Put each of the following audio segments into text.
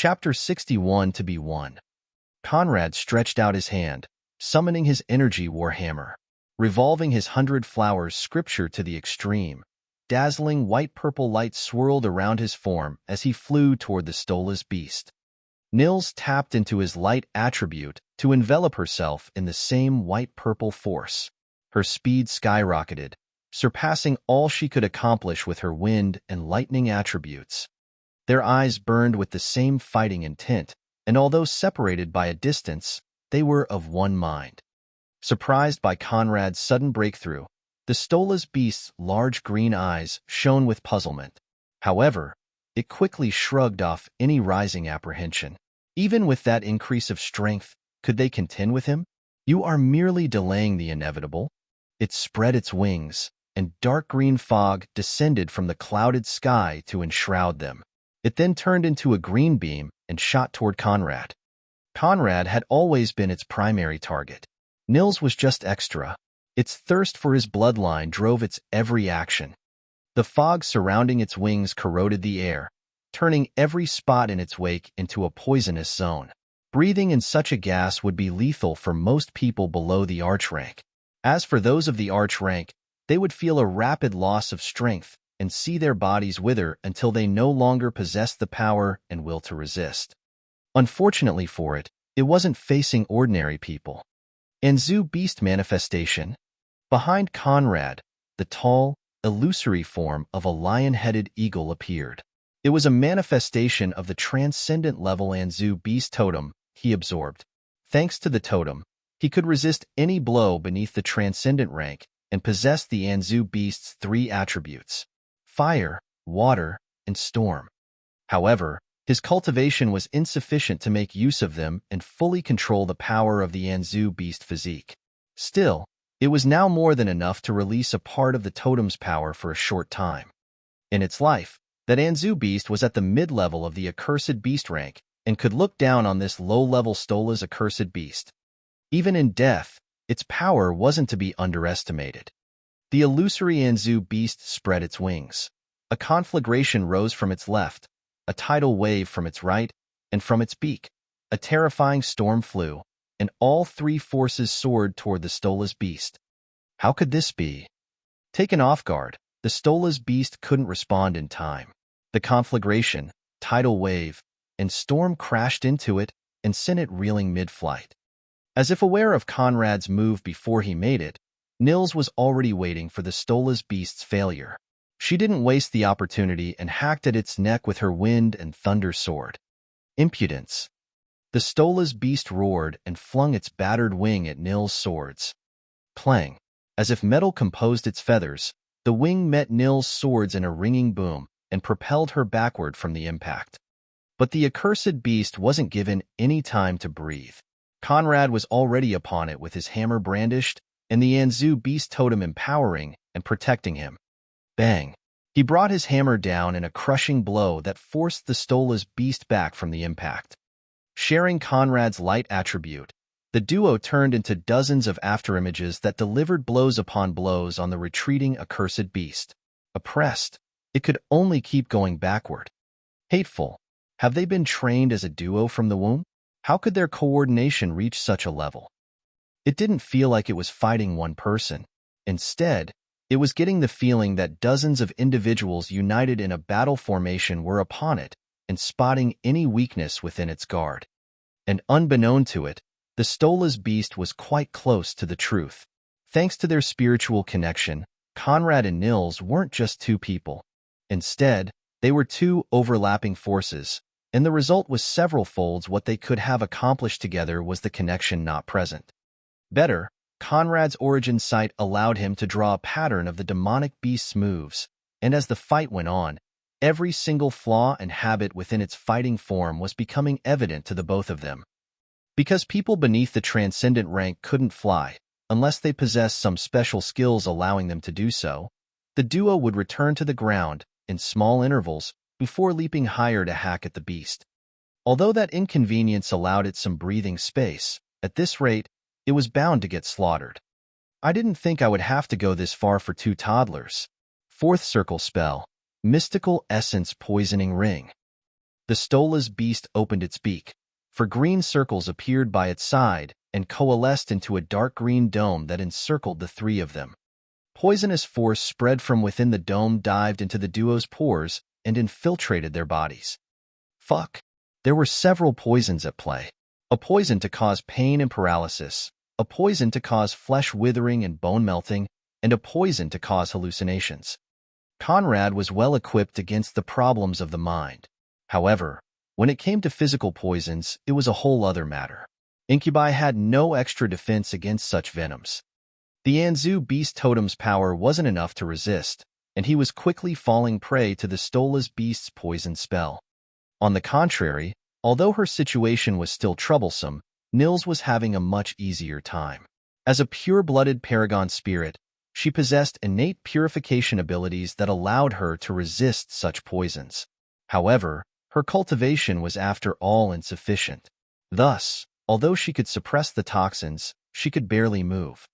Chapter 61 to be won. Conrad stretched out his hand, summoning his energy warhammer, revolving his 100 flowers scripture to the extreme. Dazzling white-purple light swirled around his form as he flew toward the Stola's beast. Nils tapped into his light attribute to envelop herself in the same white-purple force. Her speed skyrocketed, surpassing all she could accomplish with her wind and lightning attributes. Their eyes burned with the same fighting intent, and although separated by a distance, they were of one mind. Surprised by Conrad's sudden breakthrough, the Stola's beast's large green eyes shone with puzzlement. However, it quickly shrugged off any rising apprehension. Even with that increase of strength, could they contend with him? You are merely delaying the inevitable. It spread its wings, and dark green fog descended from the clouded sky to enshroud them. It then turned into a green beam and shot toward Conrad. Conrad had always been its primary target. Nils was just extra. Its thirst for his bloodline drove its every action. The fog surrounding its wings corroded the air, turning every spot in its wake into a poisonous zone. Breathing in such a gas would be lethal for most people below the arch rank. As for those of the arch rank, they would feel a rapid loss of strength and see their bodies wither until they no longer possessed the power and will to resist. Unfortunately for it, it wasn't facing ordinary people. Enrich beast manifestation. Behind Conrad, the tall, illusory form of a lion-headed eagle appeared. It was a manifestation of the transcendent level Enrich beast totem he absorbed. Thanks to the totem, he could resist any blow beneath the transcendent rank and possess the Enrich beast's 3 attributes: fire, water, and storm. However, his cultivation was insufficient to make use of them and fully control the power of the Enrich beast physique. Still, it was now more than enough to release a part of the totem's power for a short time. In its life, that Enrich beast was at the mid-level of the accursed beast rank and could look down on this low-level Stola's accursed beast. Even in death, its power wasn't to be underestimated. The illusory Enrich beast spread its wings. A conflagration rose from its left, a tidal wave from its right, and from its beak. A terrifying storm flew, and all 3 forces soared toward the Stola's beast. How could this be? Taken off guard, the Stola's beast couldn't respond in time. The conflagration, tidal wave, and storm crashed into it and sent it reeling mid-flight. As if aware of Conrad's move before he made it, Nils was already waiting for the Stola's beast's failure. She didn't waste the opportunity and hacked at its neck with her wind and thunder sword. Impudence. The Stola's beast roared and flung its battered wing at Nils' swords. Clang. As if metal composed its feathers, the wing met Nils' swords in a ringing boom and propelled her backward from the impact. But the accursed beast wasn't given any time to breathe. Conrad was already upon it with his hammer brandished and the Enrich beast totem empowering and protecting him. Bang! He brought his hammer down in a crushing blow that forced the Stola's beast back from the impact. Sharing Conrad's light attribute, the duo turned into dozens of afterimages that delivered blows upon blows on the retreating accursed beast. Oppressed, it could only keep going backward. Hateful. Have they been trained as a duo from the womb? How could their coordination reach such a level? It didn't feel like it was fighting one person. Instead, it was getting the feeling that dozens of individuals united in a battle formation were upon it and spotting any weakness within its guard. And unbeknown to it, the Stola's beast was quite close to the truth. Thanks to their spiritual connection, Conrad and Nils weren't just 2 people. Instead, they were 2 overlapping forces, and the result was several folds what they could have accomplished together was the connection not present. Better, Conrad's origin sight allowed him to draw a pattern of the demonic beast's moves, and as the fight went on, every single flaw and habit within its fighting form was becoming evident to the both of them. Because people beneath the transcendent rank couldn't fly, unless they possessed some special skills allowing them to do so, the duo would return to the ground in small intervals before leaping higher to hack at the beast. Although that inconvenience allowed it some breathing space, at this rate, it was bound to get slaughtered. I didn't think I would have to go this far for 2 toddlers. 4th circle spell, Mystical Essence Poisoning Ring. The The Stola's beast opened its beak, for green circles appeared by its side and coalesced into a dark green dome that encircled the three of them. Poisonous force spread from within the dome, dived into the duo's pores and infiltrated their bodies. Fuck. There were several poisons at play. A poison to cause pain and paralysis, a poison to cause flesh withering and bone melting, and a poison to cause hallucinations. Conrad was well equipped against the problems of the mind. However, when it came to physical poisons, it was a whole other matter. Incubi had no extra defense against such venoms. The Anzu beast totem's power wasn't enough to resist, and he was quickly falling prey to the Stola's beast's poison spell. On the contrary, although her situation was still troublesome, Nils was having a much easier time. As a pure-blooded paragon spirit, she possessed innate purification abilities that allowed her to resist such poisons. However, her cultivation was after all insufficient. Thus, although she could suppress the toxins, she could barely move.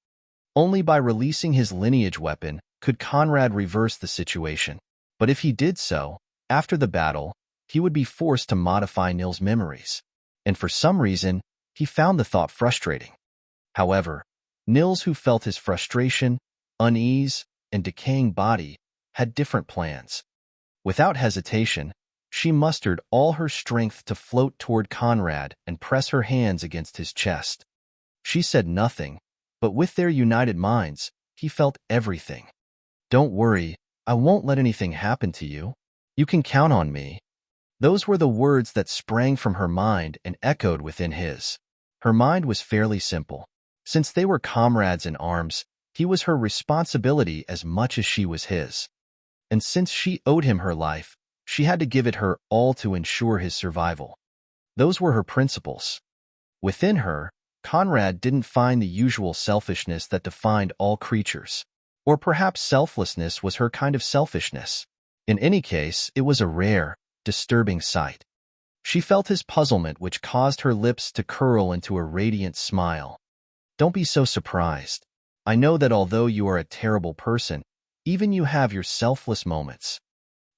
Only by releasing his lineage weapon could Conrad reverse the situation. But if he did so, after the battle, he would be forced to modify Nils' memories. And for some reason, he found the thought frustrating. However, Nils, who felt his frustration, unease, and decaying body, had different plans. Without hesitation, she mustered all her strength to float toward Conrad and press her hands against his chest. She said nothing, but with their united minds, he felt everything. "Don't worry, I won't let anything happen to you. You can count on me." Those were the words that sprang from her mind and echoed within his. Her mind was fairly simple. Since they were comrades in arms, he was her responsibility as much as she was his. And since she owed him her life, she had to give it her all to ensure his survival. Those were her principles. Within her, Conrad didn't find the usual selfishness that defined all creatures. Or perhaps selflessness was her kind of selfishness. In any case, it was a rare, disturbing sight. She felt his puzzlement, which caused her lips to curl into a radiant smile. "Don't be so surprised. I know that although you are a terrible person, even you have your selfless moments.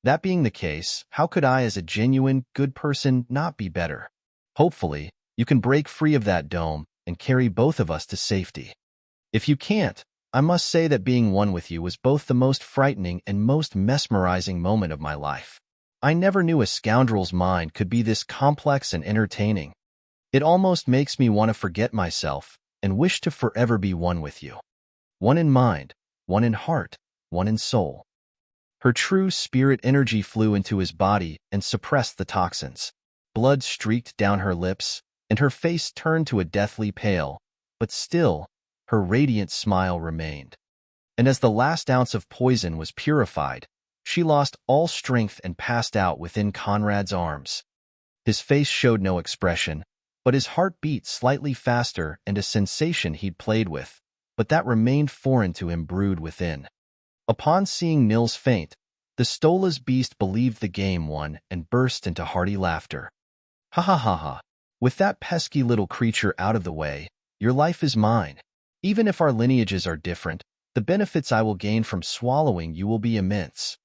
That being the case, how could I, as a genuine, good person, not be better? Hopefully, you can break free of that dome and carry both of us to safety. If you can't, I must say that being one with you was both the most frightening and most mesmerizing moment of my life. I never knew a scoundrel's mind could be this complex and entertaining. It almost makes me want to forget myself and wish to forever be one with you. One in mind, one in heart, one in soul." Her true spirit energy flew into his body and suppressed the toxins. Blood streaked down her lips, and her face turned to a deathly pale, but still, her radiant smile remained. And as the last ounce of poison was purified, she lost all strength and passed out within Conrad's arms. His face showed no expression, but his heart beat slightly faster, and a sensation he'd played with, but that remained foreign to him, brewed within. Upon seeing Nils faint, the Stola's beast believed the game won and burst into hearty laughter. "Ha ha ha ha. With that pesky little creature out of the way, your life is mine. Even if our lineages are different, the benefits I will gain from swallowing you will be immense.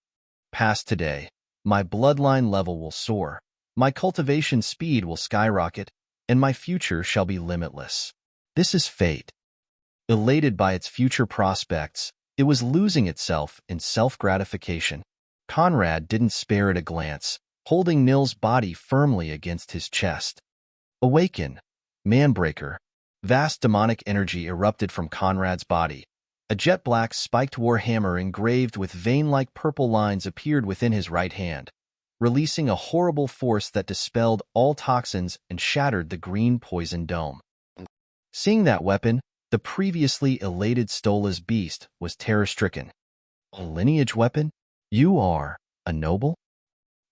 Past today, my bloodline level will soar, my cultivation speed will skyrocket, and my future shall be limitless. This is fate." Elated by its future prospects, it was losing itself in self-gratification. Conrad didn't spare it a glance, holding Nils' body firmly against his chest. "Awaken, Manbreaker." Vast demonic energy erupted from Conrad's body. A jet-black spiked warhammer engraved with vein-like purple lines appeared within his right hand, releasing a horrible force that dispelled all toxins and shattered the green poison dome. Seeing that weapon, the previously elated Stola's beast was terror-stricken. "A lineage weapon? You are a noble?"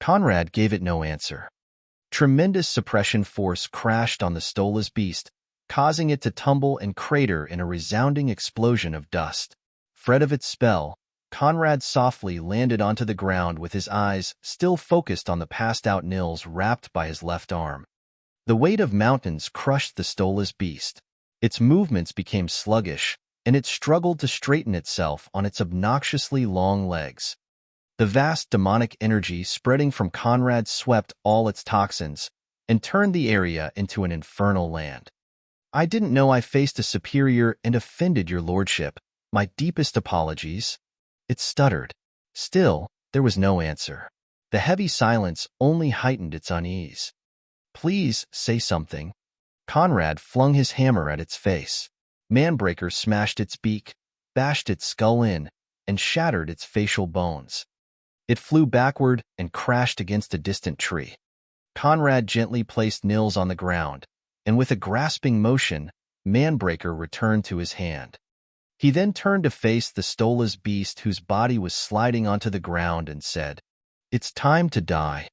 Conrad gave it no answer. Tremendous suppression force crashed on the Stola's beast, causing it to tumble and crater in a resounding explosion of dust. Fret of its spell, Conrad softly landed onto the ground with his eyes still focused on the passed-out Nils wrapped by his left arm. The weight of mountains crushed the Stola's beast. Its movements became sluggish, and it struggled to straighten itself on its obnoxiously long legs. The vast demonic energy spreading from Conrad swept all its toxins and turned the area into an infernal land. I didn't know I faced a superior and offended your lordship. My deepest apologies. It stuttered. Still, there was no answer. The heavy silence only heightened its unease. Please, say something. Conrad flung his hammer at its face. Manbreaker smashed its beak, bashed its skull in, and shattered its facial bones. It flew backward and crashed against a distant tree. Conrad gently placed Nils on the ground, and with a grasping motion, Manbreaker returned to his hand. He then turned to face the Stola's beast whose body was sliding onto the ground and said, "It's time to die."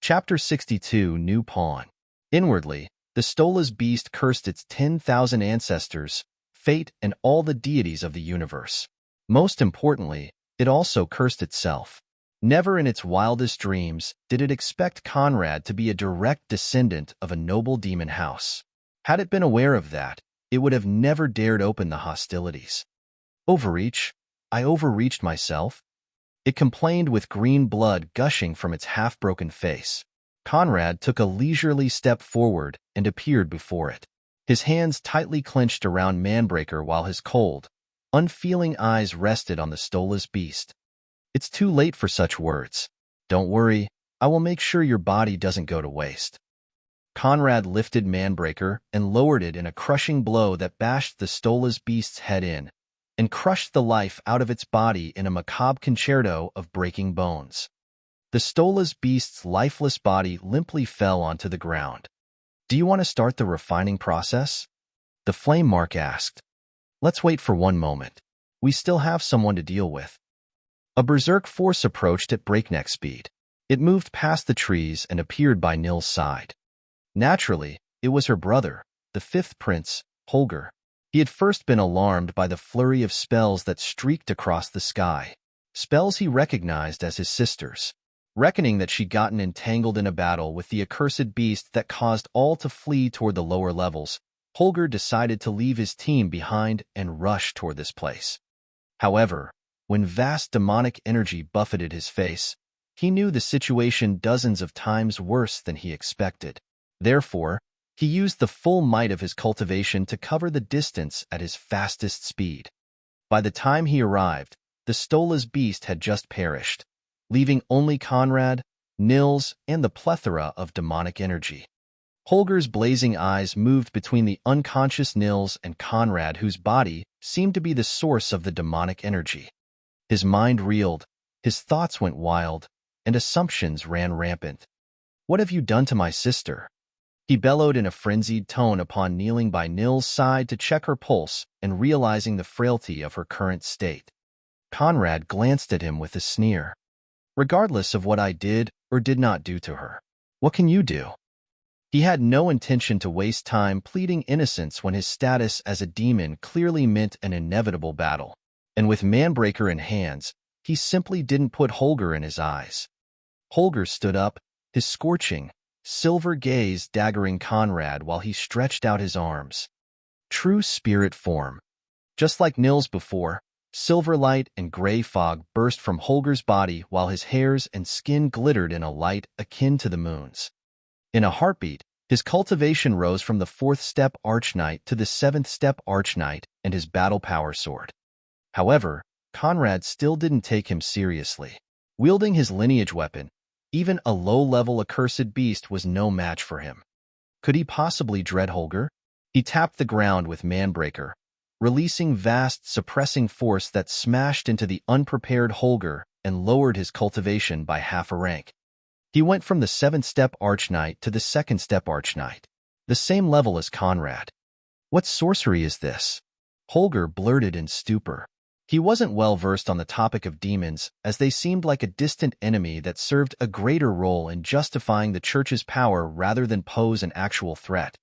Chapter 62, New Pawn. Inwardly, the Stola's beast cursed its 10,000 ancestors, fate, and all the deities of the universe. Most importantly, it also cursed itself. Never in its wildest dreams did it expect Conrad to be a direct descendant of a noble demon house. Had it been aware of that, it would have never dared open the hostilities. Overreach? I overreached myself? It complained with green blood gushing from its half-broken face. Conrad took a leisurely step forward and appeared before it. His hands tightly clenched around Manbreaker while his cold, unfeeling eyes rested on the Stola's beast. It's too late for such words. Don't worry, I will make sure your body doesn't go to waste. Conrad lifted Manbreaker and lowered it in a crushing blow that bashed the Stola's beast's head in, and crushed the life out of its body in a macabre concerto of breaking bones. The Stola's beast's lifeless body limply fell onto the ground. Do you want to start the refining process? The flame mark asked. Let's wait for one moment. We still have someone to deal with. A berserk force approached at breakneck speed. It moved past the trees and appeared by Nils' side. Naturally, it was her brother, the fifth prince, Holger. He had first been alarmed by the flurry of spells that streaked across the sky, spells he recognized as his sister's. Reckoning that she'd gotten entangled in a battle with the accursed beast that caused all to flee toward the lower levels, Holger decided to leave his team behind and rush toward this place. However, when vast demonic energy buffeted his face, he knew the situation dozens of times worse than he expected. Therefore, he used the full might of his cultivation to cover the distance at his fastest speed. By the time he arrived, the Stola's beast had just perished, leaving only Conrad, Nils, and the plethora of demonic energy. Holger's blazing eyes moved between the unconscious Nils and Conrad, whose body seemed to be the source of the demonic energy. His mind reeled, his thoughts went wild, and assumptions ran rampant. "What have you done to my sister?" He bellowed in a frenzied tone upon kneeling by Nils' side to check her pulse and realizing the frailty of her current state. Conrad glanced at him with a sneer. "Regardless of what I did or did not do to her, what can you do?" He had no intention to waste time pleading innocence when his status as a demon clearly meant an inevitable battle. And with Manbreaker in hands, he simply didn't put Holger in his eyes. Holger stood up, his scorching, silver gaze daggering Conrad while he stretched out his arms. True spirit form. Just like Nils before, silver light and gray fog burst from Holger's body while his hairs and skin glittered in a light akin to the moon's. In a heartbeat, his cultivation rose from the 4th step Archknight to the 7th step Archknight and his battle power soared. However, Conrad still didn't take him seriously. Wielding his lineage weapon, even a low-level accursed beast was no match for him. Could he possibly dread Holger? He tapped the ground with Manbreaker, releasing vast, suppressing force that smashed into the unprepared Holger and lowered his cultivation by half a rank. He went from the 7th step Archknight to the 2nd step Archknight, the same level as Conrad. What sorcery is this? Holger blurted in stupor. He wasn't well versed on the topic of demons, as they seemed like a distant enemy that served a greater role in justifying the church's power rather than pose an actual threat.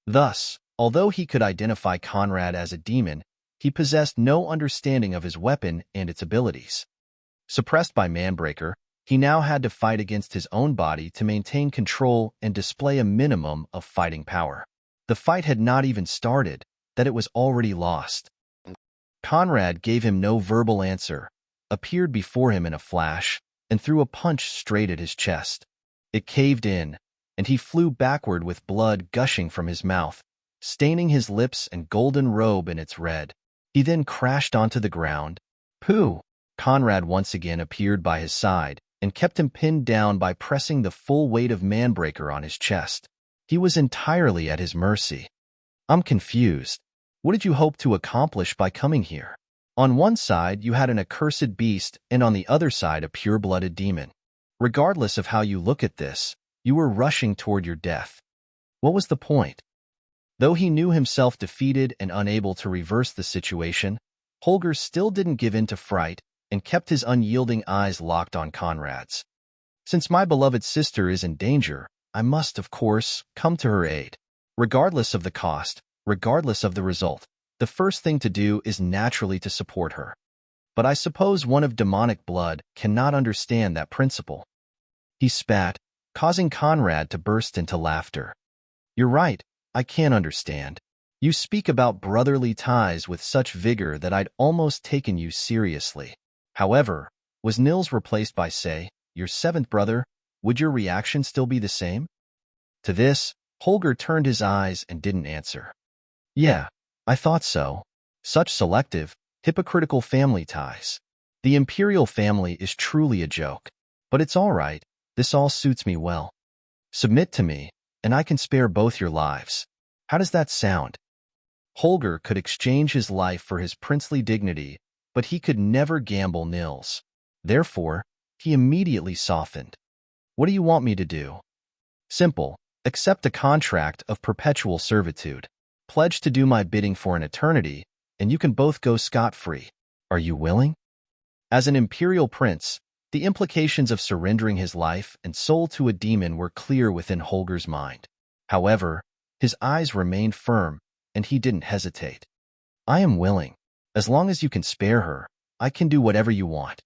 Thus, although he could identify Conrad as a demon, he possessed no understanding of his weapon and its abilities. Suppressed by Manbreaker, he now had to fight against his own body to maintain control and display a minimum of fighting power. The fight had not even started, that it was already lost. Conrad gave him no verbal answer, appeared before him in a flash, and threw a punch straight at his chest. It caved in, and he flew backward with blood gushing from his mouth, staining his lips and golden robe in its red. He then crashed onto the ground. Pooh! Conrad once again appeared by his side and kept him pinned down by pressing the full weight of Manbreaker on his chest. He was entirely at his mercy. I'm confused. What did you hope to accomplish by coming here? On one side, you had an accursed beast, and on the other side, a pure-blooded demon. Regardless of how you look at this, you were rushing toward your death. What was the point? Though he knew himself defeated and unable to reverse the situation, Holger still didn't give in to fright and kept his unyielding eyes locked on Conrad's. Since my beloved sister is in danger, I must, of course, come to her aid. Regardless of the cost, regardless of the result, the first thing to do is naturally to support her. But I suppose one of demonic blood cannot understand that principle. He spat, causing Conrad to burst into laughter. You're right, I can't understand. You speak about brotherly ties with such vigor that I'd almost taken you seriously. However, was Nils replaced by, say, your seventh brother? Would your reaction still be the same? To this, Holger turned his eyes and didn't answer. Yeah, I thought so. Such selective, hypocritical family ties. The imperial family is truly a joke. But it's all right, this all suits me well. Submit to me, and I can spare both your lives. How does that sound? Holger could exchange his life for his princely dignity, but he could never gamble Nils. Therefore, he immediately softened. What do you want me to do? Simple. Accept a contract of perpetual servitude. Pledge to do my bidding for an eternity, and you can both go scot-free. Are you willing? As an imperial prince, the implications of surrendering his life and soul to a demon were clear within Holger's mind. However, his eyes remained firm, and he didn't hesitate. I am willing. As long as you can spare her, I can do whatever you want.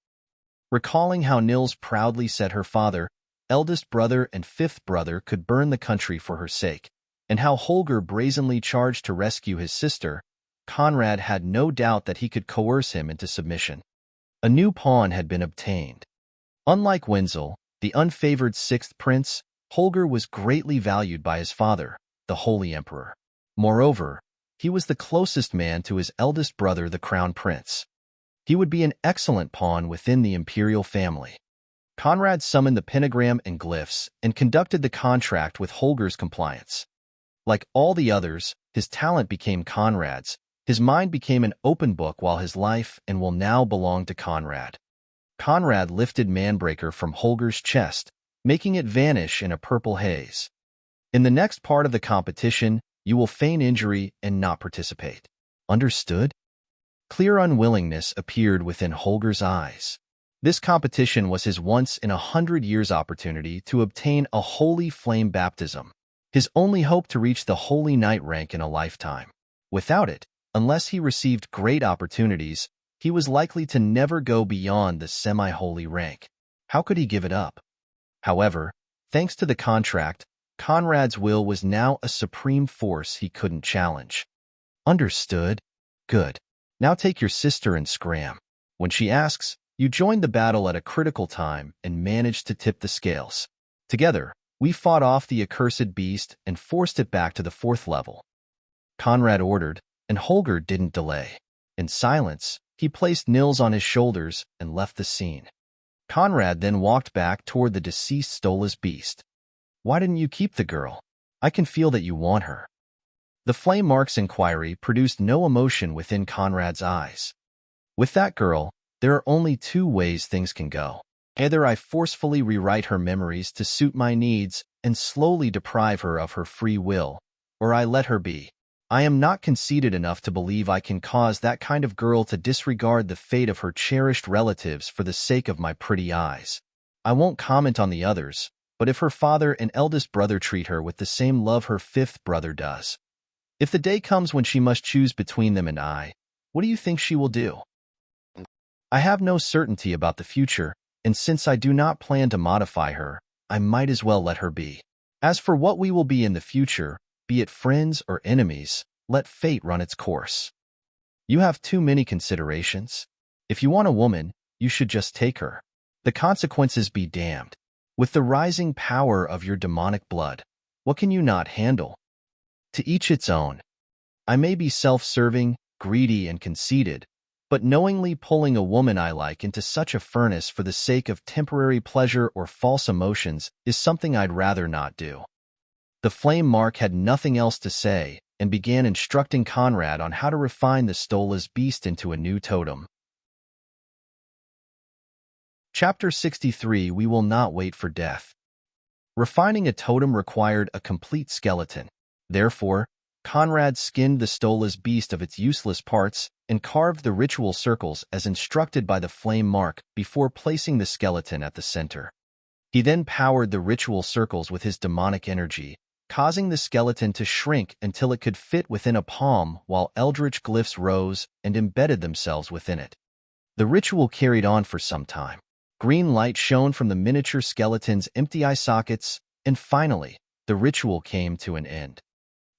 Recalling how Nils proudly said her father, eldest brother and fifth brother could burn the country for her sake, and how Holger brazenly charged to rescue his sister, Conrad had no doubt that he could coerce him into submission. A new pawn had been obtained. Unlike Wenzel, the unfavored sixth prince, Holger was greatly valued by his father, the Holy Emperor. Moreover, he was the closest man to his eldest brother, the Crown Prince. He would be an excellent pawn within the imperial family. Conrad summoned the pentagram and glyphs and conducted the contract with Holger's compliance. Like all the others, his talent became Conrad's. His mind became an open book while his life and will now belong to Conrad. Conrad lifted Manbreaker from Holger's chest, making it vanish in a purple haze. In the next part of the competition, you will feign injury and not participate. Understood? Clear unwillingness appeared within Holger's eyes. This competition was his once-in-100 years opportunity to obtain a holy flame baptism, his only hope to reach the holy knight rank in a lifetime. Without it, unless he received great opportunities, he was likely to never go beyond the semi-holy rank. How could he give it up? However, thanks to the contract, Conrad's will was now a supreme force he couldn't challenge. Understood? Good. Now take your sister and scram. When she asks, you joined the battle at a critical time and managed to tip the scales. Together, we fought off the accursed beast and forced it back to the 4th level. Conrad ordered, and Holger didn't delay. In silence, he placed Nils on his shoulders and left the scene. Conrad then walked back toward the deceased Stola's beast. Why didn't you keep the girl? I can feel that you want her. The Flame Mark's inquiry produced no emotion within Conrad's eyes. With that girl, there are only 2 ways things can go. Either I forcefully rewrite her memories to suit my needs and slowly deprive her of her free will, or I let her be. I am not conceited enough to believe I can cause that kind of girl to disregard the fate of her cherished relatives for the sake of my pretty eyes. I won't comment on the others, but if her father and eldest brother treat her with the same love her 5th brother does, if the day comes when she must choose between them and I, what do you think she will do? I have no certainty about the future, and since I do not plan to modify her, I might as well let her be. As for what we will be in the future, be it friends or enemies, let fate run its course. You have too many considerations. If you want a woman, you should just take her. The consequences be damned. With the rising power of your demonic blood, what can you not handle? To each its own. I may be self-serving, greedy, and conceited, but knowingly pulling a woman I like into such a furnace for the sake of temporary pleasure or false emotions is something I'd rather not do. The flame mark had nothing else to say and began instructing Conrad on how to refine the Stola's beast into a new totem. Chapter 63. We will not wait for death. Refining a totem required a complete skeleton. Therefore, Conrad skinned the Stola's beast of its useless parts and carved the ritual circles as instructed by the flame mark before placing the skeleton at the center. He then powered the ritual circles with his demonic energy, causing the skeleton to shrink until it could fit within a palm while eldritch glyphs rose and embedded themselves within it. The ritual carried on for some time. Green light shone from the miniature skeleton's empty eye sockets, and finally, the ritual came to an end.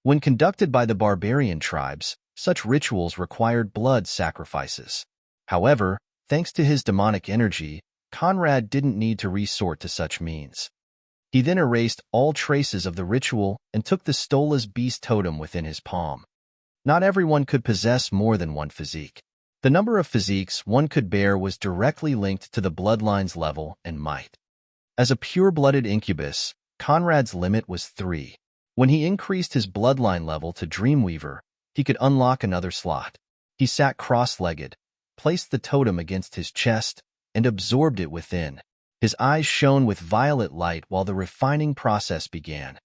When conducted by the barbarian tribes, such rituals required blood sacrifices. However, thanks to his demonic energy, Conrad didn't need to resort to such means. He then erased all traces of the ritual and took the Stola's beast totem within his palm. Not everyone could possess more than one physique. The number of physiques one could bear was directly linked to the bloodline's level and might. As a pure-blooded incubus, Conrad's limit was 3. When he increased his bloodline level to Dreamweaver, he could unlock another slot. He sat cross-legged, placed the totem against his chest, and absorbed it within. His eyes shone with violet light while the refining process began.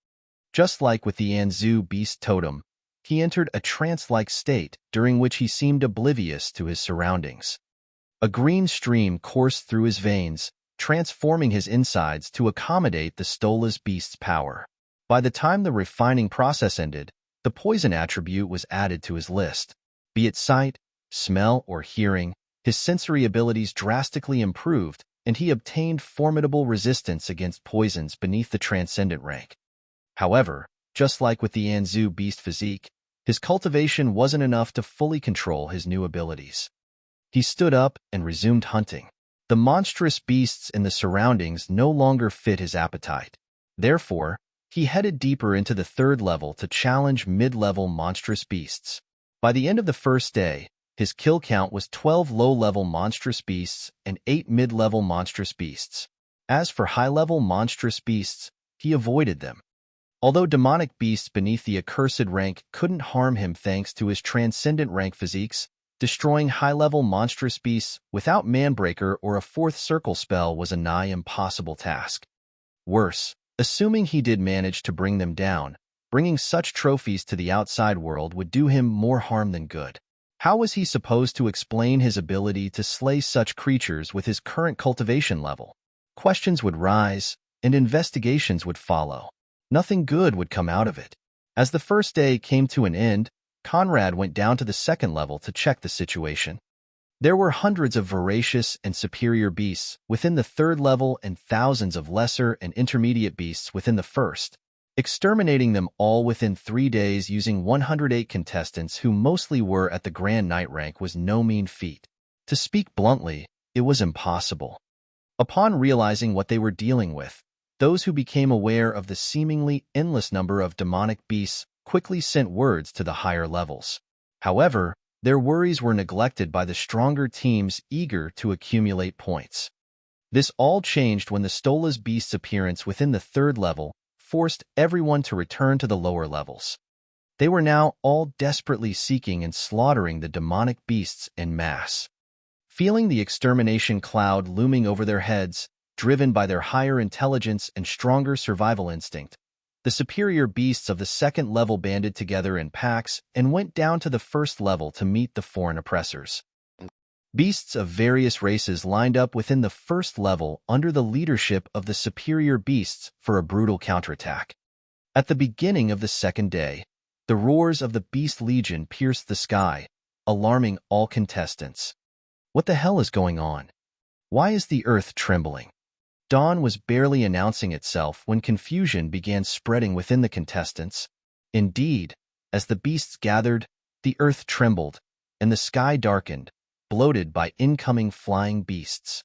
Just like with the Anzu beast totem, he entered a trance-like state during which he seemed oblivious to his surroundings. A green stream coursed through his veins, transforming his insides to accommodate the Stola's beast's power. By the time the refining process ended, the poison attribute was added to his list. Be it sight, smell, or hearing, his sensory abilities drastically improved, and he obtained formidable resistance against poisons beneath the transcendent rank. However, just like with the Anzu beast physique, his cultivation wasn't enough to fully control his new abilities. He stood up and resumed hunting. The monstrous beasts in the surroundings no longer fit his appetite. Therefore, he headed deeper into the 3rd level to challenge mid-level monstrous beasts. By the end of the first day, his kill count was 12 low-level monstrous beasts and 8 mid-level monstrous beasts. As for high-level monstrous beasts, he avoided them. Although demonic beasts beneath the accursed rank couldn't harm him thanks to his transcendent rank physiques, destroying high-level monstrous beasts without Manbreaker or a 4th circle spell was a nigh impossible task. Worse, assuming he did manage to bring them down, bringing such trophies to the outside world would do him more harm than good. How was he supposed to explain his ability to slay such creatures with his current cultivation level? Questions would rise, and investigations would follow. Nothing good would come out of it. As the first day came to an end, Conrad went down to the 2nd level to check the situation. There were hundreds of voracious and superior beasts within the 3rd level and thousands of lesser and intermediate beasts within the 1st. Exterminating them all within 3 days using 108 contestants who mostly were at the Grand Knight rank was no mean feat. To speak bluntly, it was impossible. Upon realizing what they were dealing with, those who became aware of the seemingly endless number of demonic beasts quickly sent words to the higher levels. However, their worries were neglected by the stronger teams eager to accumulate points. This all changed when the Stola's beast's appearance within the 3rd level forced everyone to return to the lower levels. They were now all desperately seeking and slaughtering the demonic beasts en masse. Feeling the extermination cloud looming over their heads, driven by their higher intelligence and stronger survival instinct, the superior beasts of the 2nd level banded together in packs and went down to the 1st level to meet the foreign oppressors. Beasts of various races lined up within the 1st level under the leadership of the superior beasts for a brutal counterattack. At the beginning of the 2nd day, the roars of the Beast Legion pierced the sky, alarming all contestants. What the hell is going on? Why is the earth trembling? Dawn was barely announcing itself when confusion began spreading within the contestants. Indeed, as the beasts gathered, the earth trembled, and the sky darkened, bloated by incoming flying beasts.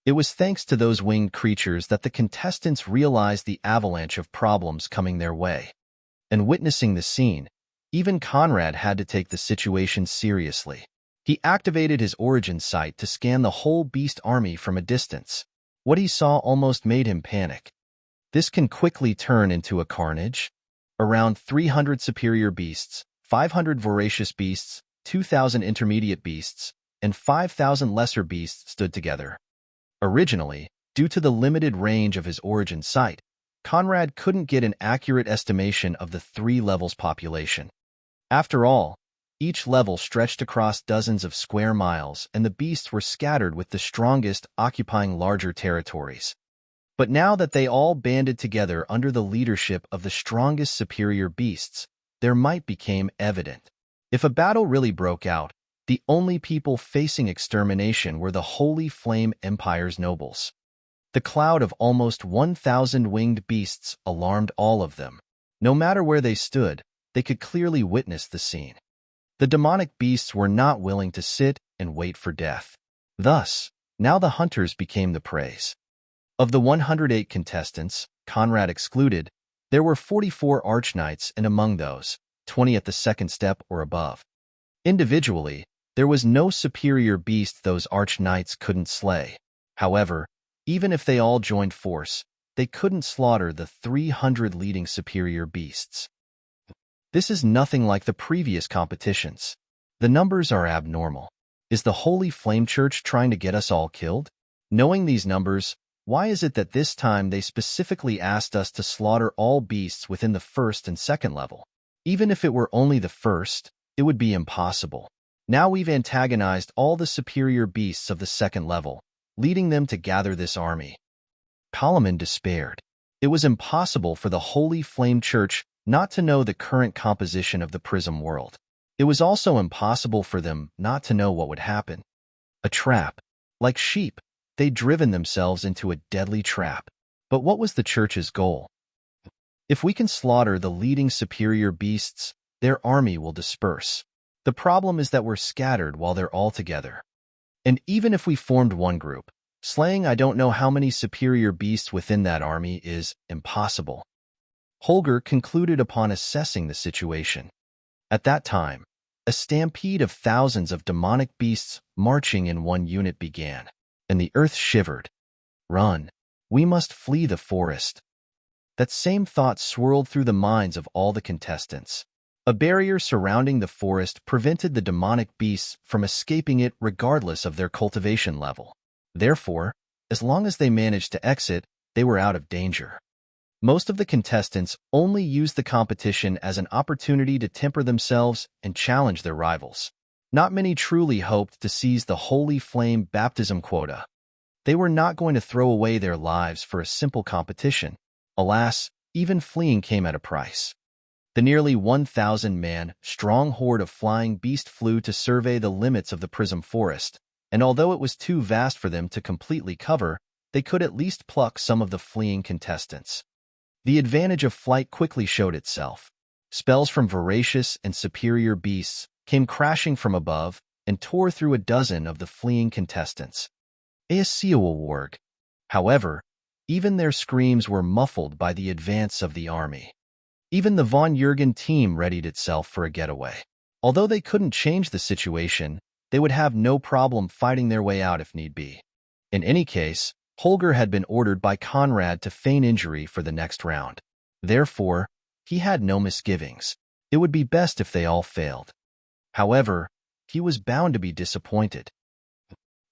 It was thanks to those winged creatures that the contestants realized the avalanche of problems coming their way. And witnessing the scene, even Conrad had to take the situation seriously. He activated his origin sight to scan the whole beast army from a distance. What he saw almost made him panic. This can quickly turn into a carnage. Around 300 superior beasts, 500 voracious beasts, 2,000 intermediate beasts, and 5,000 lesser beasts stood together. Originally, due to the limited range of his origin sight, Conrad couldn't get an accurate estimation of the 3 levels' population. After all, each level stretched across dozens of square miles, and the beasts were scattered with the strongest occupying larger territories. But now that they all banded together under the leadership of the strongest superior beasts, their might became evident. If a battle really broke out, the only people facing extermination were the Holy Flame Empire's nobles. The cloud of almost 1,000 winged beasts alarmed all of them. No matter where they stood, they could clearly witness the scene. The demonic beasts were not willing to sit and wait for death. Thus, now the hunters became the prey. Of the 108 contestants, Conrad excluded, there were 44 archknights, and among those, 20 at the second step or above. Individually, there was no superior beast those archknights couldn't slay. However, even if they all joined force, they couldn't slaughter the 300 leading superior beasts. This is nothing like the previous competitions. The numbers are abnormal. Is the Holy Flame Church trying to get us all killed? Knowing these numbers, why is it that this time they specifically asked us to slaughter all beasts within the first and second level? Even if it were only the first, it would be impossible. Now we've antagonized all the superior beasts of the second level, leading them to gather this army. Palaman despaired. It was impossible for the Holy Flame Church not to know the current composition of the Prism world. It was also impossible for them not to know what would happen. A trap. Like sheep, they'd driven themselves into a deadly trap. But what was the Church's goal? If we can slaughter the leading superior beasts, their army will disperse. The problem is that we're scattered while they're all together. And even if we formed one group, slaying I don't know how many superior beasts within that army is impossible. Holger concluded upon assessing the situation. At that time, a stampede of thousands of demonic beasts marching in one unit began, and the earth shivered. Run! We must flee the forest. That same thought swirled through the minds of all the contestants. A barrier surrounding the forest prevented the demonic beasts from escaping it regardless of their cultivation level. Therefore, as long as they managed to exit, they were out of danger. Most of the contestants only used the competition as an opportunity to temper themselves and challenge their rivals. Not many truly hoped to seize the Holy Flame baptism quota. They were not going to throw away their lives for a simple competition. Alas, even fleeing came at a price. The nearly 1,000-man, strong horde of flying beasts flew to survey the limits of the Prism Forest, and although it was too vast for them to completely cover, they could at least pluck some of the fleeing contestants. The advantage of flight quickly showed itself. Spells from voracious and superior beasts came crashing from above and tore through a dozen of the fleeing contestants. Warg. However, even their screams were muffled by the advance of the army. Even the von Jürgen team readied itself for a getaway. Although they couldn't change the situation, they would have no problem fighting their way out if need be. In any case, Holger had been ordered by Conrad to feign injury for the next round. Therefore, he had no misgivings. It would be best if they all failed. However, he was bound to be disappointed.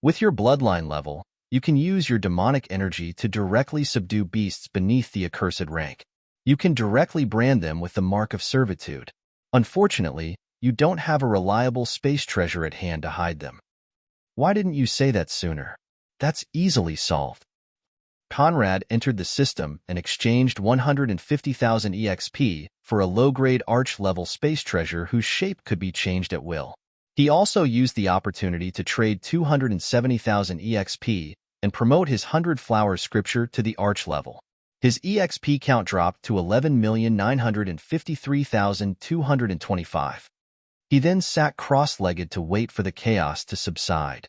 With your bloodline level, you can use your demonic energy to directly subdue beasts beneath the accursed rank. You can directly brand them with the mark of servitude. Unfortunately, you don't have a reliable space treasure at hand to hide them. Why didn't you say that sooner? That's easily solved. Conrad entered the system and exchanged 150,000 EXP for a low-grade arch-level space treasure whose shape could be changed at will. He also used the opportunity to trade 270,000 EXP and promote his 100-flower scripture to the arch level. His EXP count dropped to 11,953,225. He then sat cross-legged to wait for the chaos to subside.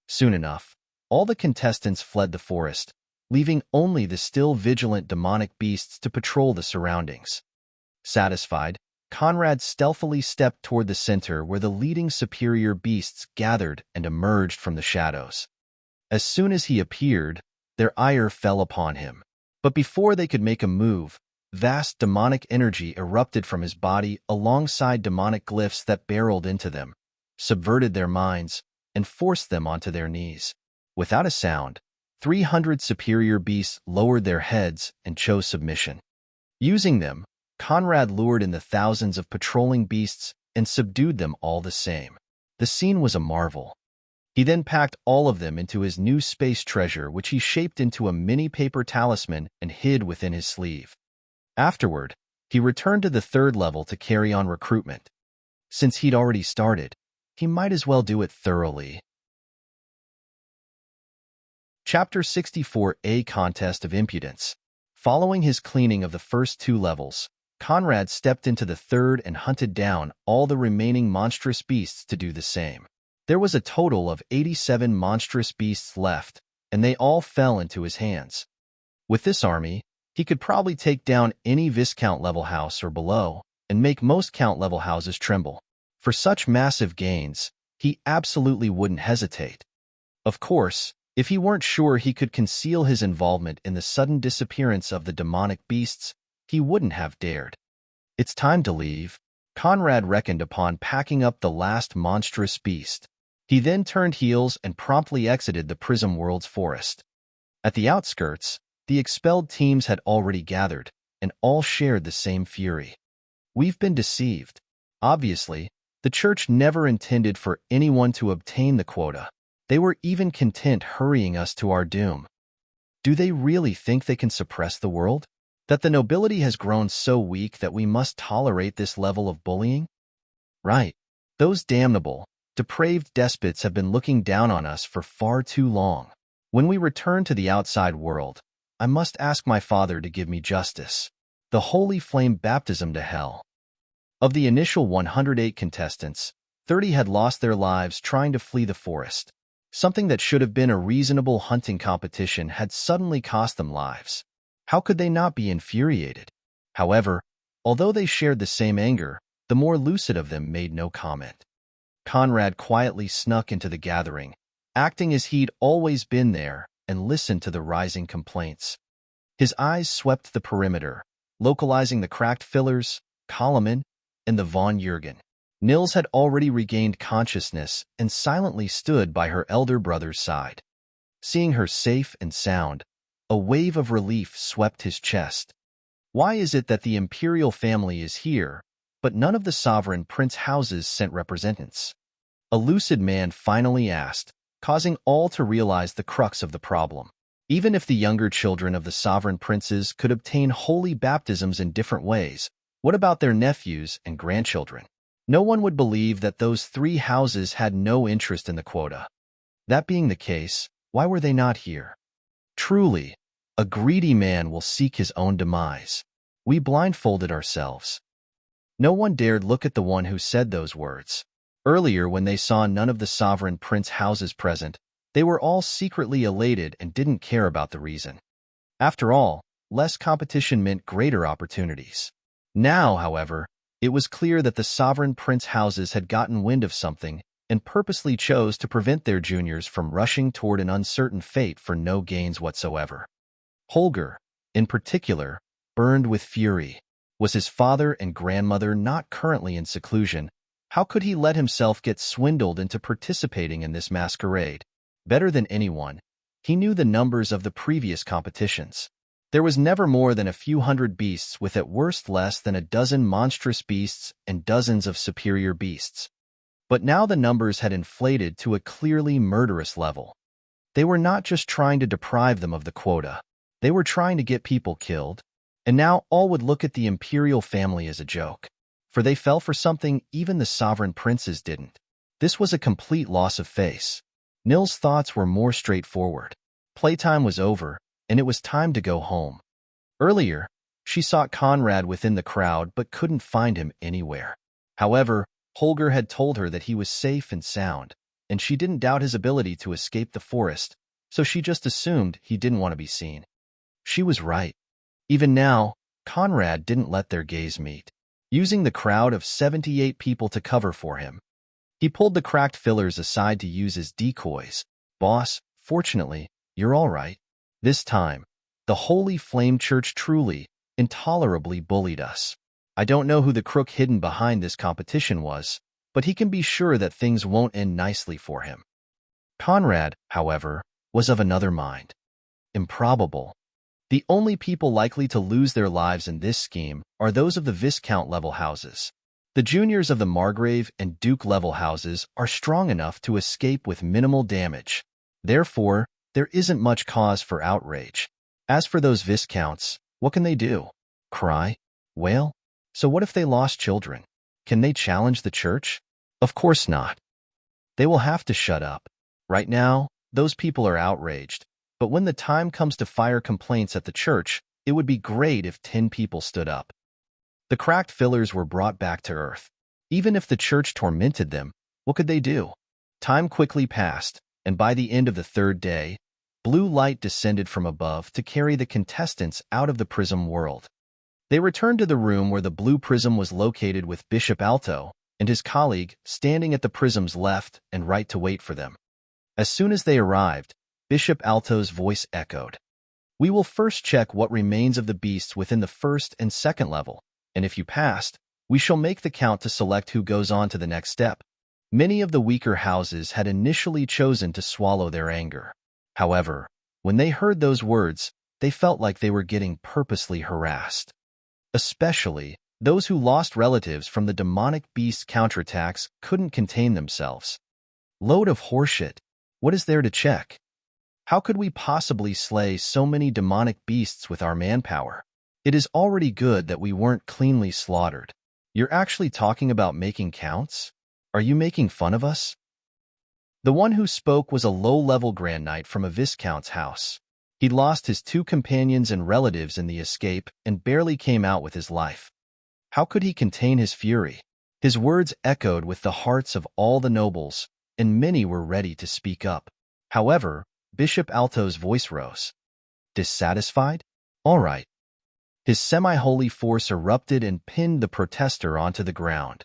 Soon enough, all the contestants fled the forest, leaving only the still vigilant demonic beasts to patrol the surroundings. Satisfied, Conrad stealthily stepped toward the center where the leading superior beasts gathered and emerged from the shadows. As soon as he appeared, their ire fell upon him. But before they could make a move, vast demonic energy erupted from his body alongside demonic glyphs that barreled into them, subverted their minds, and forced them onto their knees. Without a sound, 300 superior beasts lowered their heads and chose submission. Using them, Conrad lured in the thousands of patrolling beasts and subdued them all the same. The scene was a marvel. He then packed all of them into his new space treasure, which he shaped into a mini paper talisman and hid within his sleeve. Afterward, he returned to the third level to carry on recruitment. Since he'd already started, he might as well do it thoroughly. Chapter 64: A Contest of Impudence. Following his cleaning of the first 2 levels, Conrad stepped into the third and hunted down all the remaining monstrous beasts to do the same. There was a total of 87 monstrous beasts left, and they all fell into his hands. With this army, he could probably take down any Viscount level house or below, and make most Count level houses tremble. For such massive gains, he absolutely wouldn't hesitate. Of course, if he weren't sure he could conceal his involvement in the sudden disappearance of the demonic beasts, he wouldn't have dared. It's time to leave, Conrad reckoned upon packing up the last monstrous beast. He then turned heels and promptly exited the Prism World's forest. At the outskirts, the expelled teams had already gathered, and all shared the same fury. We've been deceived. Obviously, the church never intended for anyone to obtain the quota. They were even content hurrying us to our doom. Do they really think they can suppress the world? That the nobility has grown so weak that we must tolerate this level of bullying? Right. Those damnable, depraved despots have been looking down on us for far too long. When we return to the outside world, I must ask my father to give me justice. The holy flame baptism to hell. Of the initial 108 contestants, 30 had lost their lives trying to flee the forest. Something that should have been a reasonable hunting competition had suddenly cost them lives. How could they not be infuriated? However, although they shared the same anger, the more lucid of them made no comment. Conrad quietly snuck into the gathering, acting as he'd always been there, and listened to the rising complaints. His eyes swept the perimeter, localizing the cracked fillers, Kalaman, and the Von Jürgen. Nils had already regained consciousness and silently stood by her elder brother's side. Seeing her safe and sound, a wave of relief swept his chest. Why is it that the imperial family is here, but none of the sovereign prince houses sent representatives? A lucid man finally asked, causing all to realize the crux of the problem. Even if the younger children of the sovereign princes could obtain holy baptisms in different ways, what about their nephews and grandchildren? No one would believe that those 3 houses had no interest in the quota. That being the case, why were they not here? Truly, a greedy man will seek his own demise. We blindfolded ourselves. No one dared look at the one who said those words. Earlier, when they saw none of the sovereign prince houses present, they were all secretly elated and didn't care about the reason. After all, less competition meant greater opportunities. Now, however, it was clear that the sovereign prince houses had gotten wind of something and purposely chose to prevent their juniors from rushing toward an uncertain fate for no gains whatsoever. Holger, in particular, burned with fury. Was his father and grandmother not currently in seclusion? How could he let himself get swindled into participating in this masquerade? Better than anyone, he knew the numbers of the previous competitions. There was never more than a few hundred beasts, with at worst less than a dozen monstrous beasts and dozens of superior beasts. But now the numbers had inflated to a clearly murderous level. They were not just trying to deprive them of the quota. They were trying to get people killed. And now all would look at the imperial family as a joke. For they fell for something even the sovereign princes didn't. This was a complete loss of face. Nils' thoughts were more straightforward. Playtime was over, and it was time to go home. Earlier, she sought Conrad within the crowd but couldn't find him anywhere. However, Holger had told her that he was safe and sound, and she didn't doubt his ability to escape the forest, so she just assumed he didn't want to be seen. She was right. Even now, Conrad didn't let their gaze meet, using the crowd of 78 people to cover for him. He pulled the cracked fillers aside to use as decoys. Boss, fortunately, you're all right. This time, the Holy Flame Church truly, intolerably bullied us. I don't know who the crook hidden behind this competition was, but he can be sure that things won't end nicely for him. Conrad, however, was of another mind. Improbable. The only people likely to lose their lives in this scheme are those of the Viscount-level houses. The juniors of the Margrave and Duke-level houses are strong enough to escape with minimal damage. Therefore, there isn't much cause for outrage. As for those Viscounts, what can they do? Cry? Wail? So what if they lost children? Can they challenge the church? Of course not. They will have to shut up. Right now, those people are outraged. But when the time comes to fire complaints at the church, it would be great if 10 people stood up. The cracked fillers were brought back to earth. Even if the church tormented them, what could they do? Time quickly passed, and by the end of the third day, blue light descended from above to carry the contestants out of the prism world. They returned to the room where the blue prism was located with Bishop Alto and his colleague standing at the prism's left and right to wait for them. As soon as they arrived, Bishop Alto's voice echoed. We will first check what remains of the beasts within the first and second level, and if you passed, we shall make the count to select who goes on to the next step. Many of the weaker houses had initially chosen to swallow their anger. However, when they heard those words, they felt like they were getting purposely harassed. Especially, those who lost relatives from the demonic beast's counterattacks couldn't contain themselves. Load of horseshit. What is there to check? How could we possibly slay so many demonic beasts with our manpower? It is already good that we weren't cleanly slaughtered. You're actually talking about making counts? Are you making fun of us? The one who spoke was a low-level Grand Knight from a Viscount's house. He'd lost his 2 companions and relatives in the escape and barely came out with his life. How could he contain his fury? His words echoed with the hearts of all the nobles, and many were ready to speak up. However, Bishop Alto's voice rose. Dissatisfied? All right. His semi-holy force erupted and pinned the protester onto the ground.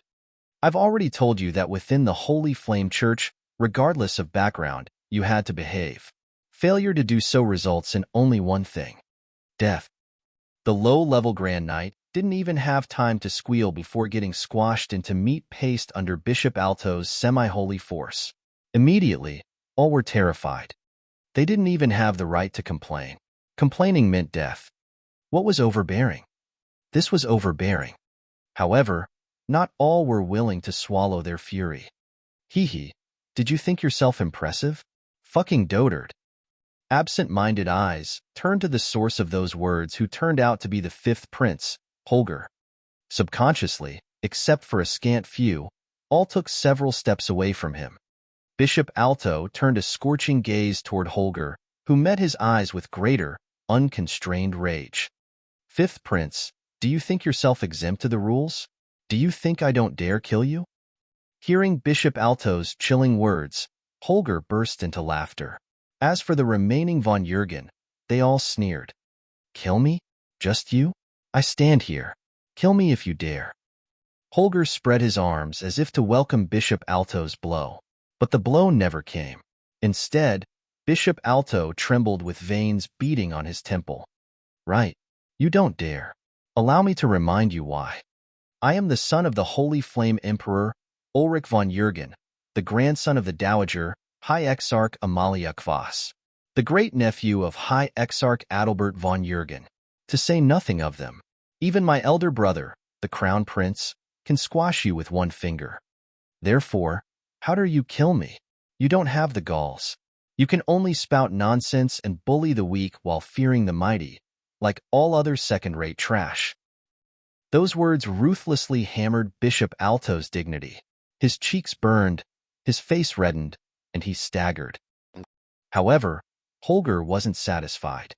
I've already told you that within the Holy Flame Church, regardless of background, you had to behave. Failure to do so results in only one thing: death. The low-level Grand Knight didn't even have time to squeal before getting squashed into meat paste under Bishop Alto's semi-holy force. Immediately, all were terrified. They didn't even have the right to complain. Complaining meant death. What was overbearing? This was overbearing. However, not all were willing to swallow their fury. Hee, did you think yourself impressive? Fucking dotard. Absent-minded eyes turned to the source of those words, who turned out to be the 5th prince, Holger. Subconsciously, except for a scant few, all took several steps away from him. Bishop Alto turned a scorching gaze toward Holger, who met his eyes with greater, unconstrained rage. 5th prince, do you think yourself exempt to the rules? Do you think I don't dare kill you? Hearing Bishop Alto's chilling words, Holger burst into laughter. As for the remaining von Jürgen, they all sneered. Kill me? Just you? I stand here. Kill me if you dare. Holger spread his arms as if to welcome Bishop Alto's blow. But the blow never came. Instead, Bishop Alto trembled with veins beating on his temple. Right. You don't dare. Allow me to remind you why. I am the son of the Holy Flame Emperor, Ulrich von Jürgen, the grandson of the Dowager, High Exarch Amalia Kvass, the great-nephew of High Exarch Adalbert von Jürgen. To say nothing of them, even my elder brother, the Crown Prince, can squash you with one finger. Therefore, how dare you kill me? You don't have the galls. You can only spout nonsense and bully the weak while fearing the mighty, like all other second-rate trash. Those words ruthlessly hammered Bishop Alto's dignity. His cheeks burned, his face reddened, and he staggered. However, Holger wasn't satisfied.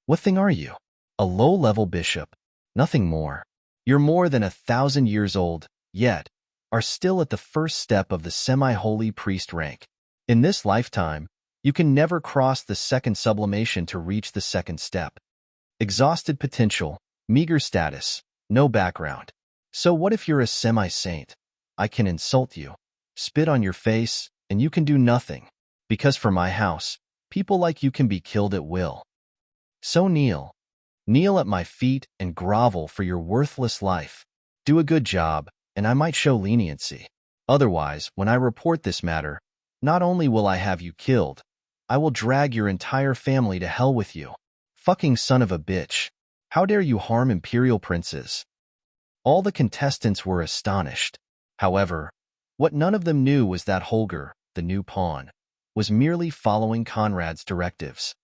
What thing are you? A low-level bishop. Nothing more. You're more than 1,000 years old, yet, are still at the first step of the semi-holy priest rank. In this lifetime, you can never cross the second sublimation to reach the second step. Exhausted potential, meager status, no background. So what if you're a semi-saint? I can insult you, spit on your face, and you can do nothing. Because for my house, people like you can be killed at will. So kneel. Kneel at my feet and grovel for your worthless life. Do a good job, and I might show leniency. Otherwise, when I report this matter, not only will I have you killed, I will drag your entire family to hell with you. Fucking son of a bitch. How dare you harm imperial princes? All the contestants were astonished. However, what none of them knew was that Holger, the new pawn, was merely following Conrad's directives.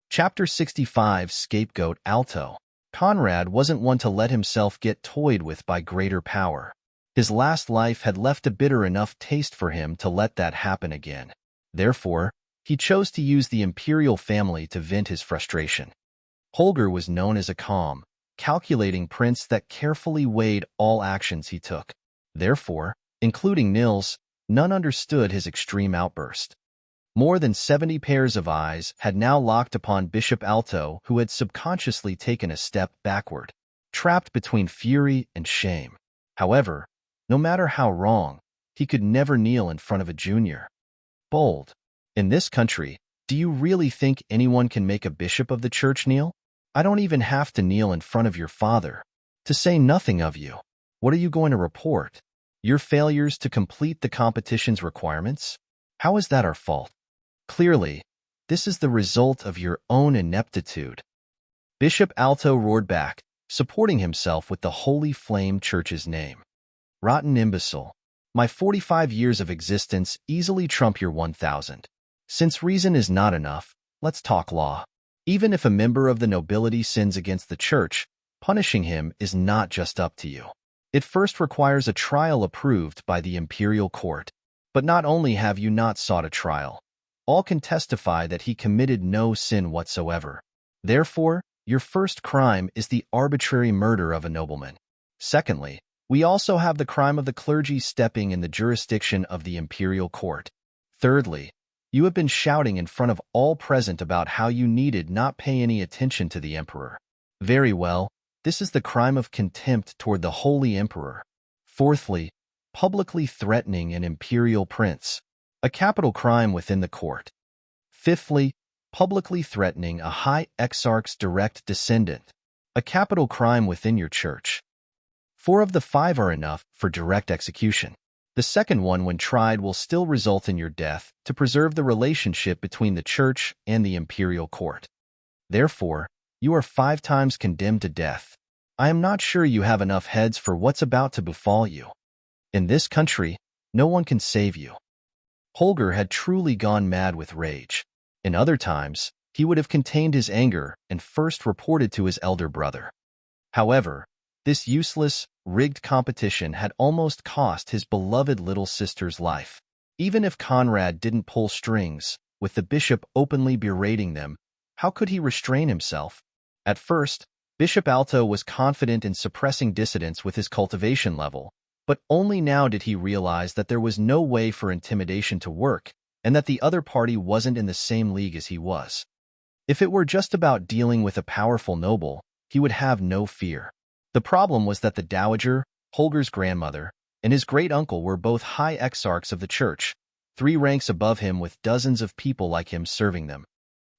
Chapter 65 Scapegoat Alto. Conrad wasn't one to let himself get toyed with by greater power. His last life had left a bitter enough taste for him to let that happen again. Therefore, he chose to use the imperial family to vent his frustration. Holger was known as a calm, calculating prince that carefully weighed all actions he took. Therefore, including Nils, none understood his extreme outburst. More than 70 pairs of eyes had now locked upon Bishop Alto, who had subconsciously taken a step backward, trapped between fury and shame. However, no matter how wrong, he could never kneel in front of a junior. Bold. In this country, do you really think anyone can make a bishop of the church kneel? I don't even have to kneel in front of your father. To say nothing of you. What are you going to report? Your failures to complete the competition's requirements? How is that our fault? Clearly, this is the result of your own ineptitude. Bishop Alto roared back, supporting himself with the Holy Flame Church's name. Rotten imbecile. My 45 years of existence easily trump your 1,000. Since reason is not enough, let's talk law. Even if a member of the nobility sins against the church, punishing him is not just up to you. It first requires a trial approved by the imperial court. But not only have you not sought a trial, all can testify that he committed no sin whatsoever. Therefore, your first crime is the arbitrary murder of a nobleman. Secondly, we also have the crime of the clergy stepping in the jurisdiction of the imperial court. Thirdly, you have been shouting in front of all present about how you needed not pay any attention to the emperor. Very well, this is the crime of contempt toward the holy emperor. Fourthly, publicly threatening an imperial prince, a capital crime within the court. Fifthly, publicly threatening a high exarch's direct descendant, a capital crime within your church. 4 of the 5 are enough for direct execution. The second one, when tried, will still result in your death to preserve the relationship between the church and the imperial court. Therefore, you are 5 times condemned to death. I am not sure you have enough heads for what's about to befall you. In this country, no one can save you. Holger had truly gone mad with rage. In other times, he would have contained his anger and first reported to his elder brother. However, this useless, rigged competition had almost cost his beloved little sister's life. Even if Conrad didn't pull strings, with the bishop openly berating them, how could he restrain himself? At first, Bishop Alto was confident in suppressing dissidents with his cultivation level, but only now did he realize that there was no way for intimidation to work, and that the other party wasn't in the same league as he was. If it were just about dealing with a powerful noble, he would have no fear. The problem was that the dowager, Holger's grandmother, and his great-uncle were both high exarchs of the church, 3 ranks above him with dozens of people like him serving them.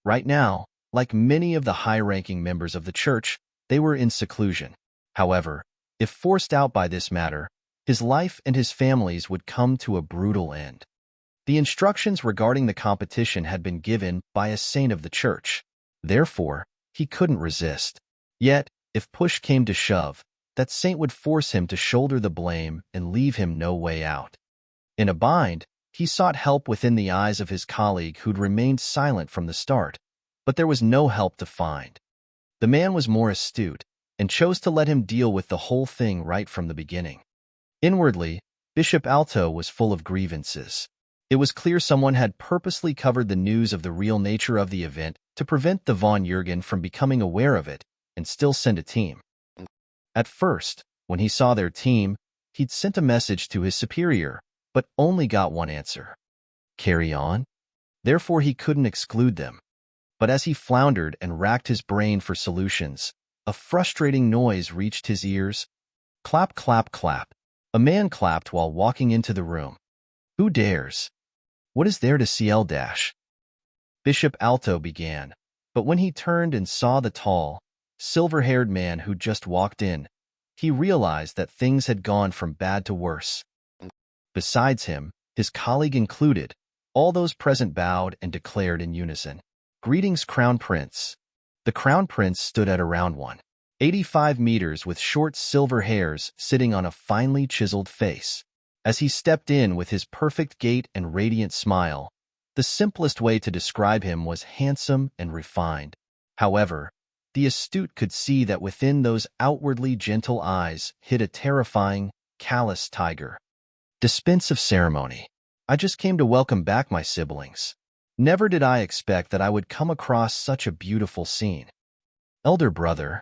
Right now, like many of the high-ranking members of the church, they were in seclusion. However, if forced out by this matter, his life and his family's would come to a brutal end. The instructions regarding the competition had been given by a saint of the church. Therefore, he couldn't resist. Yet, if push came to shove, that saint would force him to shoulder the blame and leave him no way out. In a bind, he sought help within the eyes of his colleague who'd remained silent from the start, but there was no help to find. The man was more astute, and chose to let him deal with the whole thing right from the beginning. Inwardly, Bishop Alto was full of grievances. It was clear someone had purposely covered the news of the real nature of the event to prevent the von Jürgen from becoming aware of it and still send a team. At first, When he saw their team, he'd sent a message to his superior, but only got one answer. Carry on? Therefore he couldn't exclude them. But as he floundered and racked his brain for solutions, a frustrating noise reached his ears. Clap, clap, clap. A man clapped while walking into the room. Who dares? What is there to see? Bishop Alto began, but when he turned and saw the tall, silver-haired man who just walked in, he realized that things had gone from bad to worse. Besides him, his colleague included, all those present bowed and declared in unison, "Greetings, Crown Prince." The Crown Prince stood at around 185 meters with short silver hairs sitting on a finely chiseled face. As he stepped in with his perfect gait and radiant smile, the simplest way to describe him was handsome and refined. However, the astute could see that within those outwardly gentle eyes hid a terrifying, callous tiger. Dispense of ceremony. I just came to welcome back my siblings. Never did I expect that I would come across such a beautiful scene. Elder brother.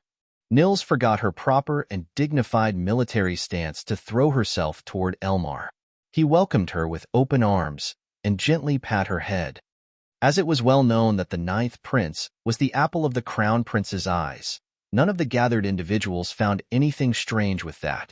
Nils forgot her proper and dignified military stance to throw herself toward Elmar. He welcomed her with open arms and gently pat her head. As it was well known that the 9th prince was the apple of the crown prince's eyes, none of the gathered individuals found anything strange with that.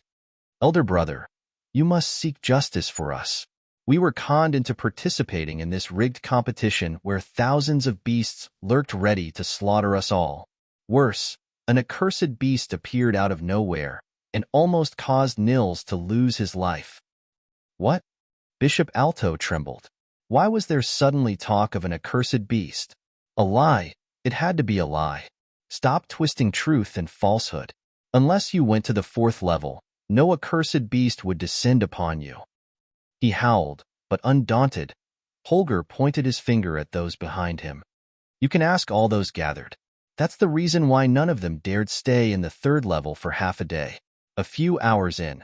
Elder brother, you must seek justice for us. We were conned into participating in this rigged competition where thousands of beasts lurked ready to slaughter us all. Worse, an accursed beast appeared out of nowhere and almost caused Nils to lose his life. What? Bishop Alto trembled. Why was there suddenly talk of an accursed beast? A lie. It had to be a lie. Stop twisting truth and falsehood. Unless you went to the 4th level, no accursed beast would descend upon you. He howled, but undaunted, Holger pointed his finger at those behind him. You can ask all those gathered. That's the reason why none of them dared stay in the 3rd level for half a day. A few hours in,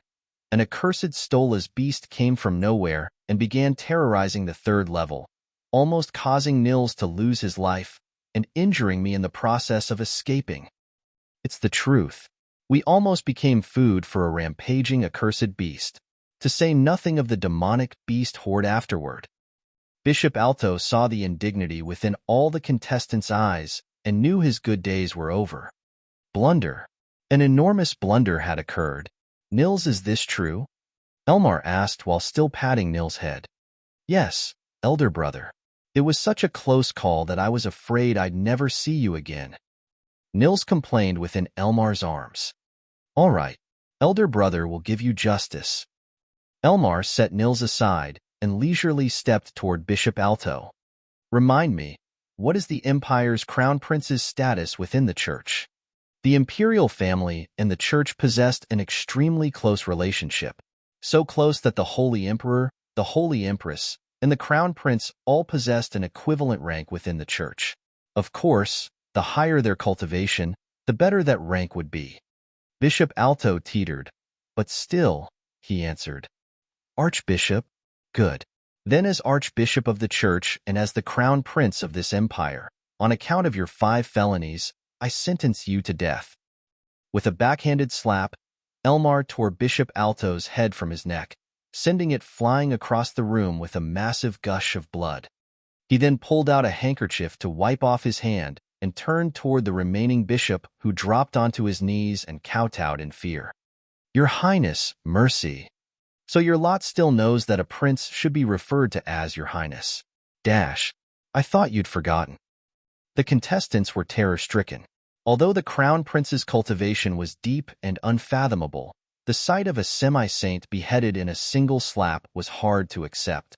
an accursed Stola's beast came from nowhere and began terrorizing the 3rd level, almost causing Nils to lose his life and injuring me in the process of escaping. It's the truth. We almost became food for a rampaging accursed beast, to say nothing of the demonic beast horde afterward. Bishop Alto saw the indignity within all the contestants' eyes and knew his good days were over. Blunder. An enormous blunder had occurred. Nils, is this true? Elmar asked while still patting Nils' head. Yes, elder brother. It was such a close call that I was afraid I'd never see you again. Nils complained within Elmar's arms. All right, elder brother will give you justice. Elmar set Nils aside and leisurely stepped toward Bishop Alto. Remind me, what is the Empire's crown prince's status within the church? The imperial family and the church possessed an extremely close relationship, so close that the Holy Emperor, the Holy Empress, and the crown prince all possessed an equivalent rank within the church. Of course, the higher their cultivation, the better that rank would be. Bishop Alto teetered, but still, he answered. Archbishop? Good. Then as Archbishop of the Church and as the Crown Prince of this empire, on account of your 5 felonies, I sentence you to death. With a backhanded slap, Elmar tore Bishop Alto's head from his neck, sending it flying across the room with a massive gush of blood. He then pulled out a handkerchief to wipe off his hand and turned toward the remaining bishop, who dropped onto his knees and kowtowed in fear. Your Highness, mercy. So your lot still knows that a prince should be referred to as your Highness. I thought you'd forgotten. The contestants were terror-stricken. Although the crown prince's cultivation was deep and unfathomable, the sight of a semi-saint beheaded in a single slap was hard to accept.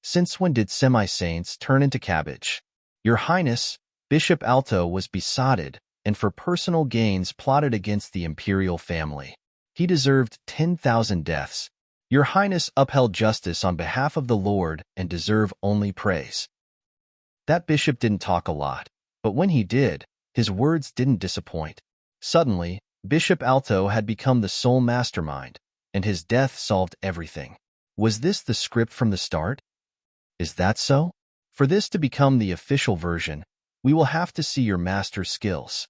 Since when did semi-saints turn into cabbage? Your Highness, Bishop Alto was besotted and for personal gains plotted against the imperial family. He deserved 10,000 deaths. Your Highness upheld justice on behalf of the Lord and deserve only praise. That bishop didn't talk a lot, but when he did, his words didn't disappoint. Suddenly, Bishop Alto had become the sole mastermind, and his death solved everything. Was this the script from the start? Is that so? For this to become the official version, we will have to see your master's skills.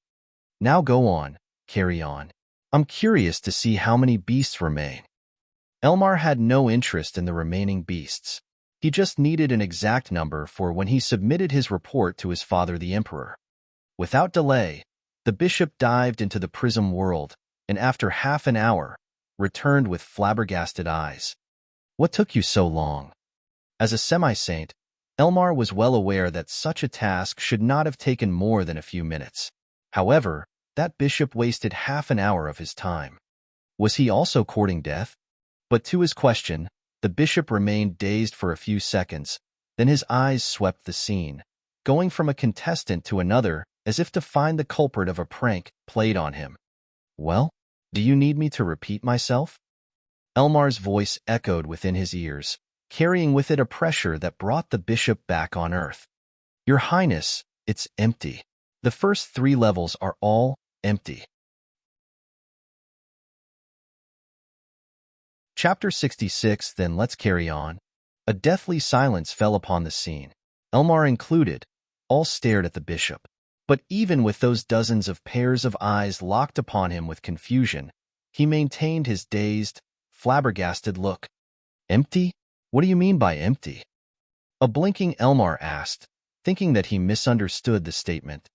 Now go on, carry on. I'm curious to see how many beasts remain. Elmar had no interest in the remaining beasts. He just needed an exact number for when he submitted his report to his father the Emperor. Without delay, the bishop dived into the prism world, and after half an hour, returned with flabbergasted eyes. What took you so long? As a semi-saint, Elmar was well aware that such a task should not have taken more than a few minutes. However, that bishop wasted half an hour of his time. Was he also courting death? But to his question, the bishop remained dazed for a few seconds, then his eyes swept the scene, going from a contestant to another as if to find the culprit of a prank played on him. Well, do you need me to repeat myself? Elmar's voice echoed within his ears, carrying with it a pressure that brought the bishop back on earth. Your Highness, it's empty. The first 3 levels are all empty. Chapter 66, then let's carry on. A deathly silence fell upon the scene. Elmar included. All stared at the bishop. But even with those dozens of pairs of eyes locked upon him with confusion, he maintained his dazed, flabbergasted look. Empty? What do you mean by empty? A blinking Elmar asked, thinking that he misunderstood the statement.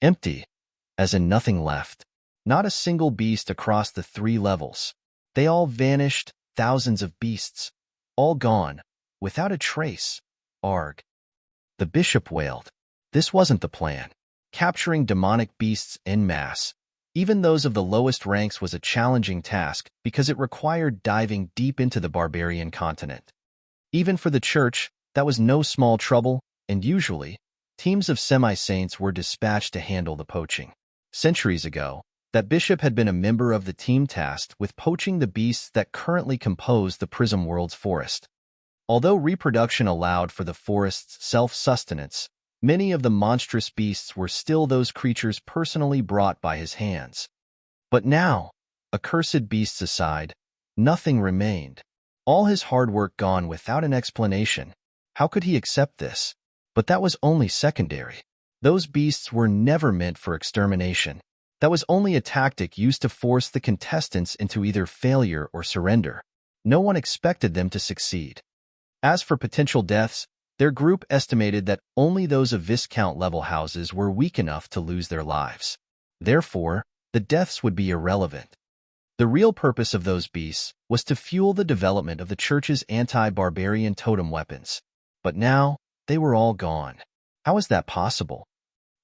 Empty, as in nothing left. Not a single beast across the 3 levels. They all vanished, thousands of beasts. All gone, without a trace. Arg. The bishop wailed. This wasn't the plan. Capturing demonic beasts en masse, even those of the lowest ranks, was a challenging task because it required diving deep into the barbarian continent. Even for the church, that was no small trouble, and usually, teams of semi-saints were dispatched to handle the poaching. Centuries ago, that bishop had been a member of the team tasked with poaching the beasts that currently compose the Prism World's forest. Although reproduction allowed for the forest's self-sustenance, many of the monstrous beasts were still those creatures personally brought by his hands. But now, accursed beasts aside, nothing remained. All his hard work gone without an explanation. How could he accept this? But that was only secondary. Those beasts were never meant for extermination. That was only a tactic used to force the contestants into either failure or surrender. No one expected them to succeed. As for potential deaths, their group estimated that only those of Viscount-level houses were weak enough to lose their lives. Therefore, the deaths would be irrelevant. The real purpose of those beasts was to fuel the development of the Church's anti-barbarian totem weapons. But now, they were all gone. How is that possible?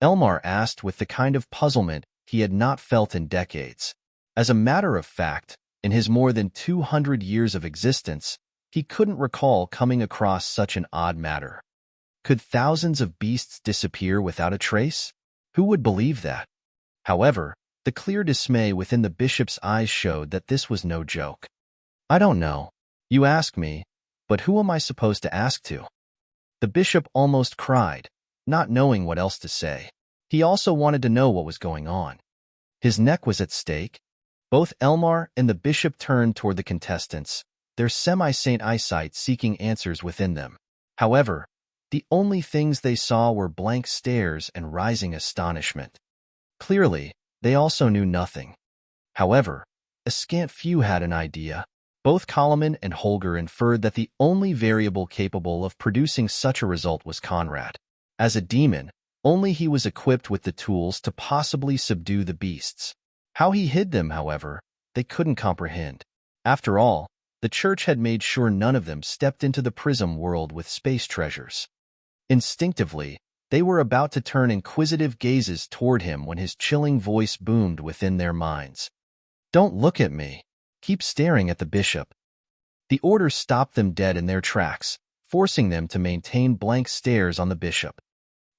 Elmar asked with the kind of puzzlement he had not felt in decades. As a matter of fact, in his more than 200 years of existence, he couldn't recall coming across such an odd matter. Could thousands of beasts disappear without a trace? Who would believe that? However, the clear dismay within the bishop's eyes showed that this was no joke. I don't know. You ask me, but who am I supposed to ask to? The bishop almost cried, not knowing what else to say. He also wanted to know what was going on. His neck was at stake. Both Elmar and the bishop turned toward the contestants, their semi-saint eyesight seeking answers within them. However, the only things they saw were blank stares and rising astonishment. Clearly, they also knew nothing. However, a scant few had an idea. Both Kalaman and Holger inferred that the only variable capable of producing such a result was Conrad. As a demon, only he was equipped with the tools to possibly subdue the beasts. How he hid them, however, they couldn't comprehend. After all, the Church had made sure none of them stepped into the Prism world with space treasures. Instinctively, they were about to turn inquisitive gazes toward him when his chilling voice boomed within their minds. Don't look at me. Keep staring at the bishop. The order stopped them dead in their tracks, forcing them to maintain blank stares on the bishop.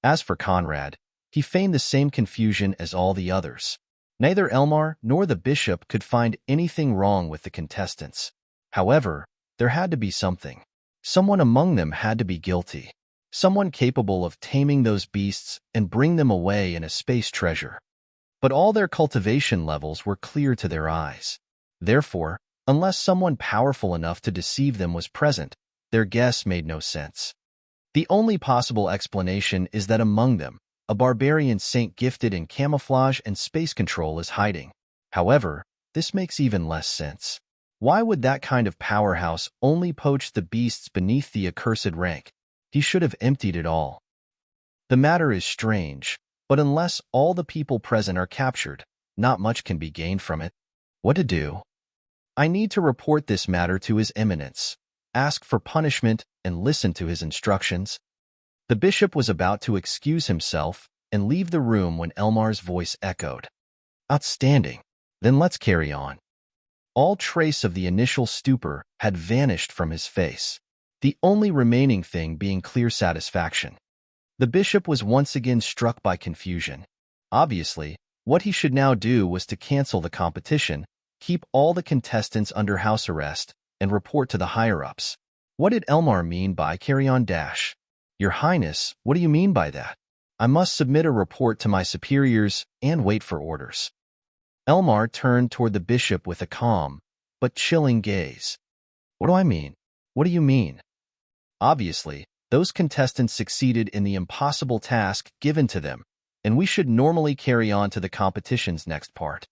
As for Conrad, he feigned the same confusion as all the others. Neither Elmar nor the bishop could find anything wrong with the contestants. However, there had to be something. Someone among them had to be guilty. Someone capable of taming those beasts and bring them away in a space treasure. But all their cultivation levels were clear to their eyes. Therefore, unless someone powerful enough to deceive them was present, their guess made no sense. The only possible explanation is that among them, a barbarian saint gifted in camouflage and space control is hiding. However, this makes even less sense. Why would that kind of powerhouse only poach the beasts beneath the accursed rank? He should have emptied it all. The matter is strange, but unless all the people present are captured, not much can be gained from it. What to do? I need to report this matter to His Eminence, ask for punishment, and listen to his instructions. The bishop was about to excuse himself and leave the room when Elmar's voice echoed. Outstanding. Then let's carry on. All trace of the initial stupor had vanished from his face, the only remaining thing being clear satisfaction. The bishop was once again struck by confusion. Obviously, what he should now do was to cancel the competition, keep all the contestants under house arrest, and report to the higher-ups. What did Elmar mean by carry on dash? Your Highness, what do you mean by that? I must submit a report to my superiors and wait for orders. Elmar turned toward the bishop with a calm, but chilling gaze. What do I mean? What do you mean? Obviously, those contestants succeeded in the impossible task given to them, and we should normally carry on to the competition's next part.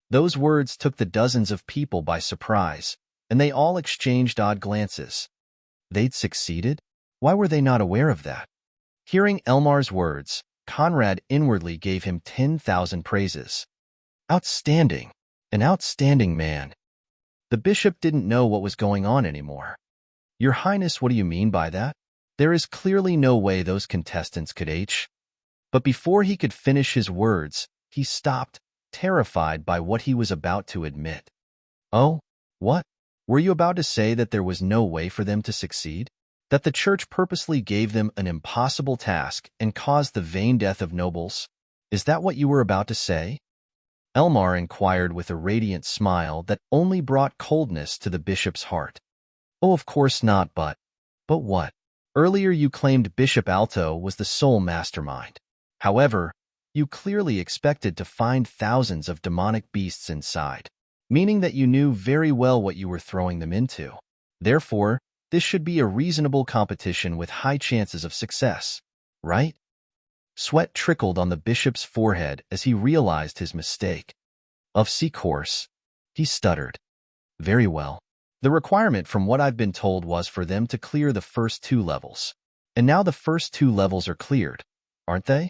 Those words took the dozens of people by surprise, and they all exchanged odd glances. They'd succeeded? Why were they not aware of that? Hearing Elmar's words, Conrad inwardly gave him 10,000 praises. Outstanding! An outstanding man. The bishop didn't know what was going on anymore. Your Highness, what do you mean by that? There is clearly no way those contestants could H. But before he could finish his words, he stopped, terrified by what he was about to admit. Oh, what? Were you about to say that there was no way for them to succeed? That the church purposely gave them an impossible task and caused the vain death of nobles? Is that what you were about to say? Elmar inquired with a radiant smile that only brought coldness to the bishop's heart. Oh, of course not, but what? Earlier you claimed Bishop Alto was the sole mastermind. However, you clearly expected to find thousands of demonic beasts inside, meaning that you knew very well what you were throwing them into. Therefore, this should be a reasonable competition with high chances of success, right? Sweat trickled on the bishop's forehead as he realized his mistake. Of course, he stuttered. Very well. The requirement from what I've been told was for them to clear the first 2 levels. And now the first 2 levels are cleared, aren't they?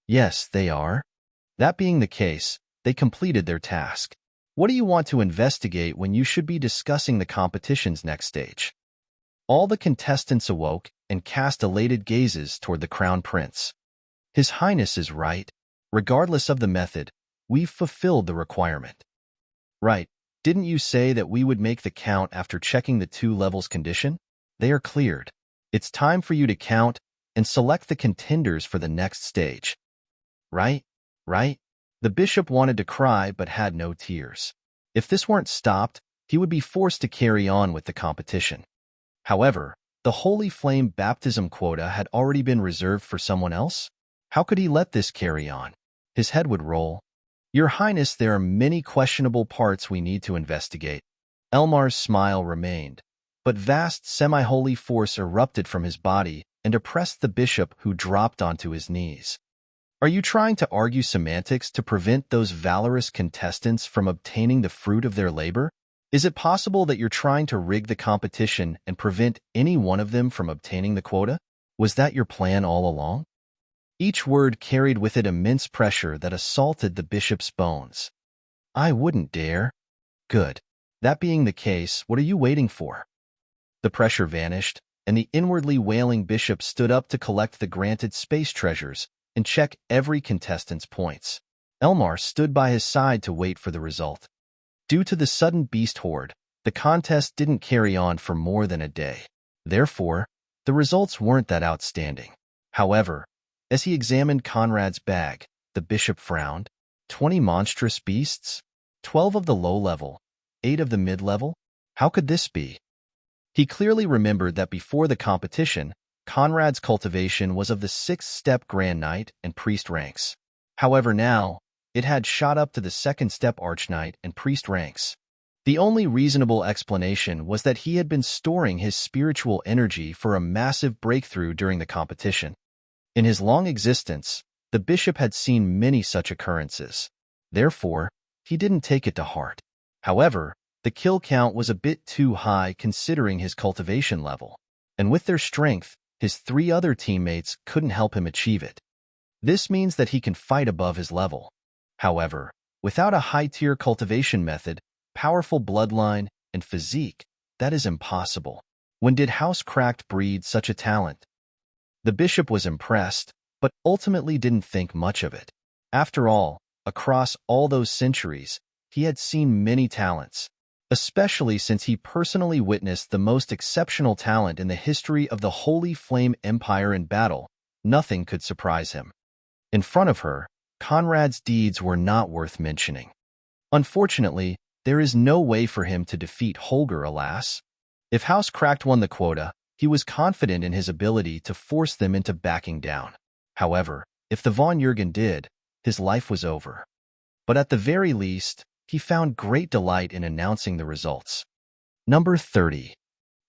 Yes, they are. That being the case, they completed their task. What do you want to investigate when you should be discussing the competition's next stage? All the contestants awoke and cast elated gazes toward the Crown Prince. His Highness is right. Regardless of the method, we've fulfilled the requirement. Right. Didn't you say that we would make the count after checking the 2 levels condition? They are cleared. It's time for you to count and select the contenders for the next stage. Right? The bishop wanted to cry but had no tears. If this weren't stopped, he would be forced to carry on with the competition. However, the Holy Flame baptism quota had already been reserved for someone else. How could he let this carry on? His head would roll. Your Highness, there are many questionable parts we need to investigate. Elmar's smile remained, but vast semi-holy force erupted from his body and oppressed the bishop, who dropped onto his knees. Are you trying to argue semantics to prevent those valorous contestants from obtaining the fruit of their labor? Is it possible that you're trying to rig the competition and prevent any one of them from obtaining the quota? Was that your plan all along? Each word carried with it immense pressure that assaulted the bishop's bones. I wouldn't dare. Good. That being the case, what are you waiting for? The pressure vanished, and the inwardly wailing bishop stood up to collect the granted space treasures and check every contestant's points. Elmar stood by his side to wait for the result. Due to the sudden beast horde, the contest didn't carry on for more than a day. Therefore, the results weren't that outstanding. However, as he examined Conrad's bag, the bishop frowned. 20 monstrous beasts? 12 of the low level, 8 of the mid-level? How could this be? He clearly remembered that before the competition, Conrad's cultivation was of the 6th-step Grand Knight and Priest ranks. However, now, it had shot up to the 2nd-step Archknight and Priest ranks. The only reasonable explanation was that he had been storing his spiritual energy for a massive breakthrough during the competition. In his long existence, the bishop had seen many such occurrences. Therefore, he didn't take it to heart. However, the kill count was a bit too high considering his cultivation level, and with their strength, his 3 other teammates couldn't help him achieve it. This means that he can fight above his level. However, without a high-tier cultivation method, powerful bloodline, and physique, that is impossible. When did House Cracked breed such a talent? The bishop was impressed, but ultimately didn't think much of it. After all, across all those centuries, he had seen many talents, especially since he personally witnessed the most exceptional talent in the history of the Holy Flame Empire in battle. Nothing could surprise him. In front of her, Conrad's deeds were not worth mentioning. Unfortunately, there is no way for him to defeat Holger, alas. If House Cracked won the quota, he was confident in his ability to force them into backing down. However, if the Von Jürgen did, his life was over. But at the very least, he found great delight in announcing the results. Number 30.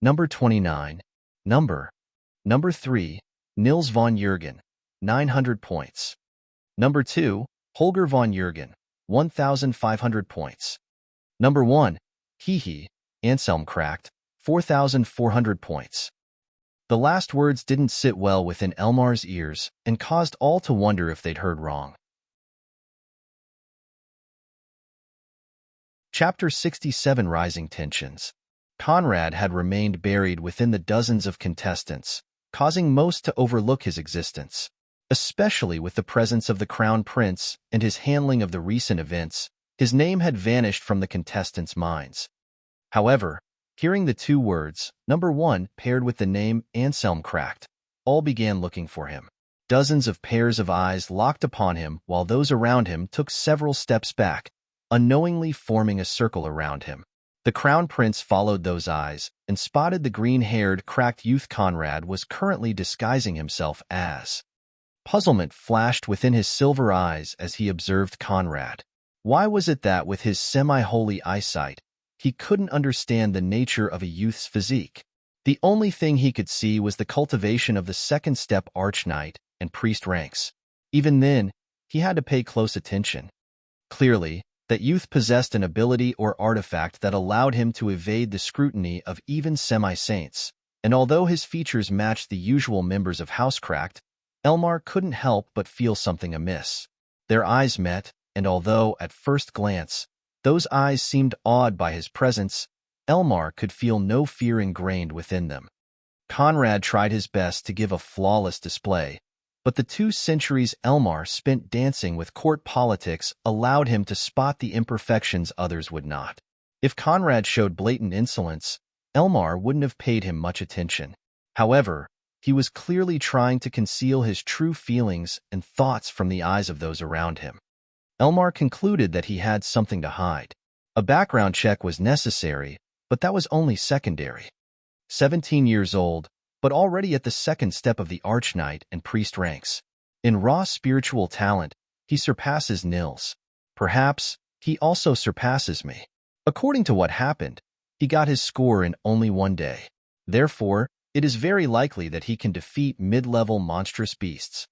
Number 29. Number 3. Nils Von Jürgen, 900 points. Number 2. Holger Von Jürgen, 1,500 points. Number 1. Anselm Cracked, 4,400 points. The last words didn't sit well within Elmar's ears and caused all to wonder if they'd heard wrong. Chapter 67 Rising Tensions. Conrad had remained buried within the dozens of contestants, causing most to overlook his existence. Especially with the presence of the Crown Prince and his handling of the recent events, his name had vanished from the contestants' minds. However, hearing the 2 words, number 1, paired with the name Anselm Cracked, all began looking for him. Dozens of pairs of eyes locked upon him while those around him took several steps back, unknowingly forming a circle around him. The Crown Prince followed those eyes and spotted the green-haired, cracked youth Conrad was currently disguising himself as. Puzzlement flashed within his silver eyes as he observed Conrad. Why was it that with his semi-holy eyesight, he couldn't understand the nature of a youth's physique? The only thing he could see was the cultivation of the second-step archknight and priest ranks. Even then, he had to pay close attention. Clearly, that youth possessed an ability or artifact that allowed him to evade the scrutiny of even semi-saints, and although his features matched the usual members of House Cracked, Elmar couldn't help but feel something amiss. Their eyes met, and although, at first glance, those eyes seemed awed by his presence, Elmar could feel no fear ingrained within them. Conrad tried his best to give a flawless display, but the 2 centuries Elmar spent dancing with court politics allowed him to spot the imperfections others would not. If Conrad showed blatant insolence, Elmar wouldn't have paid him much attention. However, he was clearly trying to conceal his true feelings and thoughts from the eyes of those around him. Elmar concluded that he had something to hide. A background check was necessary, but that was only secondary. 17 years old, but already at the second step of the archknight and priest ranks. In raw spiritual talent, he surpasses Nils. Perhaps, he also surpasses me. According to what happened, he got his score in only 1 day. Therefore, it is very likely that he can defeat mid-level monstrous beasts.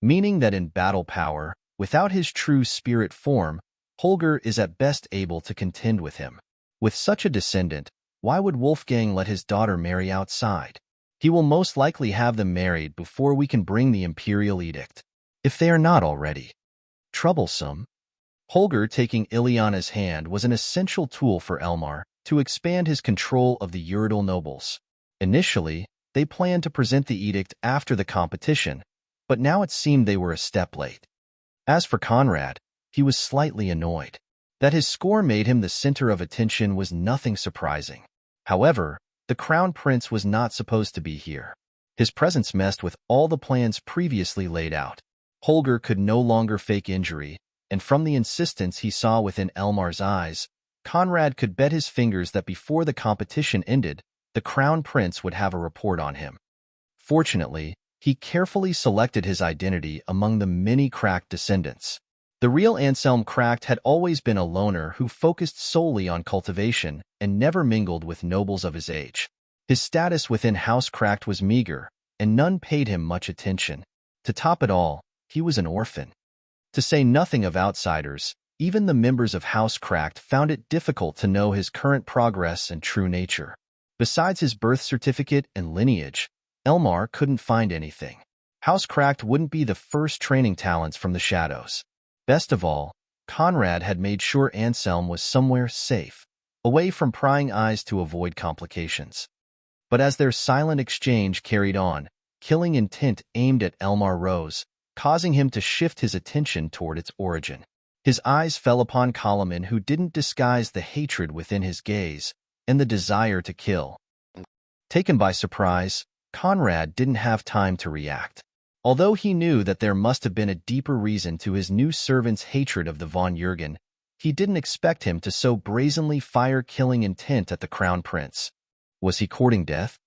Meaning that in battle power, without his true spirit form, Holger is at best able to contend with him. With such a descendant, why would Wolfgang let his daughter marry outside? He will most likely have them married before we can bring the imperial edict, if they are not already. Troublesome. Holger taking Ileana's hand was an essential tool for Elmar to expand his control of the Uridal nobles. Initially, they planned to present the edict after the competition, but now it seemed they were a step late. As for Conrad, he was slightly annoyed. That his score made him the center of attention was nothing surprising. However, the Crown Prince was not supposed to be here. His presence messed with all the plans previously laid out. Holger could no longer fake injury, and from the insistence he saw within Elmar's eyes, Conrad could bet his fingers that before the competition ended, the Crown Prince would have a report on him. Fortunately, he carefully selected his identity among the many Cracked descendants. The real Anselm Cracked had always been a loner who focused solely on cultivation and never mingled with nobles of his age. His status within House Cracked was meager, and none paid him much attention. To top it all, he was an orphan. To say nothing of outsiders, Even the members of House Cracked found it difficult to know his current progress and true nature. Besides his birth certificate and lineage, Elmar couldn't find anything. House Cracked wouldn't be the first training talents from the shadows. Best of all, Conrad had made sure Anselm was somewhere safe, away from prying eyes to avoid complications. But as their silent exchange carried on, killing intent aimed at Elmar rose, causing him to shift his attention toward its origin. His eyes fell upon Kalaman, who didn't disguise the hatred within his gaze and the desire to kill. Taken by surprise, Conrad didn't have time to react. Although he knew that there must have been a deeper reason to his new servant's hatred of the von Jürgen, he didn't expect him to so brazenly fire killing intent at the Crown Prince. Was he courting death?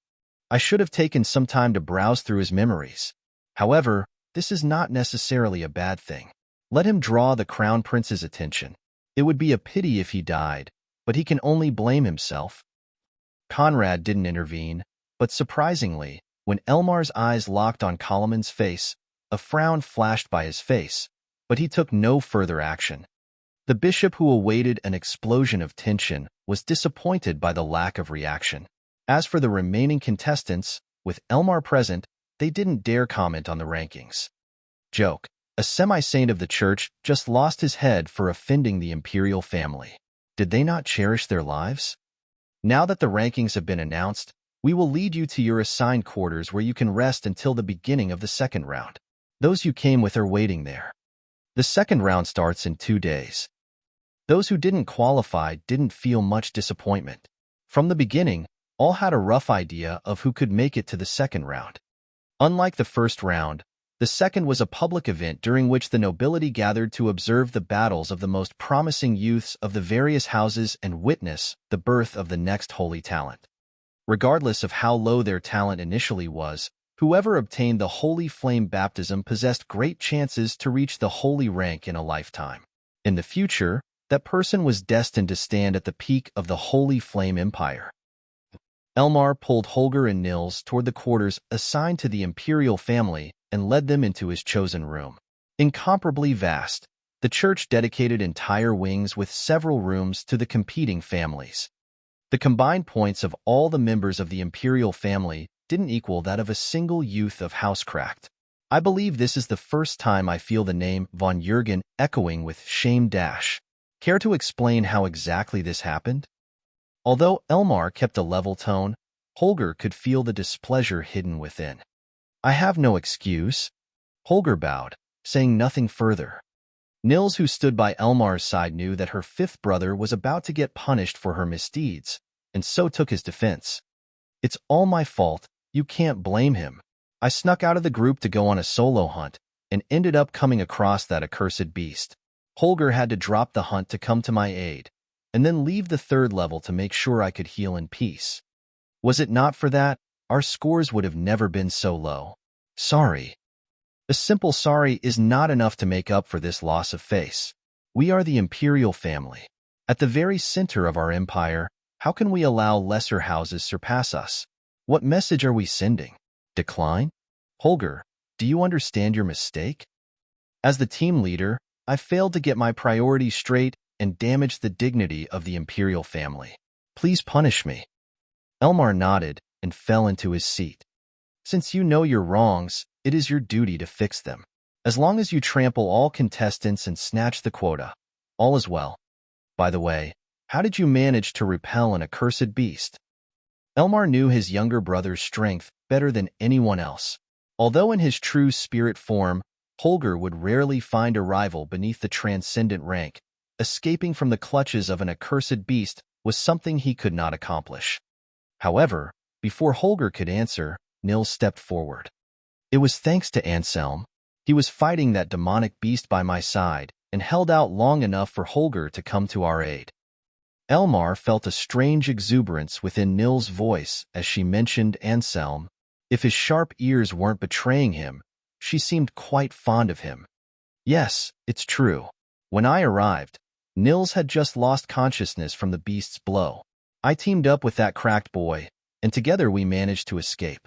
I should have taken some time to browse through his memories. However, this is not necessarily a bad thing. Let him draw the Crown Prince's attention. It would be a pity if he died, but he can only blame himself. Conrad didn't intervene, but surprisingly, when Elmar's eyes locked on Kalaman's face, a frown flashed by his face, but he took no further action. The bishop, who awaited an explosion of tension, was disappointed by the lack of reaction. As for the remaining contestants, with Elmar present, they didn't dare comment on the rankings. Joke. A semi-saint of the church just lost his head for offending the imperial family. Did they not cherish their lives? Now that the rankings have been announced, we will lead you to your assigned quarters where you can rest until the beginning of the second round. Those you came with are waiting there. The second round starts in 2 days. Those who didn't qualify didn't feel much disappointment. From the beginning, all had a rough idea of who could make it to the second round. Unlike the first round, the second was a public event during which the nobility gathered to observe the battles of the most promising youths of the various houses and witness the birth of the next holy talent. Regardless of how low their talent initially was, whoever obtained the holy flame baptism possessed great chances to reach the holy rank in a lifetime. In the future, that person was destined to stand at the peak of the holy flame empire. Elmar pulled Holger and Nils toward the quarters assigned to the imperial family and led them into his chosen room. Incomparably vast, the church dedicated entire wings with several rooms to the competing families. The combined points of all the members of the imperial family didn't equal that of a single youth of House Cracked. I believe this is the first time I feel the name von Jürgen echoing with shame dash. Care to explain how exactly this happened? Although Elmar kept a level tone, Holger could feel the displeasure hidden within. I have no excuse. Holger bowed, saying nothing further. Nils, who stood by Elmar's side, knew that her fifth brother was about to get punished for her misdeeds, and so took his defense. It's all my fault. You can't blame him. I snuck out of the group to go on a solo hunt, and ended up coming across that accursed beast. Holger had to drop the hunt to come to my aid, and then leave the third level to make sure I could heal in peace. Was it not for that, our scores would have never been so low. Sorry. A simple sorry is not enough to make up for this loss of face. We are the imperial family. At the very center of our empire, how can we allow lesser houses surpass us? What message are we sending? Decline? Holger, do you understand your mistake? As the team leader, I failed to get my priorities straight and damaged the dignity of the imperial family. Please punish me. Elmar nodded and fell into his seat. Since you know your wrongs, it is your duty to fix them. As long as you trample all contestants and snatch the quota, all is well. By the way, how did you manage to repel an accursed beast? Elmar knew his younger brother's strength better than anyone else. Although in his true spirit form, Holger would rarely find a rival beneath the transcendent rank, escaping from the clutches of an accursed beast was something he could not accomplish. However, before Holger could answer, Nils stepped forward. It was thanks to Anselm. He was fighting that demonic beast by my side and held out long enough for Holger to come to our aid. Elmar felt a strange exuberance within Nils' voice as she mentioned Anselm. If his sharp ears weren't betraying him, she seemed quite fond of him. Yes, it's true. When I arrived, Nils had just lost consciousness from the beast's blow. I teamed up with that cracked boy, and together we managed to escape.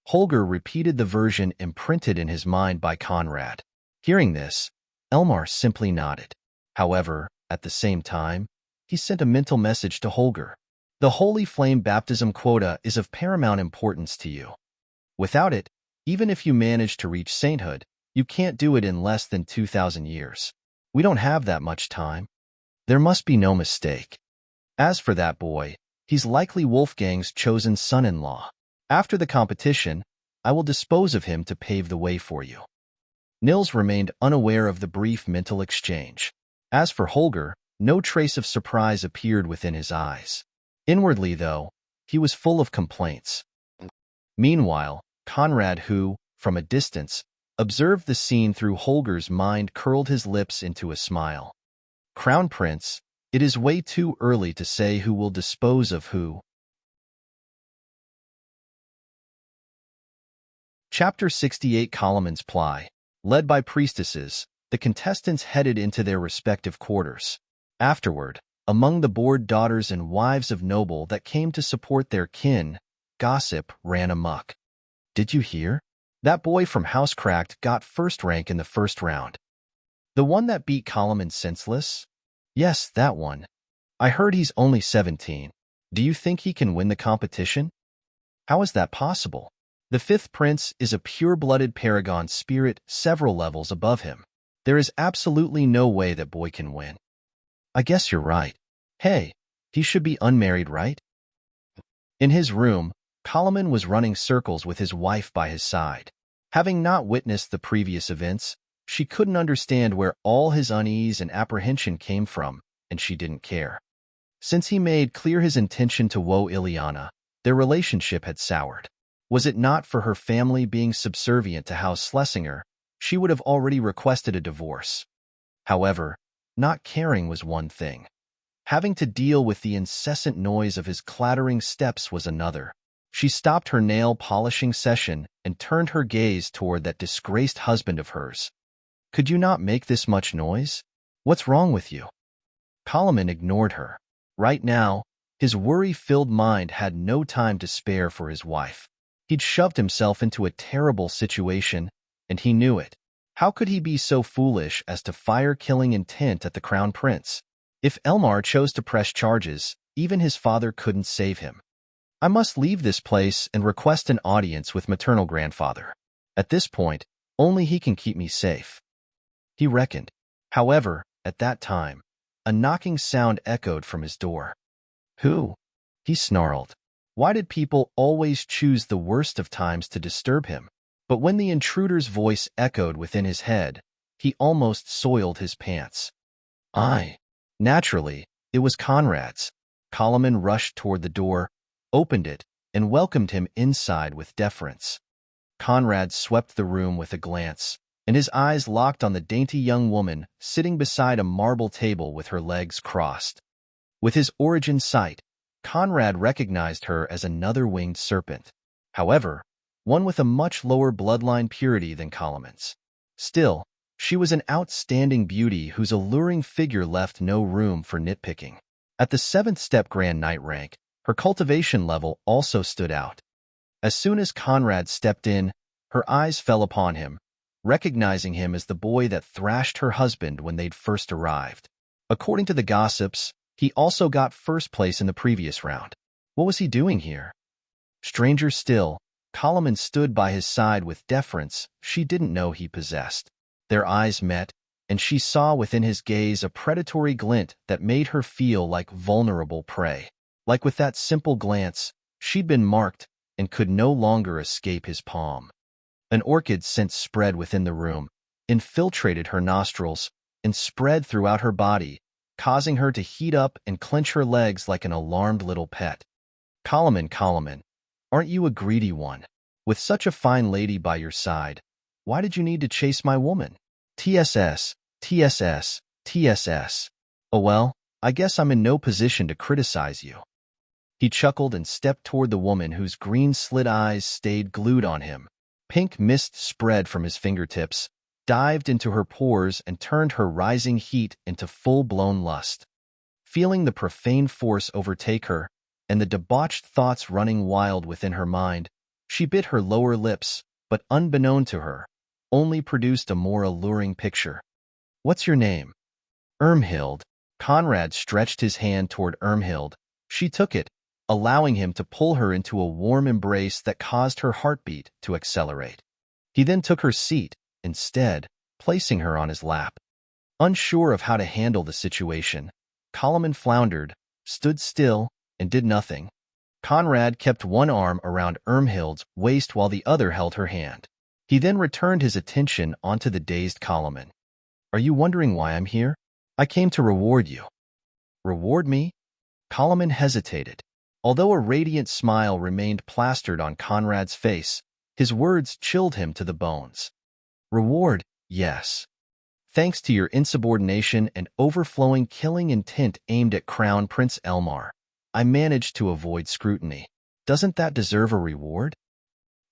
Holger repeated the version imprinted in his mind by Conrad. Hearing this, Elmar simply nodded. However, at the same time, he sent a mental message to Holger. The Holy Flame baptism quota is of paramount importance to you. Without it, even if you manage to reach sainthood, you can't do it in less than 2,000 years. We don't have that much time. There must be no mistake. As for that boy, he's likely Wolfgang's chosen son-in-law. After the competition, I will dispose of him to pave the way for you. Nils remained unaware of the brief mental exchange. As for Holger, no trace of surprise appeared within his eyes. Inwardly, though, he was full of complaints. Meanwhile, Conrad, who, from a distance, observed the scene through Holger's mind, curled his lips into a smile. Crown Prince, it is way too early to say who will dispose of who. Chapter 68 Colomon's Ply. Led by priestesses, the contestants headed into their respective quarters. Afterward, among the bored daughters and wives of noble that came to support their kin, gossip ran amok. Did you hear? That boy from Housecracked got first rank in the first round. The one that beat Colomon senseless? Yes, that one. I heard he's only 17. Do you think he can win the competition? How is that possible? The fifth prince is a pure-blooded paragon spirit several levels above him. There is absolutely no way that boy can win. I guess you're right. Hey, he should be unmarried, right? In his room, Colomon was running circles with his wife by his side. Having not witnessed the previous events, she couldn't understand where all his unease and apprehension came from, and she didn't care. Since he made clear his intention to woo Ileana, their relationship had soured. Was it not for her family being subservient to House Schlesinger, she would have already requested a divorce. However, not caring was one thing. Having to deal with the incessant noise of his clattering steps was another. She stopped her nail-polishing session and turned her gaze toward that disgraced husband of hers. Could you not make this much noise? What's wrong with you? Colomon ignored her. Right now, his worry-filled mind had no time to spare for his wife. He'd shoved himself into a terrible situation, and he knew it. How could he be so foolish as to fire killing intent at the Crown Prince? If Elmar chose to press charges, even his father couldn't save him. I must leave this place and request an audience with maternal grandfather. At this point, only he can keep me safe. He reckoned. However, at that time, a knocking sound echoed from his door. Who? He snarled. Why did people always choose the worst of times to disturb him? But when the intruder's voice echoed within his head, he almost soiled his pants. Naturally, it was Conrad's. Colomon rushed toward the door, opened it, and welcomed him inside with deference. Conrad swept the room with a glance, and his eyes locked on the dainty young woman sitting beside a marble table with her legs crossed. With his origin sight, Conrad recognized her as another winged serpent. However, one with a much lower bloodline purity than Colomon's. Still, she was an outstanding beauty whose alluring figure left no room for nitpicking. At the 7th step Grand Knight rank, her cultivation level also stood out. As soon as Conrad stepped in, her eyes fell upon him, recognizing him as the boy that thrashed her husband when they'd first arrived. According to the gossips, he also got first place in the previous round. What was he doing here? Stranger still, Colomon stood by his side with deference she didn't know he possessed. Their eyes met, and she saw within his gaze a predatory glint that made her feel like vulnerable prey. Like with that simple glance, she'd been marked and could no longer escape his palm. An orchid scent spread within the room, infiltrated her nostrils, and spread throughout her body, causing her to heat up and clench her legs like an alarmed little pet. Colomon, aren't you a greedy one? With such a fine lady by your side, why did you need to chase my woman? TSS. Oh well, I guess I'm in no position to criticize you. He chuckled and stepped toward the woman whose green-slit eyes stayed glued on him. Pink mist spread from his fingertips, dived into her pores and turned her rising heat into full-blown lust. Feeling the profane force overtake her, and the debauched thoughts running wild within her mind, she bit her lower lips, but unbeknown to her, only produced a more alluring picture. What's your name? Irmhild. Conrad stretched his hand toward Irmhild. She took it, allowing him to pull her into a warm embrace that caused her heartbeat to accelerate. He then took her seat, instead, placing her on his lap. Unsure of how to handle the situation, Kalaman floundered, stood still, and did nothing. Conrad kept one arm around Irmhild's waist while the other held her hand. He then returned his attention onto the dazed Kalaman. "Are you wondering why I'm here? I came to reward you." "Reward me?" Kalaman hesitated. Although a radiant smile remained plastered on Conrad's face, his words chilled him to the bones. "Reward, yes. Thanks to your insubordination and overflowing killing intent aimed at Crown Prince Elmar, I managed to avoid scrutiny. Doesn't that deserve a reward?"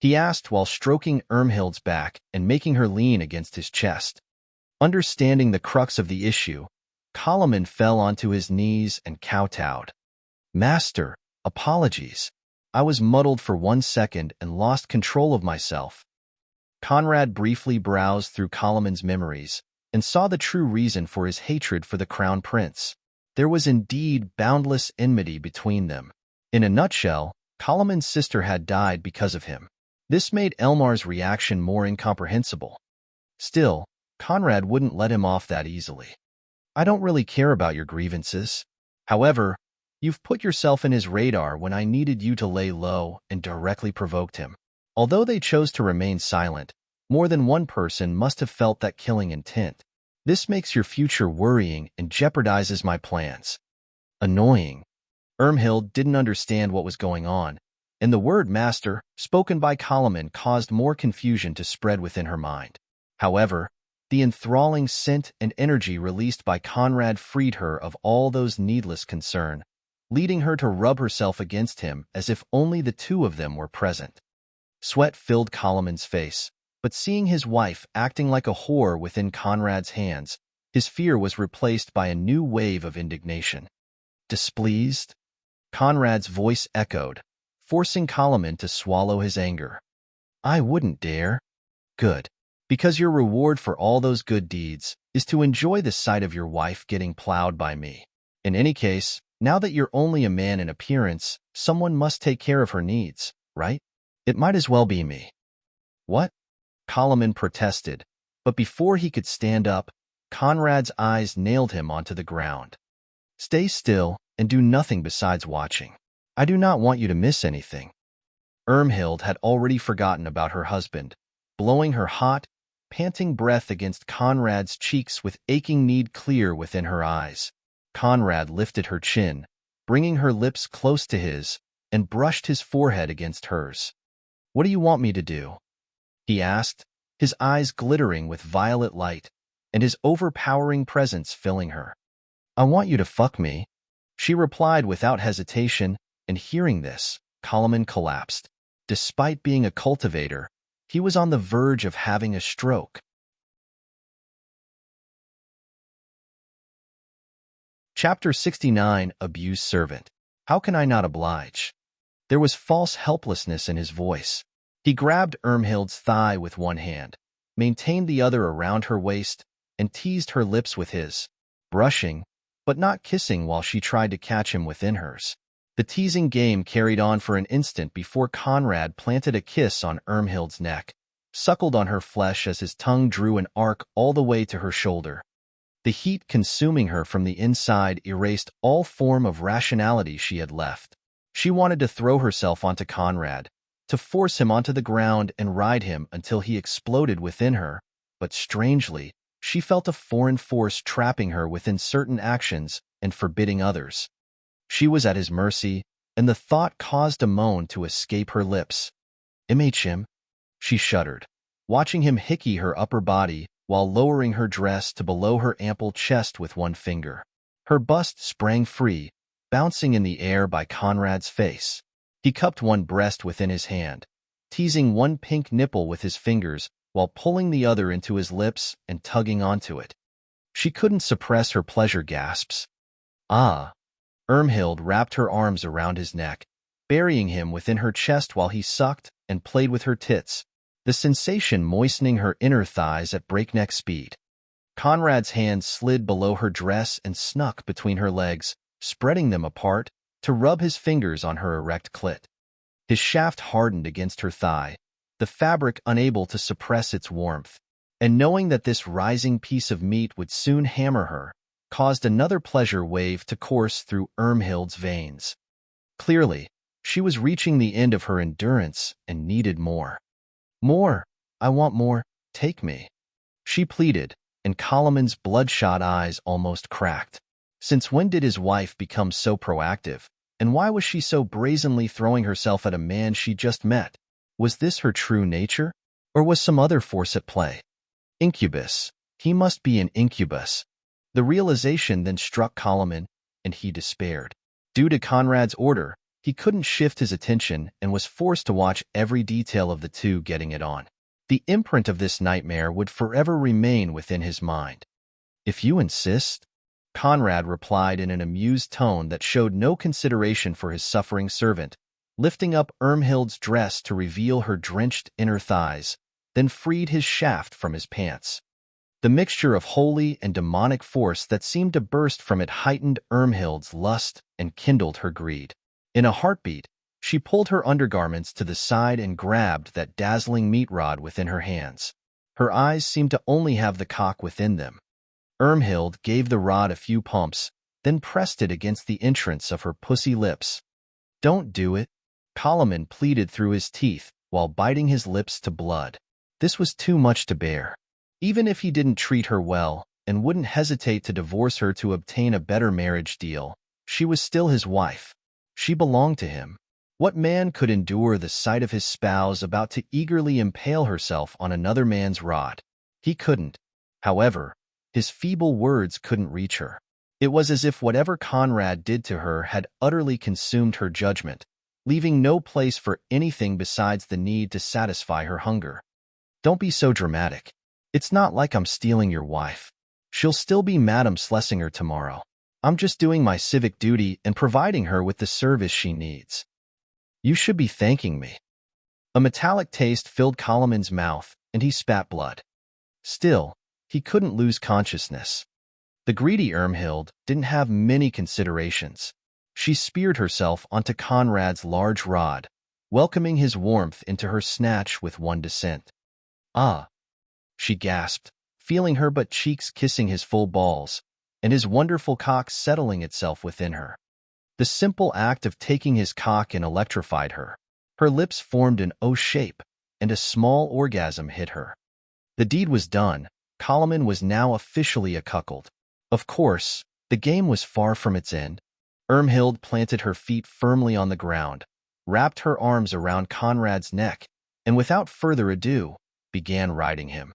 He asked while stroking Irmhild's back and making her lean against his chest. Understanding the crux of the issue, Kalaman fell onto his knees and kowtowed. "Master, apologies. I was muddled for 1 second and lost control of myself." Conrad briefly browsed through Kalaman's memories and saw the true reason for his hatred for the Crown Prince. There was indeed boundless enmity between them. In a nutshell, Kalaman's sister had died because of him. This made Elmar's reaction more incomprehensible. Still, Conrad wouldn't let him off that easily. "I don't really care about your grievances. However, you've put yourself in his radar when I needed you to lay low and directly provoked him." Although they chose to remain silent, more than one person must have felt that killing intent. "This makes your future worrying and jeopardizes my plans." Annoying. Irmhild didn't understand what was going on, and the word master, spoken by Kalaman, caused more confusion to spread within her mind. However, the enthralling scent and energy released by Conrad freed her of all those needless concern, leading her to rub herself against him as if only the two of them were present. Sweat filled Kalaman's face, but seeing his wife acting like a whore within Conrad's hands, his fear was replaced by a new wave of indignation. "Displeased?" Conrad's voice echoed, forcing Kalaman to swallow his anger. "I wouldn't dare." "Good. Because your reward for all those good deeds is to enjoy the sight of your wife getting plowed by me. In any case, now that you're only a man in appearance, someone must take care of her needs, right? It might as well be me." "What?" Kalaman protested, but before he could stand up, Conrad's eyes nailed him onto the ground. "Stay still and do nothing besides watching. I do not want you to miss anything." Irmhild had already forgotten about her husband, blowing her hot, panting breath against Conrad's cheeks with aching need clear within her eyes. Conrad lifted her chin, bringing her lips close to his, and brushed his forehead against hers. "What do you want me to do?" he asked, his eyes glittering with violet light, and his overpowering presence filling her. "I want you to fuck me," she replied without hesitation, and hearing this, Kalaman collapsed. Despite being a cultivator, he was on the verge of having a stroke. Chapter 69, Abused Servant. How can I not oblige? There was false helplessness in his voice. He grabbed Irmhild's thigh with one hand, maintained the other around her waist, and teased her lips with his, brushing, but not kissing while she tried to catch him within hers. The teasing game carried on for an instant before Conrad planted a kiss on Irmhild's neck, suckled on her flesh as his tongue drew an arc all the way to her shoulder. The heat consuming her from the inside erased all form of rationality she had left. She wanted to throw herself onto Conrad, to force him onto the ground and ride him until he exploded within her, but strangely, she felt a foreign force trapping her within certain actions and forbidding others. She was at his mercy, and the thought caused a moan to escape her lips. "MHM?" She shuddered, watching him hickey her upper body while lowering her dress to below her ample chest with one finger. Her bust sprang free, bouncing in the air by Conrad's face. He cupped one breast within his hand, teasing one pink nipple with his fingers while pulling the other into his lips and tugging onto it. She couldn't suppress her pleasure gasps. "Ah." Irmhild wrapped her arms around his neck, burying him within her chest while he sucked and played with her tits, the sensation moistening her inner thighs at breakneck speed. Conrad's hand slid below her dress and snuck between her legs, spreading them apart to rub his fingers on her erect clit. His shaft hardened against her thigh, the fabric unable to suppress its warmth, and knowing that this rising piece of meat would soon hammer her, caused another pleasure wave to course through Irmhild's veins. Clearly, she was reaching the end of her endurance and needed more. More! I want more, take me. She pleaded, and Colomon's bloodshot eyes almost cracked. Since when did his wife become so proactive, and why was she so brazenly throwing herself at a man she just met? Was this her true nature, or was some other force at play? Incubus. He must be an incubus. The realization then struck Colomon, and he despaired. Due to Conrad's order, he couldn't shift his attention and was forced to watch every detail of the two getting it on. The imprint of this nightmare would forever remain within his mind. If you insist, Conrad replied in an amused tone that showed no consideration for his suffering servant, lifting up Irmhild's dress to reveal her drenched inner thighs, then freed his shaft from his pants. The mixture of holy and demonic force that seemed to burst from it heightened Irmhild's lust and kindled her greed. In a heartbeat, she pulled her undergarments to the side and grabbed that dazzling meat rod within her hands. Her eyes seemed to only have the cock within them. Irmhild gave the rod a few pumps, then pressed it against the entrance of her pussy lips. Don't do it, Colomon pleaded through his teeth while biting his lips to blood. This was too much to bear. Even if he didn't treat her well and wouldn't hesitate to divorce her to obtain a better marriage deal, she was still his wife. She belonged to him. What man could endure the sight of his spouse about to eagerly impale herself on another man's rod? He couldn't. However, his feeble words couldn't reach her. It was as if whatever Conrad did to her had utterly consumed her judgment, leaving no place for anything besides the need to satisfy her hunger. Don't be so dramatic. It's not like I'm stealing your wife. She'll still be Madame Schlesinger tomorrow. I'm just doing my civic duty and providing her with the service she needs. You should be thanking me. A metallic taste filled Colomon's mouth, and he spat blood. Still, he couldn't lose consciousness. The greedy Irmhild didn't have many considerations. She speared herself onto Conrad's large rod, welcoming his warmth into her snatch with one descent. Ah, she gasped, feeling her butt cheeks kissing his full balls, and his wonderful cock settling itself within her. The simple act of taking his cock in electrified her. Her lips formed an O shape, and a small orgasm hit her. The deed was done. Colomon was now officially a cuckold. Of course, the game was far from its end. Irmhild planted her feet firmly on the ground, wrapped her arms around Conrad's neck, and without further ado, began riding him.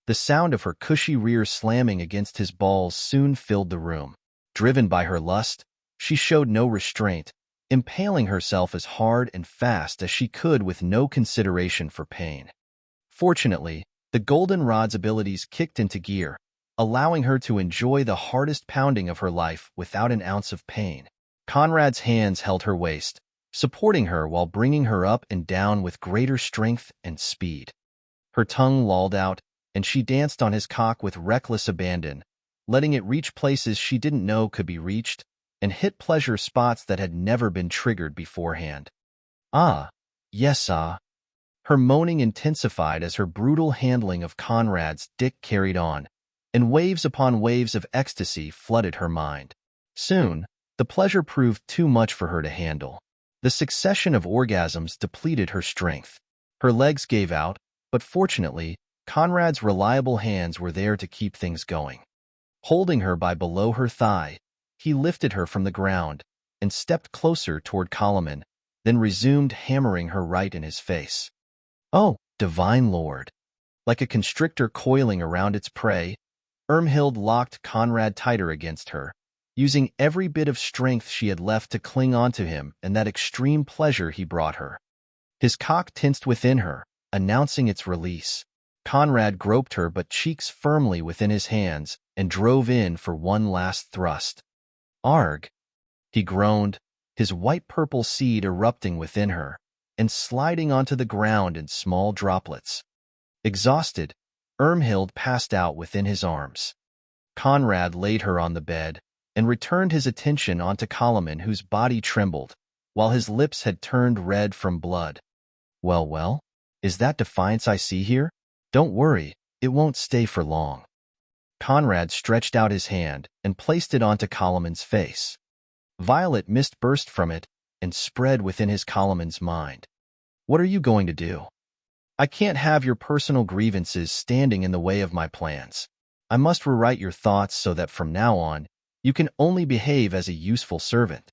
The sound of her cushy rear slamming against his balls soon filled the room. Driven by her lust, she showed no restraint, impaling herself as hard and fast as she could with no consideration for pain. Fortunately, the goldenrod's abilities kicked into gear, allowing her to enjoy the hardest pounding of her life without an ounce of pain. Conrad's hands held her waist, supporting her while bringing her up and down with greater strength and speed. Her tongue lolled out, and she danced on his cock with reckless abandon, letting it reach places she didn't know could be reached, and hit pleasure spots that had never been triggered beforehand. Ah, yes, ah. Her moaning intensified as her brutal handling of Conrad's dick carried on, and waves upon waves of ecstasy flooded her mind. Soon, the pleasure proved too much for her to handle. The succession of orgasms depleted her strength. Her legs gave out, but fortunately, Conrad's reliable hands were there to keep things going. Holding her by below her thigh, he lifted her from the ground and stepped closer toward Colomon, then resumed hammering her right in his face. Oh, divine lord! Like a constrictor coiling around its prey, Irmhild locked Conrad tighter against her, using every bit of strength she had left to cling onto him and that extreme pleasure he brought her. His cock tensed within her, announcing its release. Conrad groped her butt cheeks firmly within his hands and drove in for one last thrust. Arg! He groaned, his white-purple seed erupting within her and sliding onto the ground in small droplets. Exhausted, Irmhild passed out within his arms. Conrad laid her on the bed and returned his attention onto Kalaman, whose body trembled, while his lips had turned red from blood. Well, well, is that defiance I see here? Don't worry, it won't stay for long. Conrad stretched out his hand and placed it onto Kalaman's face. Violet mist burst from it and spread within his Kalaman's mind. What are you going to do? I can't have your personal grievances standing in the way of my plans. I must rewrite your thoughts so that from now on, you can only behave as a useful servant.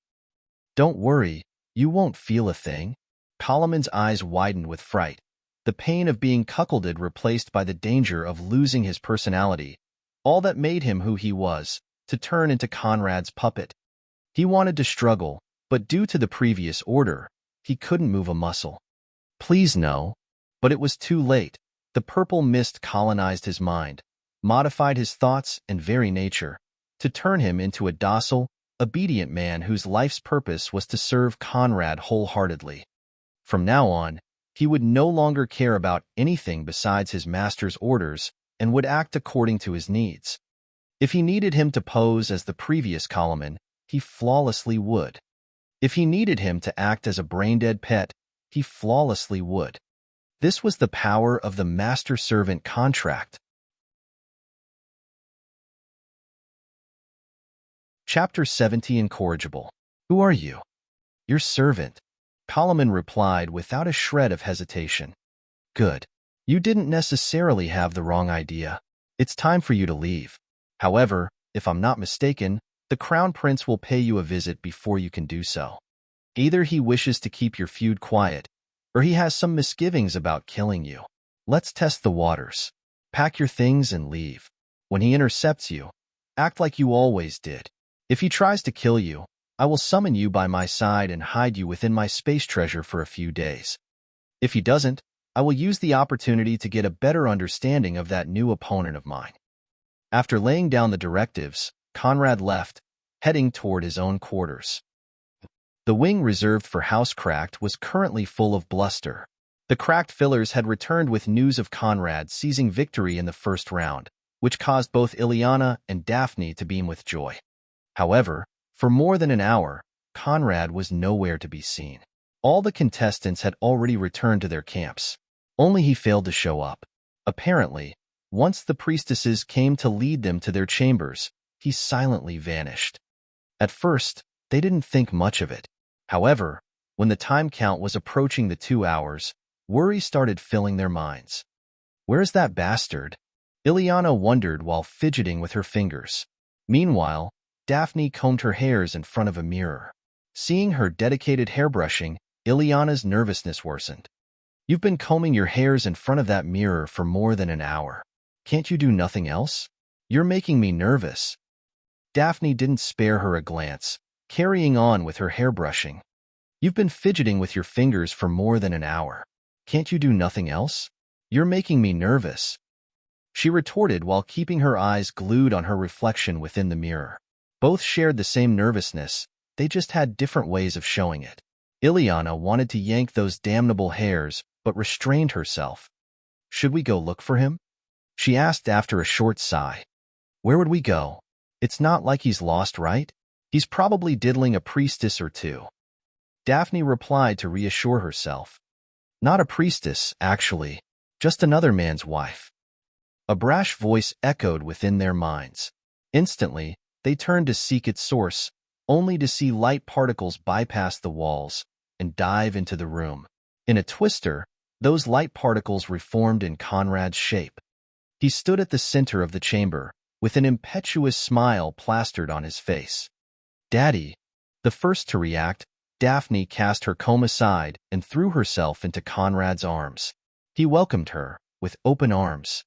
Don't worry, you won't feel a thing. Kalaman's eyes widened with fright, the pain of being cuckolded replaced by the danger of losing his personality, all that made him who he was, to turn into Conrad's puppet. He wanted to struggle, but due to the previous order, he couldn't move a muscle. Please no. But it was too late. The purple mist colonized his mind, modified his thoughts and very nature, to turn him into a docile, obedient man whose life's purpose was to serve Conrad wholeheartedly. From now on, he would no longer care about anything besides his master's orders and would act according to his needs. If he needed him to pose as the previous Kalaman, he flawlessly would. If he needed him to act as a brain-dead pet, he flawlessly would. This was the power of the master-servant contract. Chapter 70 Incorrigible. Who are you? Your servant. Kalaman replied without a shred of hesitation. Good. You didn't necessarily have the wrong idea. It's time for you to leave. However, if I'm not mistaken, the Crown Prince will pay you a visit before you can do so. Either he wishes to keep your feud quiet, or he has some misgivings about killing you. Let's test the waters. Pack your things and leave. When he intercepts you, act like you always did. If he tries to kill you, I will summon you by my side and hide you within my space treasure for a few days. If he doesn't, I will use the opportunity to get a better understanding of that new opponent of mine. After laying down the directives, Conrad left, heading toward his own quarters. The wing reserved for House Cracked was currently full of bluster. The Cracked fillers had returned with news of Conrad seizing victory in the first round, which caused both Ileana and Daphne to beam with joy. However, for more than an hour, Conrad was nowhere to be seen. All the contestants had already returned to their camps. Only he failed to show up. Apparently, once the priestesses came to lead them to their chambers, he silently vanished. At first, they didn't think much of it. However, when the time count was approaching the 2 hours, worry started filling their minds. Where's that bastard? Ileana wondered while fidgeting with her fingers. Meanwhile, Daphne combed her hairs in front of a mirror. Seeing her dedicated hairbrushing, Ileana's nervousness worsened. You've been combing your hairs in front of that mirror for more than an hour. Can't you do nothing else? You're making me nervous. Daphne didn't spare her a glance, carrying on with her hairbrushing. You've been fidgeting with your fingers for more than an hour. Can't you do nothing else? You're making me nervous. She retorted while keeping her eyes glued on her reflection within the mirror. Both shared the same nervousness, they just had different ways of showing it. Ileana wanted to yank those damnable hairs, but restrained herself. Should we go look for him? She asked after a short sigh. Where would we go? It's not like he's lost, right? He's probably diddling a priestess or two. Daphne replied to reassure herself. Not a priestess, actually. Just another man's wife. A brash voice echoed within their minds. Instantly, they turned to seek its source, only to see light particles bypass the walls and dive into the room. In a twister, those light particles reformed in Conrad's shape. He stood at the center of the chamber, with an impetuous smile plastered on his face. Daddy. The first to react, Daphne cast her comb aside and threw herself into Conrad's arms. He welcomed her, with open arms.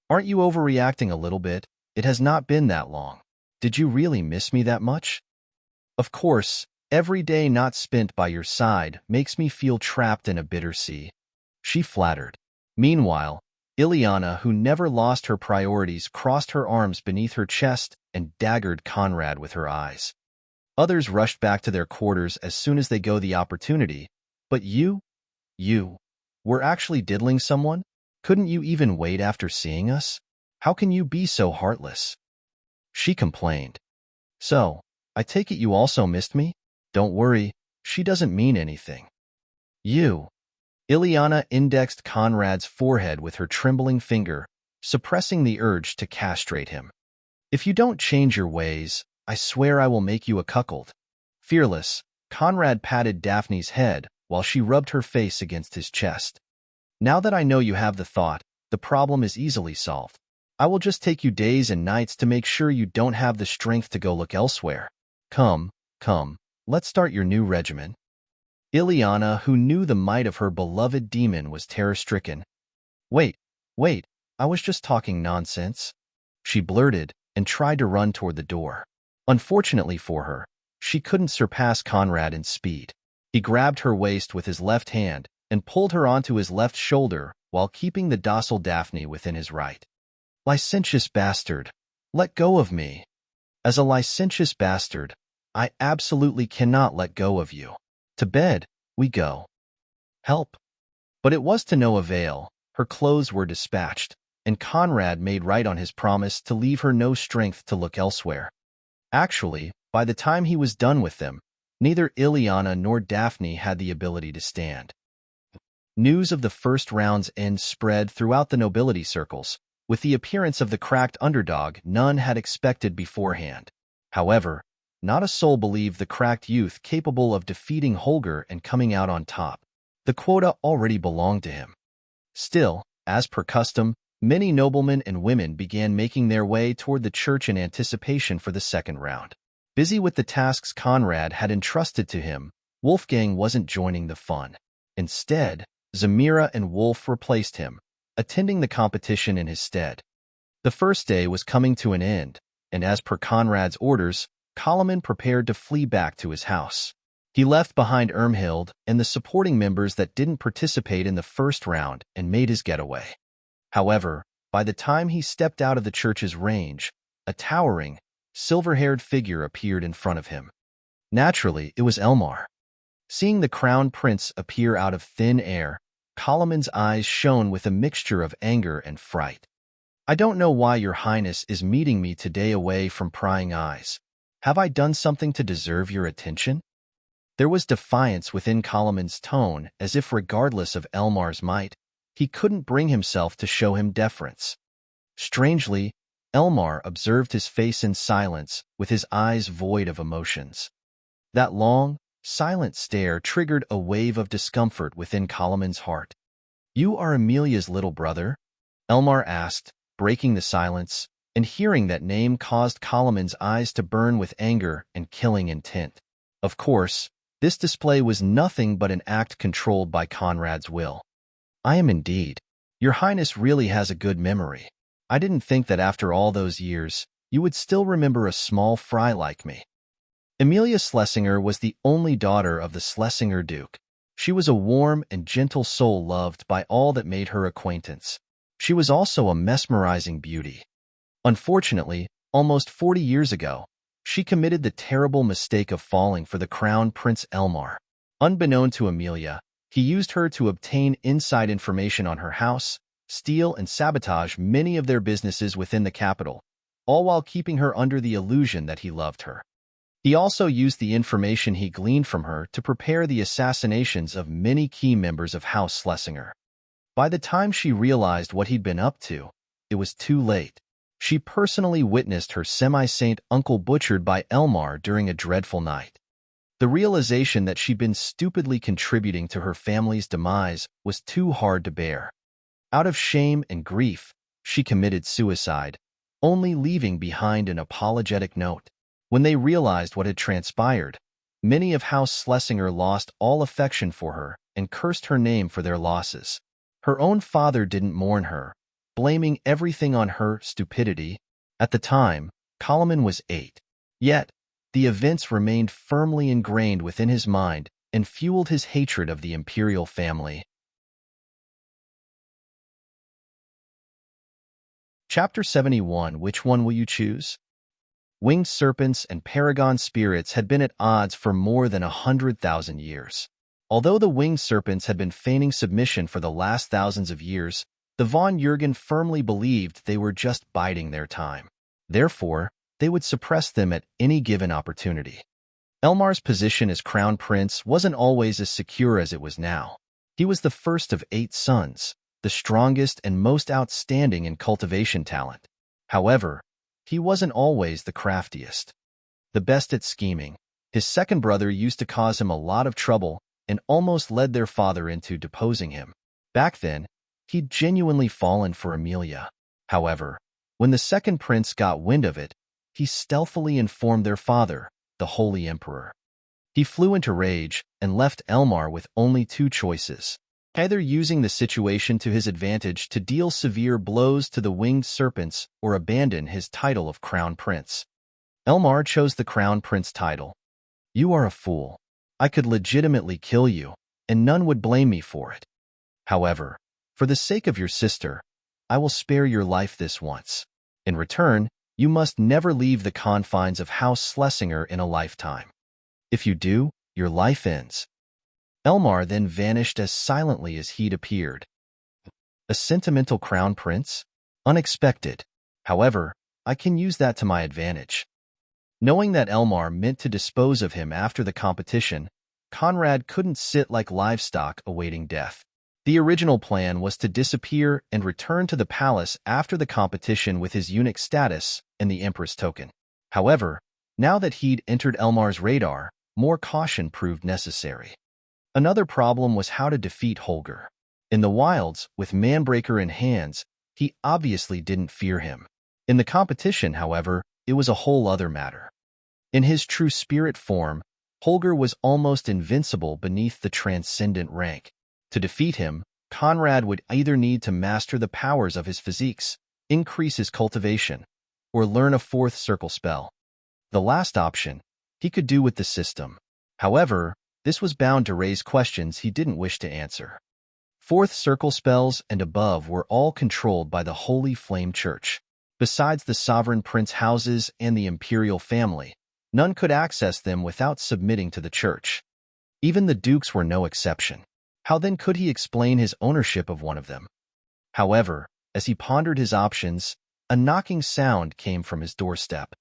Aren't you overreacting a little bit? It has not been that long. Did you really miss me that much? Of course, every day not spent by your side makes me feel trapped in a bitter sea. She flattered. Meanwhile, Ileana, who never lost her priorities, crossed her arms beneath her chest and daggered Conrad with her eyes. Others rushed back to their quarters as soon as they got the opportunity. But you were actually diddling someone? Couldn't you even wait after seeing us? How can you be so heartless? She complained. So, I take it you also missed me? Don't worry, she doesn't mean anything. You. Ileana indexed Conrad's forehead with her trembling finger, suppressing the urge to castrate him. If you don't change your ways, I swear I will make you a cuckold. Fearless, Conrad patted Daphne's head while she rubbed her face against his chest. Now that I know you have the thought, the problem is easily solved. I will just take you days and nights to make sure you don't have the strength to go look elsewhere. Come, let's start your new regimen. Ileana, who knew the might of her beloved demon, was terror-stricken. Wait, I was just talking nonsense, she blurted and tried to run toward the door. Unfortunately for her, she couldn't surpass Conrad in speed. He grabbed her waist with his left hand and pulled her onto his left shoulder while keeping the docile Daphne within his right. Licentious bastard, let go of me. As a licentious bastard, I absolutely cannot let go of you. To bed, we go. Help. But it was to no avail. Her clothes were dispatched, and Conrad made right on his promise to leave her no strength to look elsewhere. Actually, by the time he was done with them, neither Ileana nor Daphne had the ability to stand. News of the first round's end spread throughout the nobility circles, with the appearance of the cracked underdog none had expected beforehand. However, not a soul believed the cracked youth capable of defeating Holger and coming out on top. The quota already belonged to him. Still, as per custom, many noblemen and women began making their way toward the church in anticipation for the second round. Busy with the tasks Conrad had entrusted to him, Wolfgang wasn't joining the fun. Instead, Zamira and Wolf replaced him, attending the competition in his stead. The first day was coming to an end, and as per Conrad's orders, Kalaman prepared to flee back to his house. He left behind Irmhild and the supporting members that didn't participate in the first round and made his getaway. However, by the time he stepped out of the church's range, a towering, silver-haired figure appeared in front of him. Naturally, it was Elmar. Seeing the crown prince appear out of thin air, Kalaman's eyes shone with a mixture of anger and fright. I don't know why your highness is meeting me today away from prying eyes. Have I done something to deserve your attention? There was defiance within Kalaman's tone, as if regardless of Elmar's might, he couldn't bring himself to show him deference. Strangely, Elmar observed his face in silence, with his eyes void of emotions. That long, silent stare triggered a wave of discomfort within Kalaman's heart. You are Amelia's little brother? Elmar asked, breaking the silence, and hearing that name caused Kalaman's eyes to burn with anger and killing intent. Of course, this display was nothing but an act controlled by Conrad's will. I am indeed. Your highness really has a good memory. I didn't think that after all those years, you would still remember a small fry like me. Emilia Schlesinger was the only daughter of the Schlesinger Duke. She was a warm and gentle soul loved by all that made her acquaintance. She was also a mesmerizing beauty. Unfortunately, almost 40 years ago, she committed the terrible mistake of falling for the crown prince Elmar. Unbeknown to Emilia, he used her to obtain inside information on her house, steal and sabotage many of their businesses within the capital, all while keeping her under the illusion that he loved her. He also used the information he gleaned from her to prepare the assassinations of many key members of House Schlesinger. By the time she realized what he'd been up to, it was too late. She personally witnessed her semi-saint uncle butchered by Elmar during a dreadful night. The realization that she'd been stupidly contributing to her family's demise was too hard to bear. Out of shame and grief, she committed suicide, only leaving behind an apologetic note. When they realized what had transpired, many of House Schlesinger lost all affection for her and cursed her name for their losses. Her own father didn't mourn her, blaming everything on her stupidity. At the time, Kalaman was 8. Yet, the events remained firmly ingrained within his mind and fueled his hatred of the imperial family. Chapter 71. Which one will you choose? Winged serpents and paragon spirits had been at odds for more than 100,000 years. Although the winged serpents had been feigning submission for the last thousands of years, The von Jürgen firmly believed they were just biding their time. Therefore, they would suppress them at any given opportunity. Elmar's position as crown prince wasn't always as secure as it was now. He was the first of 8 sons, the strongest and most outstanding in cultivation talent. However, he wasn't always the craftiest. The best at scheming, his second brother used to cause him a lot of trouble and almost led their father into deposing him. Back then, he'd genuinely fallen for Amelia. However, when the second prince got wind of it, he stealthily informed their father, the Holy Emperor. He flew into rage and left Elmar with only 2 choices, either using the situation to his advantage to deal severe blows to the winged serpents or abandon his title of crown prince. Elmar chose the crown prince title. "You are a fool. I could legitimately kill you, and none would blame me for it. However, for the sake of your sister, I will spare your life this once. In return, you must never leave the confines of House Schlesinger in a lifetime. If you do, your life ends." Elmar then vanished as silently as he'd appeared. A sentimental crown prince? Unexpected. However, I can use that to my advantage. Knowing that Elmar meant to dispose of him after the competition, Conrad couldn't sit like livestock awaiting death. The original plan was to disappear and return to the palace after the competition with his eunuch status and the Empress token. However, now that he'd entered Elmar's radar, more caution proved necessary. Another problem was how to defeat Holger. In the wilds, with Manbreaker in hands, he obviously didn't fear him. In the competition, however, it was a whole other matter. In his true spirit form, Holger was almost invincible beneath the transcendent rank. To defeat him, Conrad would either need to master the powers of his physiques, increase his cultivation, or learn a 4th circle spell. The last option, he could do with the system. However, this was bound to raise questions he didn't wish to answer. 4th circle spells and above were all controlled by the Holy Flame Church. Besides the sovereign prince houses and the imperial family, none could access them without submitting to the church. Even the dukes were no exception. How then could he explain his ownership of one of them? However, as he pondered his options, a knocking sound came from his doorstep.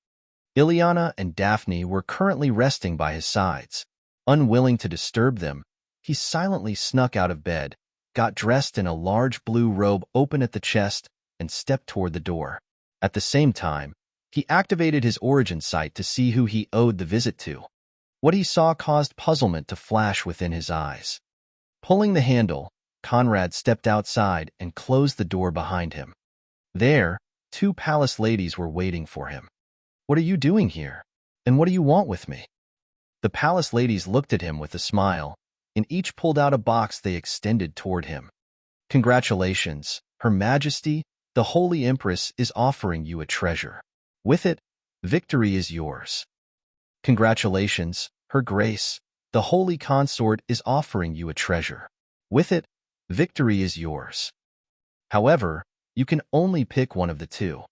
Ileana and Daphne were currently resting by his sides. Unwilling to disturb them, he silently snuck out of bed, got dressed in a large blue robe open at the chest, and stepped toward the door. At the same time, he activated his origin sight to see who he owed the visit to. What he saw caused puzzlement to flash within his eyes. Pulling the handle, Conrad stepped outside and closed the door behind him. There, 2 palace ladies were waiting for him. "What are you doing here? And what do you want with me?" The palace ladies looked at him with a smile, and each pulled out a box they extended toward him. "Congratulations, Her Majesty, the Holy Empress is offering you a treasure. With it, victory is yours." "Congratulations, Her Grace, the Holy Consort is offering you a treasure. With it, victory is yours. However, you can only pick one of the 2.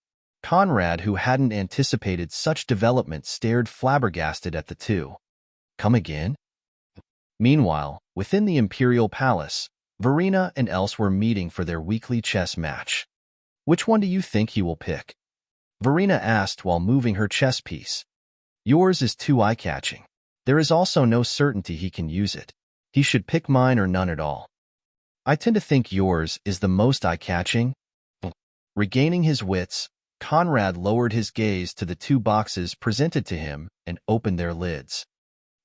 Conrad, who hadn't anticipated such development, stared flabbergasted at the 2. "Come again?" Meanwhile, within the Imperial Palace, Verena and Else were meeting for their weekly chess match. "Which one do you think he will pick?" Verena asked while moving her chess piece. "Yours is too eye-catching. There is also no certainty he can use it. He should pick mine or none at all." "I tend to think yours is the most eye-catching." Regaining his wits, Conrad lowered his gaze to the 2 boxes presented to him and opened their lids.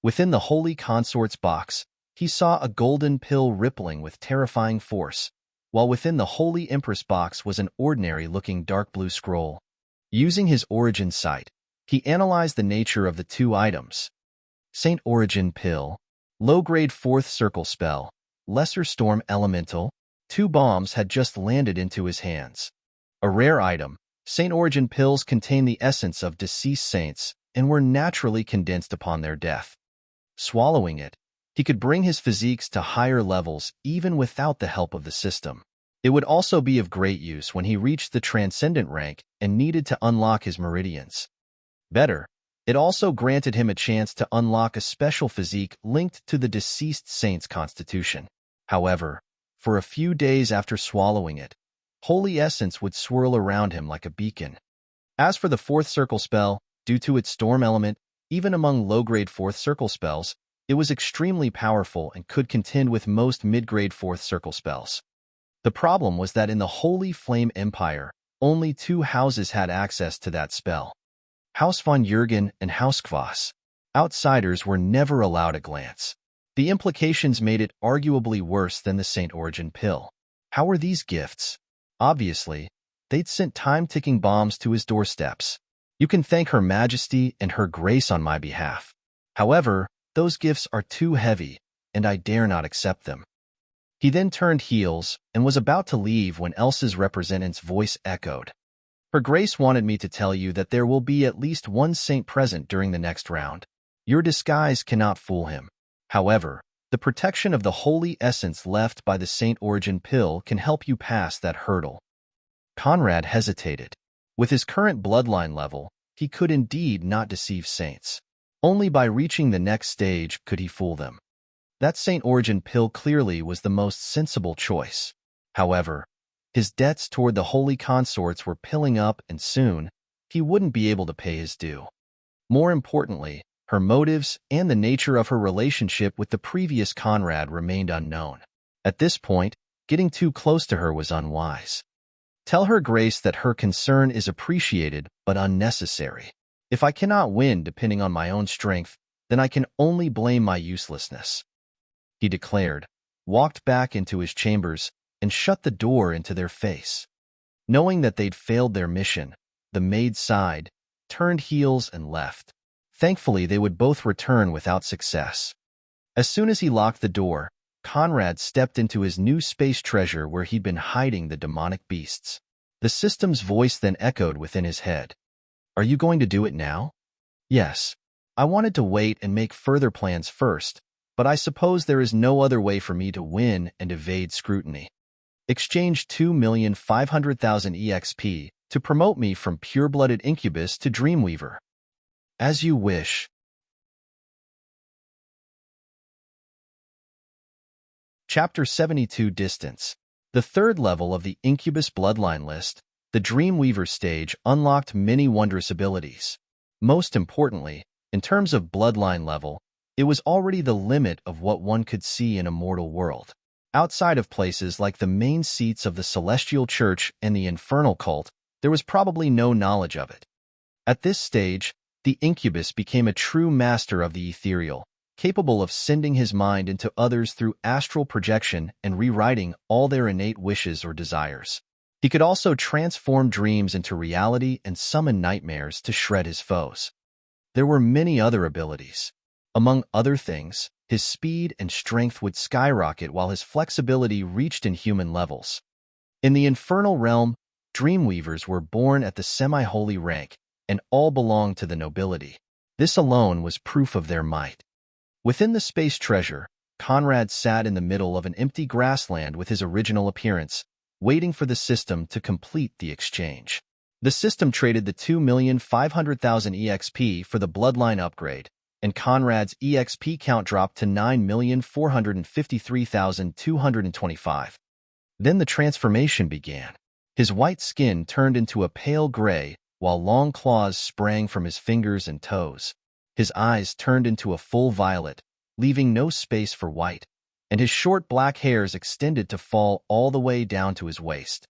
Within the Holy Consort's box, he saw a golden pill rippling with terrifying force, while within the Holy Empress box was an ordinary-looking dark blue scroll. Using his origin sight, he analyzed the nature of the 2 items. Saint Origin Pill, low-grade 4th circle spell, lesser storm elemental. 2 bombs had just landed into his hands. A rare item, Saint Origin Pills contain the essence of deceased saints and were naturally condensed upon their death. Swallowing it, he could bring his physiques to higher levels even without the help of the system. It would also be of great use when he reached the transcendent rank and needed to unlock his meridians. Better, it also granted him a chance to unlock a special physique linked to the deceased saint's constitution. However, for a few days after swallowing it, Holy essence would swirl around him like a beacon. As for the fourth circle spell, due to its storm element, even among low-grade fourth circle spells, it was extremely powerful and could contend with most mid-grade fourth circle spells. The problem was that in the Holy Flame Empire, only two houses had access to that spell: House von Jürgen and House Kvass. Outsiders were never allowed a glance. The implications made it arguably worse than the Saint Origin pill. How were these gifts? Obviously, they'd sent time-ticking bombs to his doorsteps. You can thank Her Majesty and Her Grace on my behalf. However, those gifts are too heavy, and I dare not accept them. He then turned heels and was about to leave when Elsa's representant's voice echoed. Her Grace wanted me to tell you that there will be at least one saint present during the next round. Your disguise cannot fool him. However, the protection of the holy essence left by the Saint Origin pill can help you pass that hurdle. Conrad hesitated. With his current bloodline level, he could indeed not deceive saints. Only by reaching the next stage could he fool them. That Saint Origin pill clearly was the most sensible choice. However, his debts toward the holy consorts were piling up, and soon, he wouldn't be able to pay his due. More importantly, her motives and the nature of her relationship with the previous Conrad remained unknown. At this point, getting too close to her was unwise. Tell Her Grace that her concern is appreciated but unnecessary. If I cannot win depending on my own strength, then I can only blame my uselessness, he declared, walked back into his chambers, and shut the door into their face. Knowing that they'd failed their mission, the maid sighed, turned heels, and left. Thankfully, they would both return without success. As soon as he locked the door, Conrad stepped into his new space treasure where he'd been hiding the demonic beasts. The system's voice then echoed within his head. Are you going to do it now? Yes. I wanted to wait and make further plans first, but I suppose there is no other way for me to win and evade scrutiny. Exchange 2,500,000 EXP to promote me from pure-blooded incubus to dreamweaver. As you wish. Chapter 72 Distance. The third level of the Incubus Bloodline list, the Dreamweaver stage, unlocked many wondrous abilities. Most importantly, in terms of bloodline level, it was already the limit of what one could see in a mortal world. Outside of places like the main seats of the Celestial Church and the Infernal Cult, there was probably no knowledge of it. At this stage, the incubus became a true master of the ethereal, capable of sending his mind into others through astral projection and rewriting all their innate wishes or desires. He could also transform dreams into reality and summon nightmares to shred his foes. There were many other abilities. Among other things, his speed and strength would skyrocket while his flexibility reached inhuman levels. In the infernal realm, Dreamweavers were born at the semi-holy rank, and all belonged to the nobility. This alone was proof of their might. Within the space treasure, Conrad sat in the middle of an empty grassland with his original appearance, waiting for the system to complete the exchange. The system traded the 2,500,000 EXP for the bloodline upgrade, and Conrad's EXP count dropped to 9,453,225. Then the transformation began. His white skin turned into a pale gray, while long claws sprang from his fingers and toes. His eyes turned into a full violet, leaving no space for white, and his short black hairs extended to fall all the way down to his waist.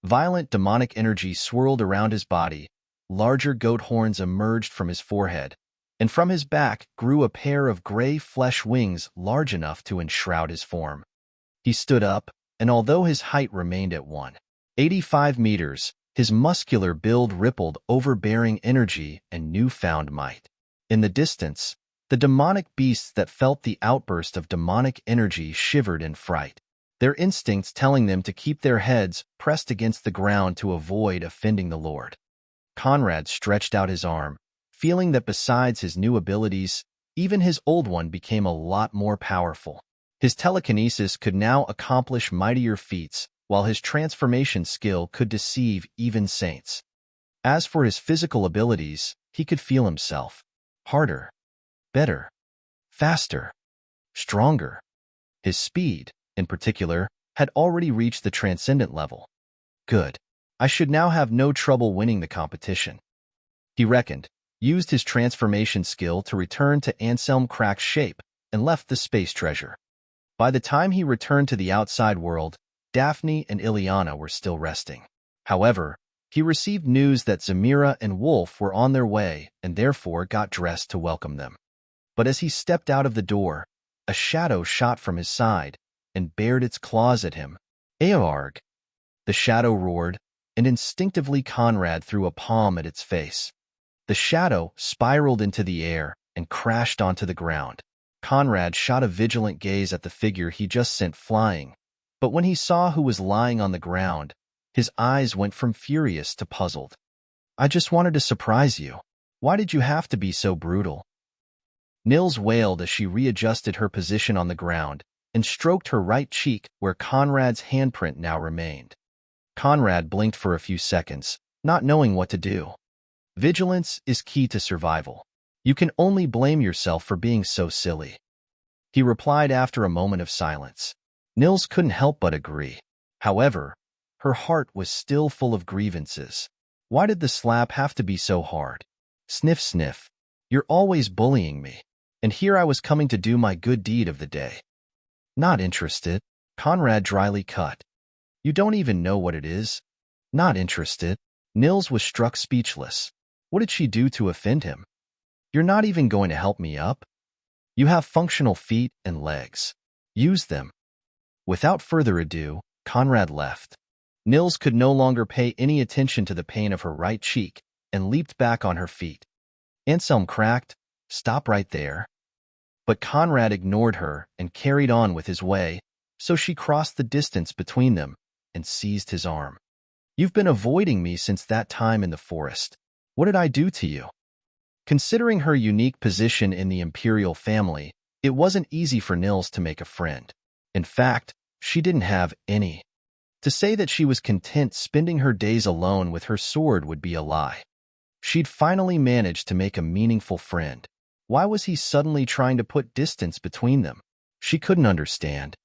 Violent demonic energy swirled around his body, larger goat horns emerged from his forehead, and from his back grew a pair of gray flesh wings large enough to enshroud his form. He stood up, and although his height remained at 185 meters, his muscular build rippled overbearing energy and newfound might. In the distance, the demonic beasts that felt the outburst of demonic energy shivered in fright, their instincts telling them to keep their heads pressed against the ground to avoid offending the Lord. Conrad stretched out his arm, feeling that besides his new abilities, even his old one became a lot more powerful. His telekinesis could now accomplish mightier feats, while his transformation skill could deceive even saints. As for his physical abilities, he could feel himself harder, better, faster, stronger. His speed, in particular, had already reached the transcendent level. Good. I should now have no trouble winning the competition. He reckoned, used his transformation skill to return to Anselm Crack's shape, and left the space treasure. By the time he returned to the outside world, Daphne and Ileana were still resting. However, he received news that Zamira and Wolf were on their way and therefore got dressed to welcome them. But as he stepped out of the door, a shadow shot from his side and bared its claws at him. Eorg! The shadow roared, and instinctively Conrad threw a palm at its face. The shadow spiraled into the air and crashed onto the ground. Conrad shot a vigilant gaze at the figure he just sent flying, but when he saw who was lying on the ground, his eyes went from furious to puzzled. I just wanted to surprise you. Why did you have to be so brutal? Nils wailed as she readjusted her position on the ground and stroked her right cheek where Conrad's handprint now remained. Conrad blinked for a few seconds, not knowing what to do. Vigilance is key to survival. You can only blame yourself for being so silly. He replied after a moment of silence. Nils couldn't help but agree. However, her heart was still full of grievances. Why did the slap have to be so hard? Sniff, sniff. You're always bullying me. And here I was coming to do my good deed of the day. Not interested. Conrad dryly cut. You don't even know what it is. Not interested. Nils was struck speechless. What did she do to offend him? You're not even going to help me up? You have functional feet and legs. Use them. Without further ado, Conrad left. Nils could no longer pay any attention to the pain of her right cheek and leaped back on her feet. Anselm cracked, stop right there. But Conrad ignored her and carried on with his way, so she crossed the distance between them and seized his arm. You've been avoiding me since that time in the forest. What did I do to you? Considering her unique position in the imperial family, it wasn't easy for Nils to make a friend. In fact, she didn't have any. To say that she was content spending her days alone with her sword would be a lie. She'd finally managed to make a meaningful friend. Why was he suddenly trying to put distance between them? She couldn't understand.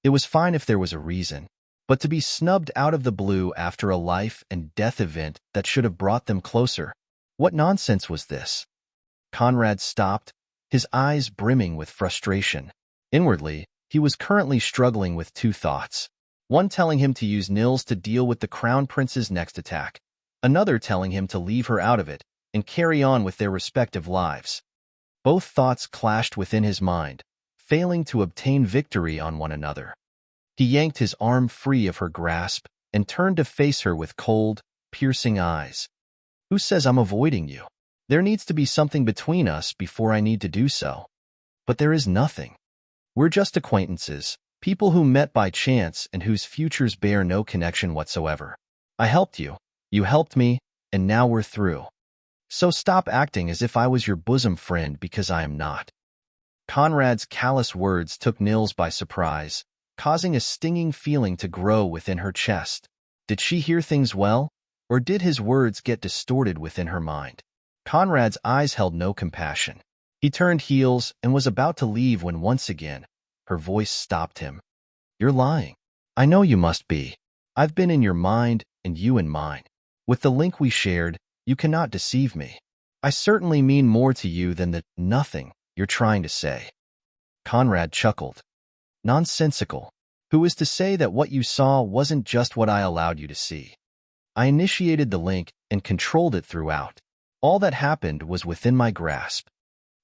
It was fine if there was a reason, but to be snubbed out of the blue after a life and death event that should have brought them closer. What nonsense was this? Conrad stopped, his eyes brimming with frustration. Inwardly, he was currently struggling with two thoughts. One telling him to use Nils to deal with the Crown Prince's next attack. Another telling him to leave her out of it and carry on with their respective lives. Both thoughts clashed within his mind, failing to obtain victory on one another. He yanked his arm free of her grasp and turned to face her with cold, piercing eyes. Who says I'm avoiding you? There needs to be something between us before I need to do so. But there is nothing. We're just acquaintances, people who met by chance and whose futures bear no connection whatsoever. I helped you, you helped me, and now we're through. So stop acting as if I was your bosom friend because I am not. Conrad's callous words took Nils by surprise, causing a stinging feeling to grow within her chest. Did she hear things well, or did his words get distorted within her mind? Conrad's eyes held no compassion. He turned heels and was about to leave when once again, her voice stopped him. You're lying. I know you must be. I've been in your mind and you in mine. With the link we shared, you cannot deceive me. I certainly mean more to you than the nothing you're trying to say. Conrad chuckled. Nonsensical. Who is to say that what you saw wasn't just what I allowed you to see? I initiated the link and controlled it throughout. All that happened was within my grasp.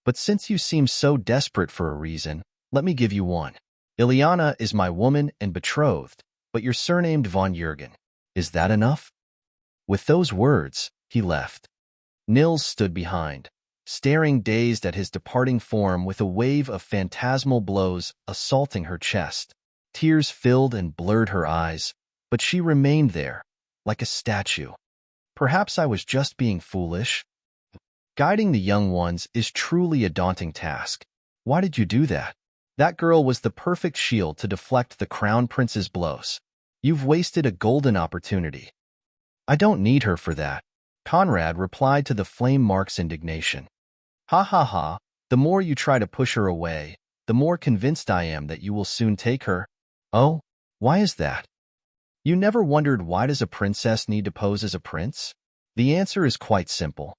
But since you seem so desperate for a reason, let me give you one. Ileana is my woman and betrothed, but you're surnamed von Jürgen. Is that enough? With those words, he left. Nils stood behind, staring dazed at his departing form with a wave of phantasmal blows assaulting her chest. Tears filled and blurred her eyes, but she remained there, like a statue. Perhaps I was just being foolish. Guiding the young ones is truly a daunting task. Why did you do that? That girl was the perfect shield to deflect the Crown Prince's blows. You've wasted a golden opportunity. I don't need her for that. Conrad replied to the flame mark's indignation. Ha ha ha, the more you try to push her away, the more convinced I am that you will soon take her. Oh, why is that? You never wondered, why does a princess need to pose as a prince? The answer is quite simple.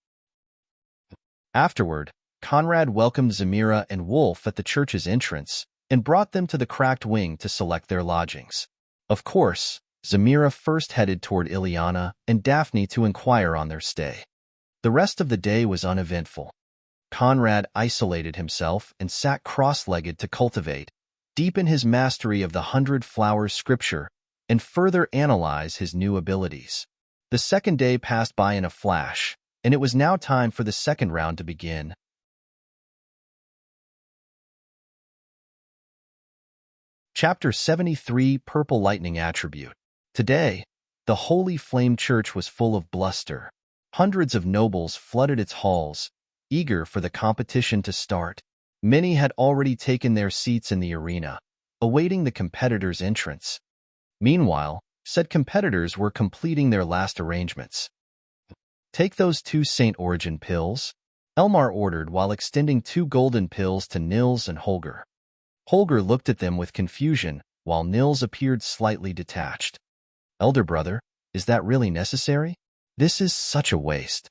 Afterward, Conrad welcomed Zamira and Wolf at the church's entrance and brought them to the cracked wing to select their lodgings. Of course, Zamira first headed toward Ileana and Daphne to inquire on their stay. The rest of the day was uneventful. Conrad isolated himself and sat cross-legged to cultivate, deepen his mastery of the 100 Flowers scripture, and further analyze his new abilities. The second day passed by in a flash, and it was now time for the second round to begin. Chapter 73, Purple Lightning Attribute. Today, the Holy Flame Church was full of bluster. Hundreds of nobles flooded its halls, eager for the competition to start. Many had already taken their seats in the arena, awaiting the competitors' entrance. Meanwhile, said competitors were completing their last arrangements. "Take those 2 Saint Origin pills," Elmar ordered while extending 2 golden pills to Nils and Holger. Holger looked at them with confusion, while Nils appeared slightly detached. "Elder brother, is that really necessary? This is such a waste."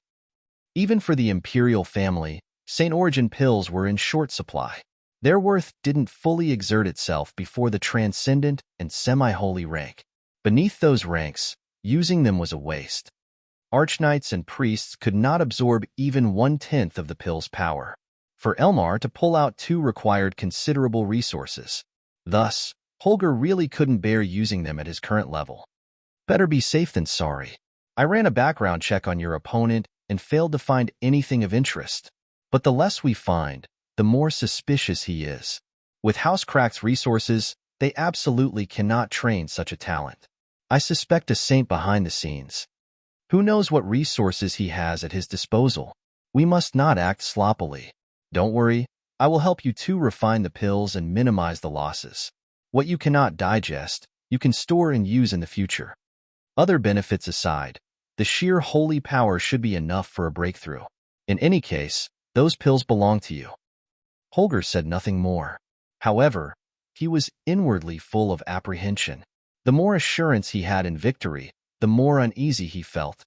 Even for the imperial family, Saint Origin pills were in short supply. Their worth didn't fully exert itself before the transcendent and semi-holy rank. Beneath those ranks, using them was a waste. Archknights and priests could not absorb even 1/10 of the pill's power. For Elmar to pull out 2 required considerable resources. Thus, Holger really couldn't bear using them at his current level. "Better be safe than sorry. I ran a background check on your opponent and failed to find anything of interest. But the less we find, the more suspicious he is. With Housecrack's resources, they absolutely cannot train such a talent. I suspect a saint behind the scenes. Who knows what resources he has at his disposal? We must not act sloppily. Don't worry, I will help you to refine the pills and minimize the losses. What you cannot digest, you can store and use in the future. Other benefits aside, the sheer holy power should be enough for a breakthrough. In any case, those pills belong to you." Holger said nothing more. However, he was inwardly full of apprehension. The more assurance he had in victory, the more uneasy he felt.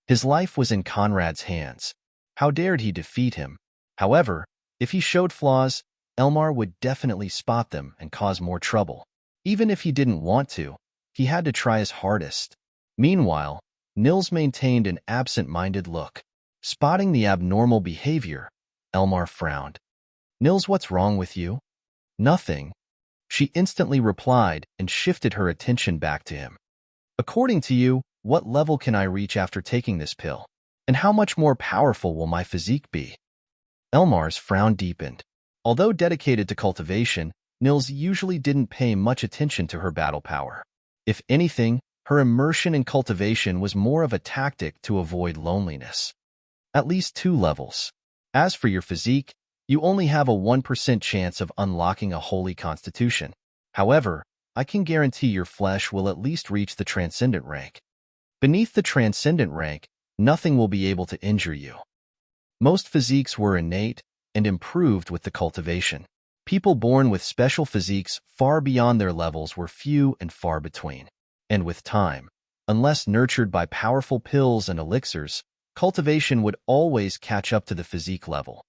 His life was in Conrad's hands. How dared he defeat him? However, if he showed flaws, Elmar would definitely spot them and cause more trouble. Even if he didn't want to, he had to try his hardest. Meanwhile, Nils maintained an absent-minded look. Spotting the abnormal behavior, Elmar frowned. "Nils, what's wrong with you?" "Nothing," she instantly replied and shifted her attention back to him. "According to you, what level can I reach after taking this pill? And how much more powerful will my physique be?" Elmar's frown deepened. Although dedicated to cultivation, Nils usually didn't pay much attention to her battle power. If anything, her immersion in cultivation was more of a tactic to avoid loneliness. "At least 2 levels. As for your physique, you only have a 1% chance of unlocking a holy constitution. However, I can guarantee your flesh will at least reach the transcendent rank. Beneath the transcendent rank, nothing will be able to injure you." Most physiques were innate and improved with the cultivation. People born with special physiques far beyond their levels were few and far between. And with time, unless nurtured by powerful pills and elixirs, cultivation would always catch up to the physique level.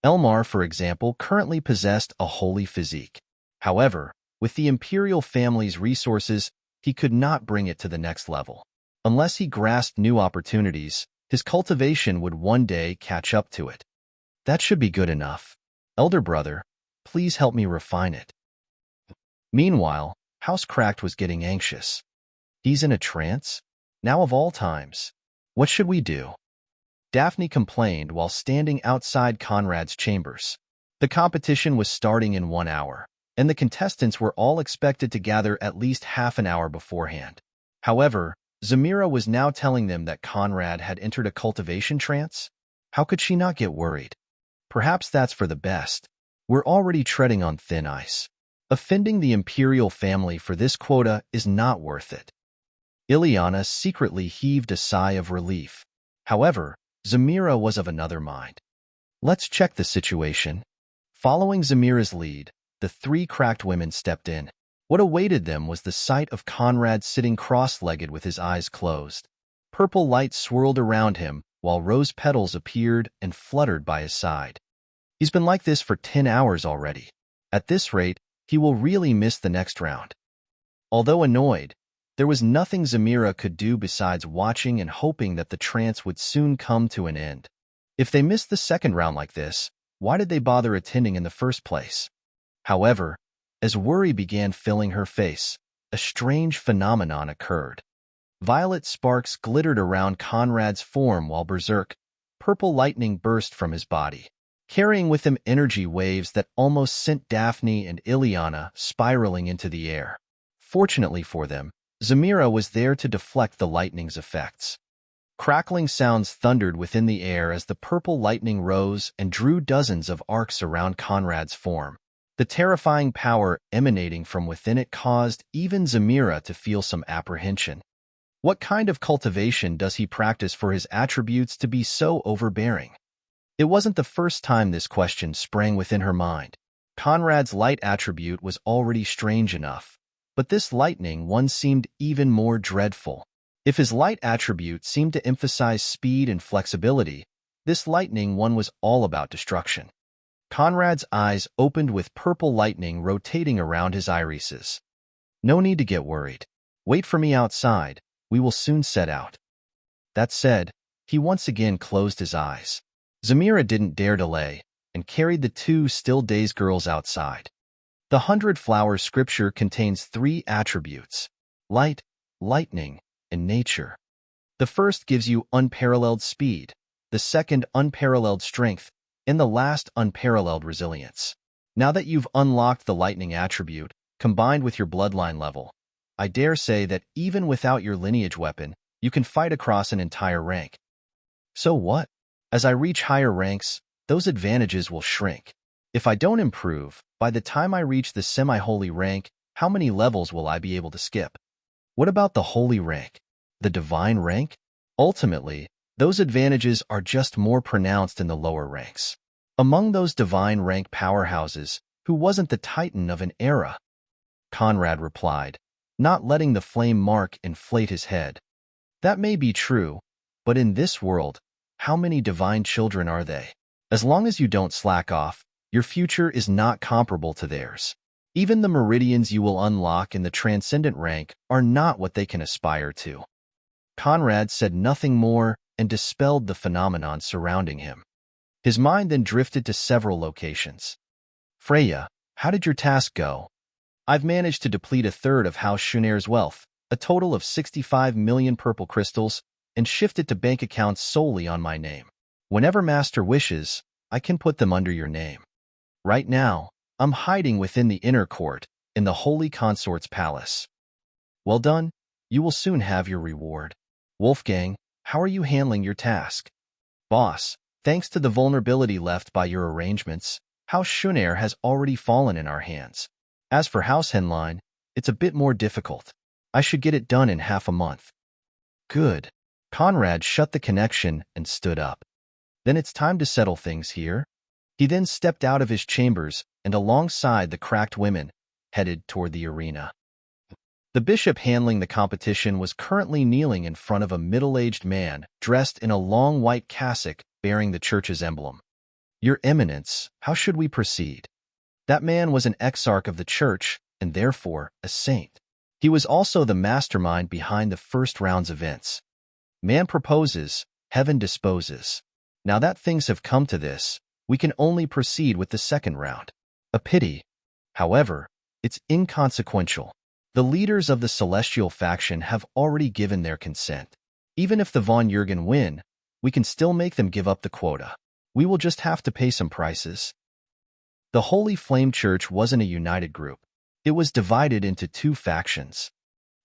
Elmar, for example, currently possessed a holy physique. However, with the imperial family's resources, he could not bring it to the next level. Unless he grasped new opportunities, his cultivation would one day catch up to it. "That should be good enough. Elder brother, please help me refine it." Meanwhile, Housecracked was getting anxious. "He's in a trance? Now of all times. What should we do?" Daphne complained while standing outside Conrad's chambers. The competition was starting in 1 hour, and the contestants were all expected to gather at least half an hour beforehand. However, Zamira was now telling them that Conrad had entered a cultivation trance. How could she not get worried? Perhaps that's for the best. We're already treading on thin ice. Offending the imperial family for this quota is not worth it. Ileana secretly heaved a sigh of relief. However, Zamira was of another mind. "Let's check the situation." Following Zamira's lead, the 3 cracked women stepped in. What awaited them was the sight of Conrad sitting cross-legged with his eyes closed. Purple light swirled around him, while rose petals appeared and fluttered by his side. He's been like this for 10 hours already. At this rate, he will really miss the next round. Although annoyed, there was nothing Zamira could do besides watching and hoping that the trance would soon come to an end. If they missed the second round like this, why did they bother attending in the first place? However, as worry began filling her face, a strange phenomenon occurred. Violet sparks glittered around Conrad's form while berserk, purple lightning burst from his body, carrying with him energy waves that almost sent Daphne and Ileana spiraling into the air. Fortunately for them, Zamira was there to deflect the lightning's effects. Crackling sounds thundered within the air as the purple lightning rose and drew dozens of arcs around Conrad's form. The terrifying power emanating from within it caused even Zamira to feel some apprehension. What kind of cultivation does he practice for his attributes to be so overbearing? It wasn't the first time this question sprang within her mind. Conrad's light attribute was already strange enough, but this lightning one seemed even more dreadful. If his light attribute seemed to emphasize speed and flexibility, this lightning one was all about destruction. Conrad's eyes opened with purple lightning rotating around his irises. No need to get worried. Wait for me outside. We will soon set out. That said, he once again closed his eyes. Zamira didn't dare delay and carried the two still-dazed girls outside. The 100 Flowers scripture contains 3 attributes: light, lightning, and nature. The first gives you unparalleled speed, the second unparalleled strength, and the last unparalleled resilience. Now that you've unlocked the lightning attribute, combined with your bloodline level, I dare say that even without your lineage weapon, you can fight across an entire rank. So what? As I reach higher ranks, those advantages will shrink. If I don't improve, by the time I reach the semi-holy rank, how many levels will I be able to skip? What about the holy rank? The divine rank? Ultimately, those advantages are just more pronounced in the lower ranks. Among those divine rank powerhouses, who wasn't the titan of an era? Conrad replied, not letting the flame mark inflate his head. That may be true, but in this world, how many divine children are they? As long as you don't slack off, your future is not comparable to theirs. Even the meridians you will unlock in the transcendent rank are not what they can aspire to. Conrad said nothing more and dispelled the phenomenon surrounding him. His mind then drifted to several locations. Freya, how did your task go? I've managed to deplete a third of House Shunair's wealth, a total of 65 million purple crystals, and shift it to bank accounts solely on my name. Whenever Master wishes, I can put them under your name. Right now, I'm hiding within the inner court, in the Holy Consort's palace. Well done, you will soon have your reward. Wolfgang, how are you handling your task? Boss, thanks to the vulnerability left by your arrangements, House Shunair has already fallen in our hands. As for House Henlein, it's a bit more difficult. I should get it done in half a month. Good. Conrad shut the connection and stood up. Then it's time to settle things here. He then stepped out of his chambers and alongside the cracked women, headed toward the arena. The bishop handling the competition was currently kneeling in front of a middle-aged man dressed in a long white cassock bearing the church's emblem. Your Eminence, how should we proceed? That man was an exarch of the church and therefore a saint. He was also the mastermind behind the first round's events. Man proposes, heaven disposes. Now that things have come to this, we can only proceed with the second round. A pity. However, it's inconsequential. The leaders of the celestial faction have already given their consent. Even if the Von Jürgen win, we can still make them give up the quota. We will just have to pay some prices. The Holy Flame Church wasn't a united group. It was divided into 2 factions.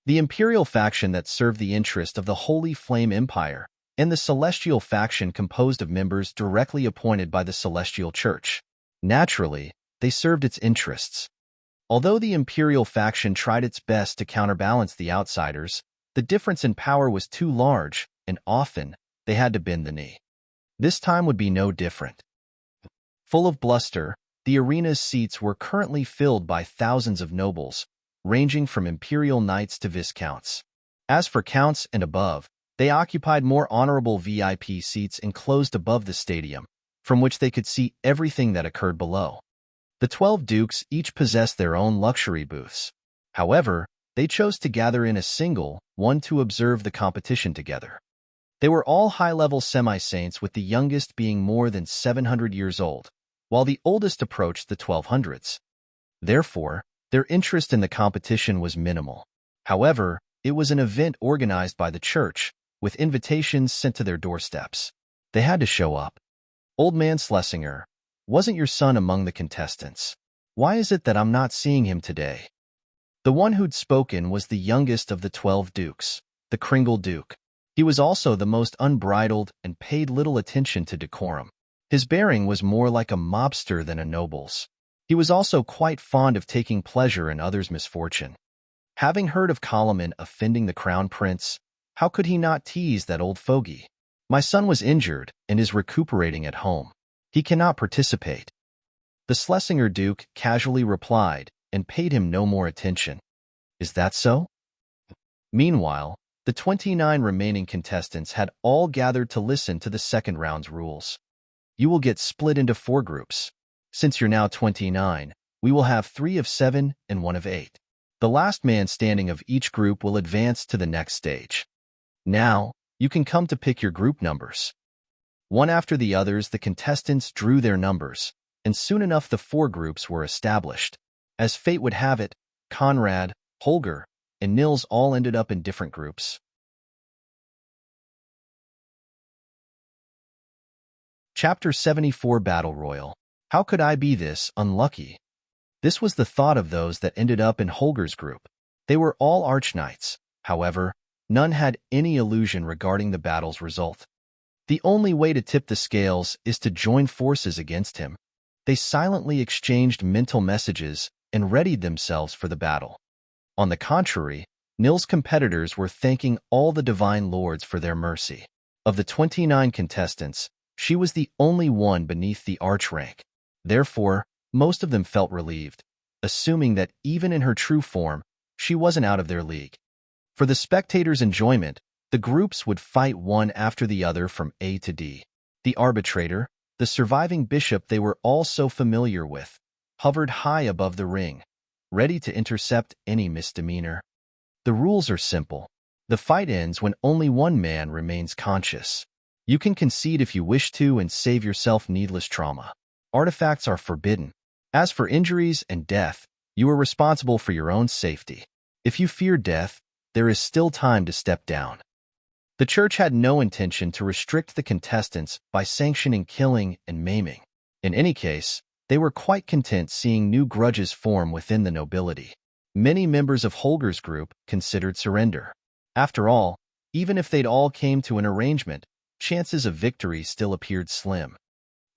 The Imperial faction that served the interest of the Holy Flame Empire, and the Celestial faction composed of members directly appointed by the Celestial Church. Naturally, they served its interests. Although the Imperial faction tried its best to counterbalance the outsiders, the difference in power was too large, and often, they had to bend the knee. This time would be no different. Full of bluster, the arena's seats were currently filled by thousands of nobles, ranging from imperial knights to viscounts. As for counts and above, they occupied more honorable VIP seats enclosed above the stadium, from which they could see everything that occurred below. The 12 dukes each possessed their own luxury booths. However, they chose to gather in a single one to observe the competition together. They were all high-level semi-saints, with the youngest being more than 700 years old, while the oldest approached the 1200s. Therefore, their interest in the competition was minimal. However, it was an event organized by the church, with invitations sent to their doorsteps. They had to show up. Old man Schlesinger, wasn't your son among the contestants? Why is it that I'm not seeing him today? The one who'd spoken was the youngest of the 12 dukes, the Kringle Duke. He was also the most unbridled and paid little attention to decorum. His bearing was more like a mobster than a noble's. He was also quite fond of taking pleasure in others' misfortune. Having heard of Kalaman offending the crown prince, how could he not tease that old fogey? My son was injured and is recuperating at home. He cannot participate. The Schlesinger Duke casually replied and paid him no more attention. Is that so? Meanwhile, the 29 remaining contestants had all gathered to listen to the second round's rules. You will get split into 4 groups. Since you're now 29, we will have 3 of 7 and 1 of 8. The last man standing of each group will advance to the next stage. Now, you can come to pick your group numbers. One after the others, the contestants drew their numbers, and soon enough the 4 groups were established. As fate would have it, Conrad, Holger, and Nils all ended up in different groups. Chapter 74 Battle Royal. How could I be this unlucky? This was the thought of those that ended up in Holger's group. They were all archknights. However, none had any illusion regarding the battle's result. The only way to tip the scales is to join forces against him. They silently exchanged mental messages and readied themselves for the battle. On the contrary, Nils' competitors were thanking all the divine lords for their mercy. Of the 29 contestants, she was the only one beneath the arch rank. Therefore, most of them felt relieved, assuming that even in her true form, she wasn't out of their league. For the spectators' enjoyment, the groups would fight one after the other from A to D. The arbitrator, the surviving bishop they were all so familiar with, hovered high above the ring, ready to intercept any misdemeanor. The rules are simple. The fight ends when only one man remains conscious. You can concede if you wish to and save yourself needless trauma. Artifacts are forbidden. As for injuries and death, you are responsible for your own safety. If you fear death, there is still time to step down. The church had no intention to restrict the contestants by sanctioning killing and maiming. In any case, they were quite content seeing new grudges form within the nobility. Many members of Holger's group considered surrender. After all, even if they'd all came to an arrangement, chances of victory still appeared slim.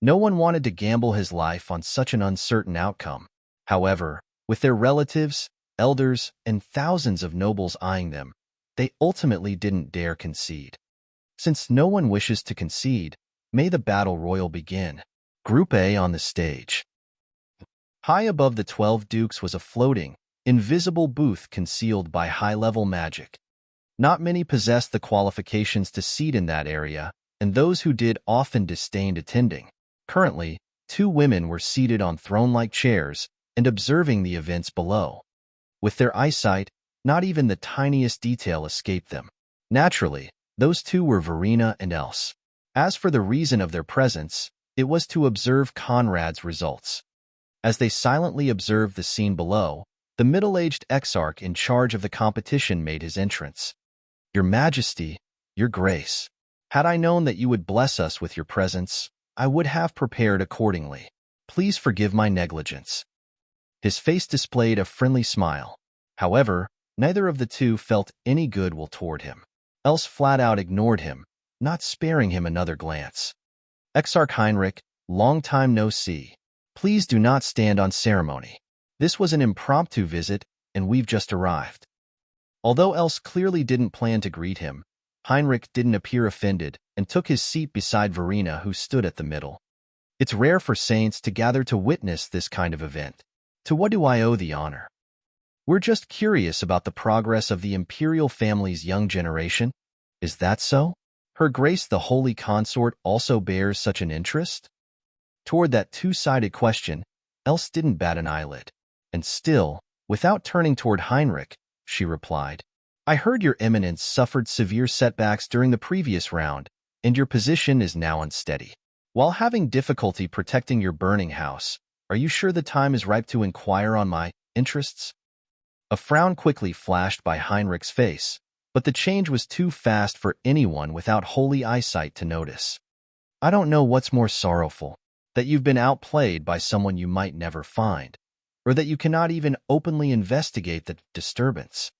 No one wanted to gamble his life on such an uncertain outcome. However, with their relatives, elders, and thousands of nobles eyeing them, they ultimately didn't dare concede. Since no one wishes to concede, may the battle royal begin. Group A on the stage. High above the 12 dukes was a floating, invisible booth concealed by high-level magic. Not many possessed the qualifications to seat in that area, and those who did often disdained attending. Currently, 2 women were seated on throne-like chairs and observing the events below. With their eyesight, not even the tiniest detail escaped them. Naturally, those 2 were Verena and Else. As for the reason of their presence, it was to observe Conrad's results. As they silently observed the scene below, the middle-aged exarch in charge of the competition made his entrance. Your Majesty, Your Grace, had I known that you would bless us with your presence, I would have prepared accordingly. Please forgive my negligence. His face displayed a friendly smile. However, neither of the 2 felt any goodwill toward him. Else flat out ignored him, not sparing him another glance. Exarch Heinrich, long time no see. Please do not stand on ceremony. This was an impromptu visit, and we've just arrived. Although Else clearly didn't plan to greet him, Heinrich didn't appear offended and took his seat beside Verena, who stood at the middle. It's rare for saints to gather to witness this kind of event. To what do I owe the honor? We're just curious about the progress of the imperial family's young generation. Is that so? Her Grace the Holy Consort also bears such an interest? Toward that two-sided question, Else didn't bat an eyelid. And still, without turning toward Heinrich, she replied, I heard your eminence suffered severe setbacks during the previous round, and your position is now unsteady. While having difficulty protecting your burning house, are you sure the time is ripe to inquire on my interests? A frown quickly flashed by Heinrich's face, but the change was too fast for anyone without holy eyesight to notice. I don't know what's more sorrowful, that you've been outplayed by someone you might never find, or that you cannot even openly investigate the disturbance.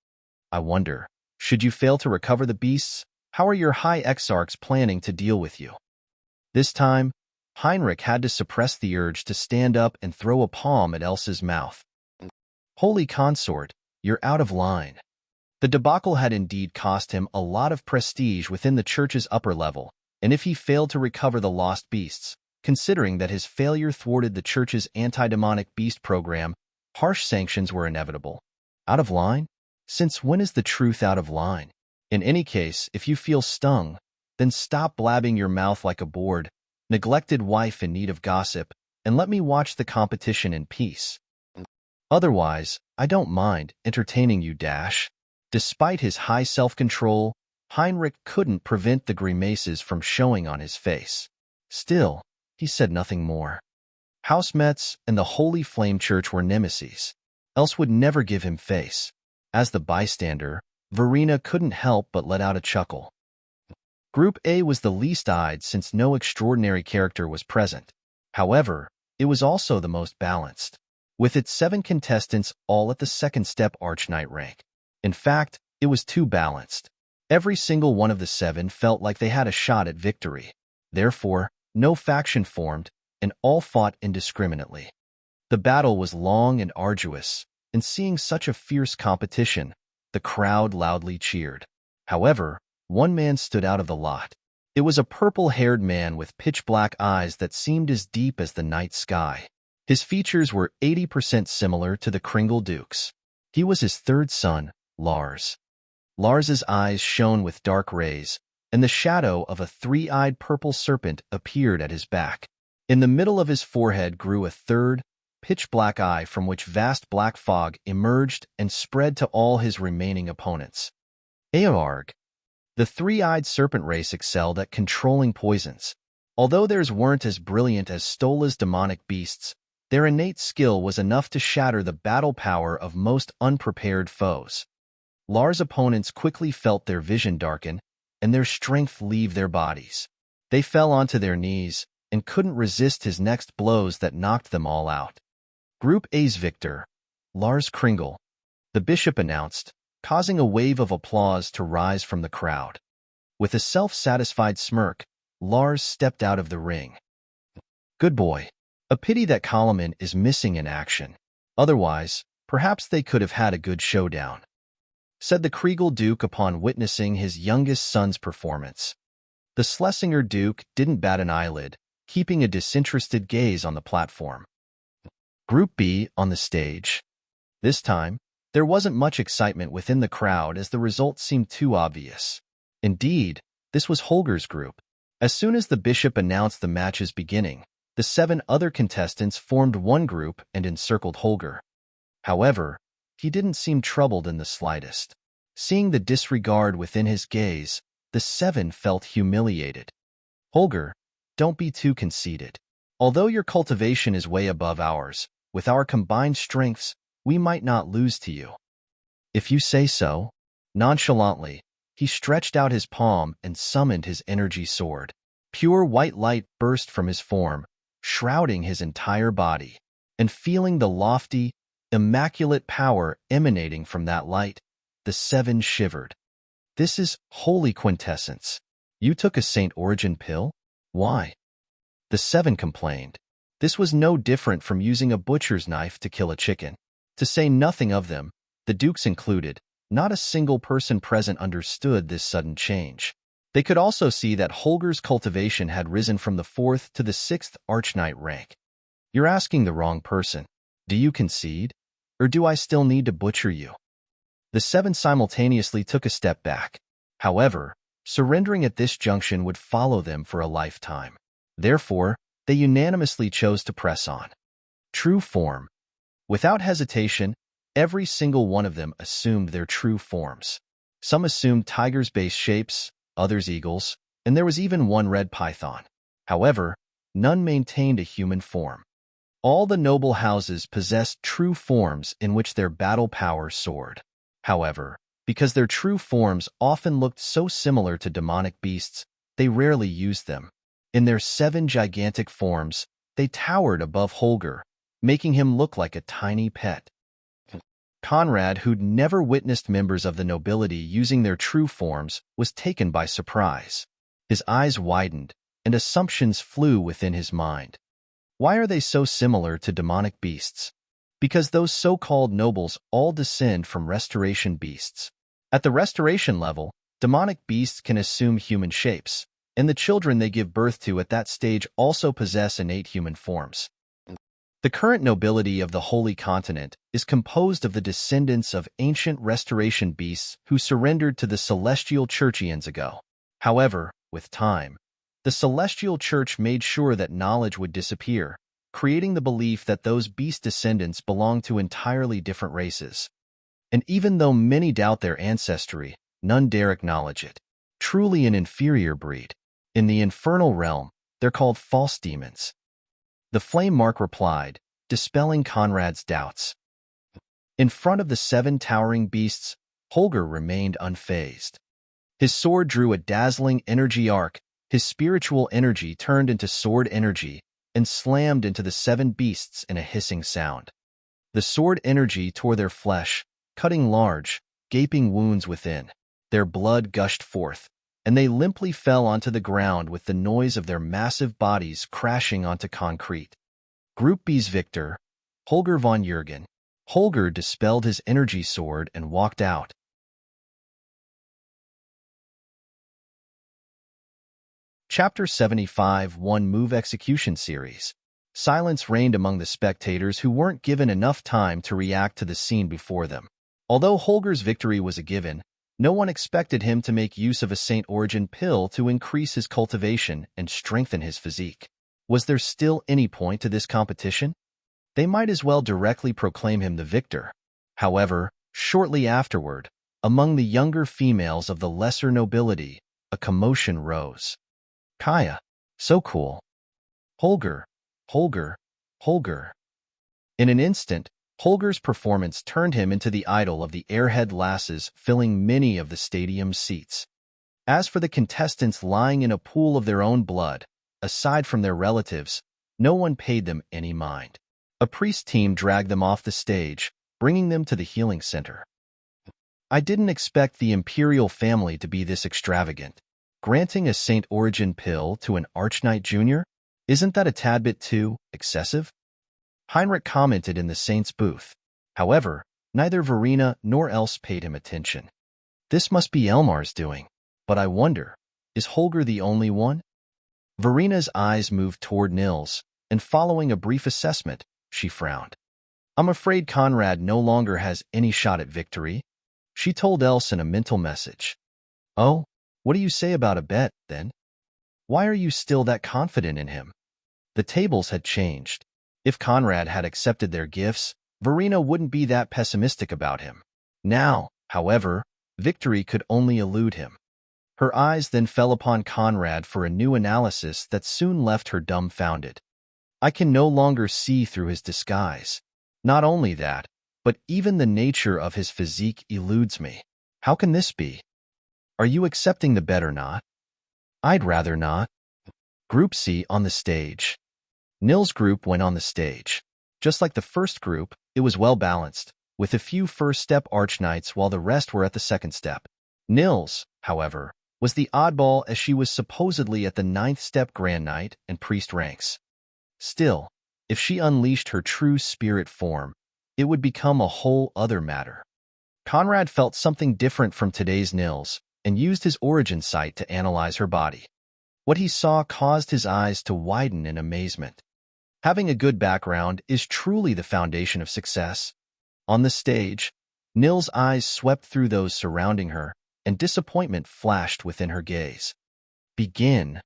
I wonder, should you fail to recover the beasts, how are your high exarchs planning to deal with you? This time, Heinrich had to suppress the urge to stand up and throw a palm at Elsa's mouth. Holy consort, you're out of line. The debacle had indeed cost him a lot of prestige within the church's upper level, and if he failed to recover the lost beasts, considering that his failure thwarted the church's anti-demonic beast program, harsh sanctions were inevitable. Out of line? Since when is the truth out of line? In any case, if you feel stung, then stop blabbing your mouth like a bored, neglected wife in need of gossip, and let me watch the competition in peace. Otherwise, I don't mind entertaining you, Dash. Despite his high self-control, Heinrich couldn't prevent the grimaces from showing on his face. Still, he said nothing more. House Metz and the Holy Flame Church were nemesis, else would never give him face. As the bystander, Verena couldn't help but let out a chuckle. Group A was the least eyed since no extraordinary character was present. However, it was also the most balanced, with its 7 contestants all at the second step Archknight rank. In fact, it was too balanced. Every single one of the 7 felt like they had a shot at victory. Therefore, no faction formed, and all fought indiscriminately. The battle was long and arduous, and seeing such a fierce competition, the crowd loudly cheered. However, one man stood out of the lot. It was a purple-haired man with pitch-black eyes that seemed as deep as the night sky. His features were 80% similar to the Kringle Duke's. He was his third son, Lars. Lars's eyes shone with dark rays, and the shadow of a 3-eyed purple serpent appeared at his back. In the middle of his forehead grew a third, pitch-black eye from which vast black fog emerged and spread to all his remaining opponents. Eorg. The 3-eyed serpent race excelled at controlling poisons. Although theirs weren't as brilliant as Stola's demonic beasts, their innate skill was enough to shatter the battle power of most unprepared foes. Lars' opponents quickly felt their vision darken and their strength leave their bodies. They fell onto their knees and couldn't resist his next blows that knocked them all out. Group A's victor, Lars Kringle, the bishop announced, causing a wave of applause to rise from the crowd. With a self-satisfied smirk, Lars stepped out of the ring. Good boy. A pity that Kalaman is missing in action. Otherwise, perhaps they could have had a good showdown, said the Kriegel Duke upon witnessing his youngest son's performance. The Schlesinger Duke didn't bat an eyelid, keeping a disinterested gaze on the platform. Group B on the stage. This time, there wasn't much excitement within the crowd as the result seemed too obvious. Indeed, this was Holger's group. As soon as the bishop announced the match's beginning, the 7 other contestants formed one group and encircled Holger. However, he didn't seem troubled in the slightest. Seeing the disregard within his gaze, the 7 felt humiliated. Holger, don't be too conceited. Although your cultivation is way above ours, with our combined strengths, we might not lose to you. If you say so. Nonchalantly, he stretched out his palm and summoned his energy sword. Pure white light burst from his form, shrouding his entire body, and feeling the lofty, immaculate power emanating from that light, the 7 shivered. This is holy quintessence. You took a Saint Origin pill? Why? The 7 complained. This was no different from using a butcher's knife to kill a chicken. To say nothing of them, the dukes included, not a single person present understood this sudden change. They could also see that Holger's cultivation had risen from the 4th to the 6th Archknight rank. You're asking the wrong person. Do you concede? or do I still need to butcher you? The seven simultaneously took a step back. However, surrendering at this junction would follow them for a lifetime. Therefore, they unanimously chose to press on. True form. Without hesitation, every single one of them assumed their true forms. Some assumed tigers-based shapes, others eagles, and there was even one red python. However, none maintained a human form. All the noble houses possessed true forms in which their battle power soared. However, because their true forms often looked so similar to demonic beasts, they rarely used them. In their 7 gigantic forms, they towered above Holger, making him look like a tiny pet. Conrad, who'd never witnessed members of the nobility using their true forms, was taken by surprise. His eyes widened, and assumptions flew within his mind. Why are they so similar to demonic beasts? Because those so-called nobles all descend from restoration beasts. At the restoration level, demonic beasts can assume human shapes, and the children they give birth to at that stage also possess innate human forms. The current nobility of the Holy Continent is composed of the descendants of ancient restoration beasts who surrendered to the Celestial Church eons ago. However, with time, the Celestial Church made sure that knowledge would disappear, creating the belief that those beast descendants belong to entirely different races. And even though many doubt their ancestry, none dare acknowledge it. Truly an inferior breed. In the infernal realm, they're called false demons. The Flame Mark replied, dispelling Conrad's doubts. In front of the 7 towering beasts, Holger remained unfazed. His sword drew a dazzling energy arc, his spiritual energy turned into sword energy, and slammed into the 7 beasts in a hissing sound. The sword energy tore their flesh, cutting large, gaping wounds within. Their blood gushed forth, and they limply fell onto the ground with the noise of their massive bodies crashing onto concrete. Group B's victor, Holger von Jürgen. Holger dispelled his energy sword and walked out. Chapter 75 One Move Execution Series. Silence reigned among the spectators who weren't given enough time to react to the scene before them. Although Holger's victory was a given, no one expected him to make use of a Saint Origin pill to increase his cultivation and strengthen his physique. Was there still any point to this competition? They might as well directly proclaim him the victor. However, shortly afterward, among the younger females of the lesser nobility, a commotion rose. Kaya, so cool. Holger, Holger, Holger. In an instant, Holger's performance turned him into the idol of the airhead lasses filling many of the stadium's seats. As for the contestants lying in a pool of their own blood, aside from their relatives, no one paid them any mind. A priest team dragged them off the stage, bringing them to the healing center. I didn't expect the imperial family to be this extravagant. Granting a Saint Origin pill to an Archknight Jr.? Isn't that a tad bit too excessive? Heinrich commented in the saint's booth. However, neither Verena nor Else paid him attention. This must be Elmar's doing. But I wonder, is Holger the only one? Verena's eyes moved toward Nils, and following a brief assessment, she frowned. I'm afraid Conrad no longer has any shot at victory. She told Else in a mental message. Oh, what do you say about a bet, then? Why are you still that confident in him? The tables had changed. If Conrad had accepted their gifts, Verena wouldn't be that pessimistic about him. Now, however, victory could only elude him. Her eyes then fell upon Conrad for a new analysis that soon left her dumbfounded. I can no longer see through his disguise. Not only that, but even the nature of his physique eludes me. How can this be? Are you accepting the bet or not? I'd rather not. Group C on the stage. Nils' group went on the stage. Just like the first group, it was well-balanced, with a few first-step Archknights while the rest were at the second step. Nils, however, was the oddball as she was supposedly at the 9th step Grand Knight and Priest ranks. Still, if she unleashed her true spirit form, it would become a whole other matter. Conrad felt something different from today's Nils and used his origin sight to analyze her body. What he saw caused his eyes to widen in amazement. Having a good background is truly the foundation of success. On the stage, Nil's eyes swept through those surrounding her, and disappointment flashed within her gaze. Begin.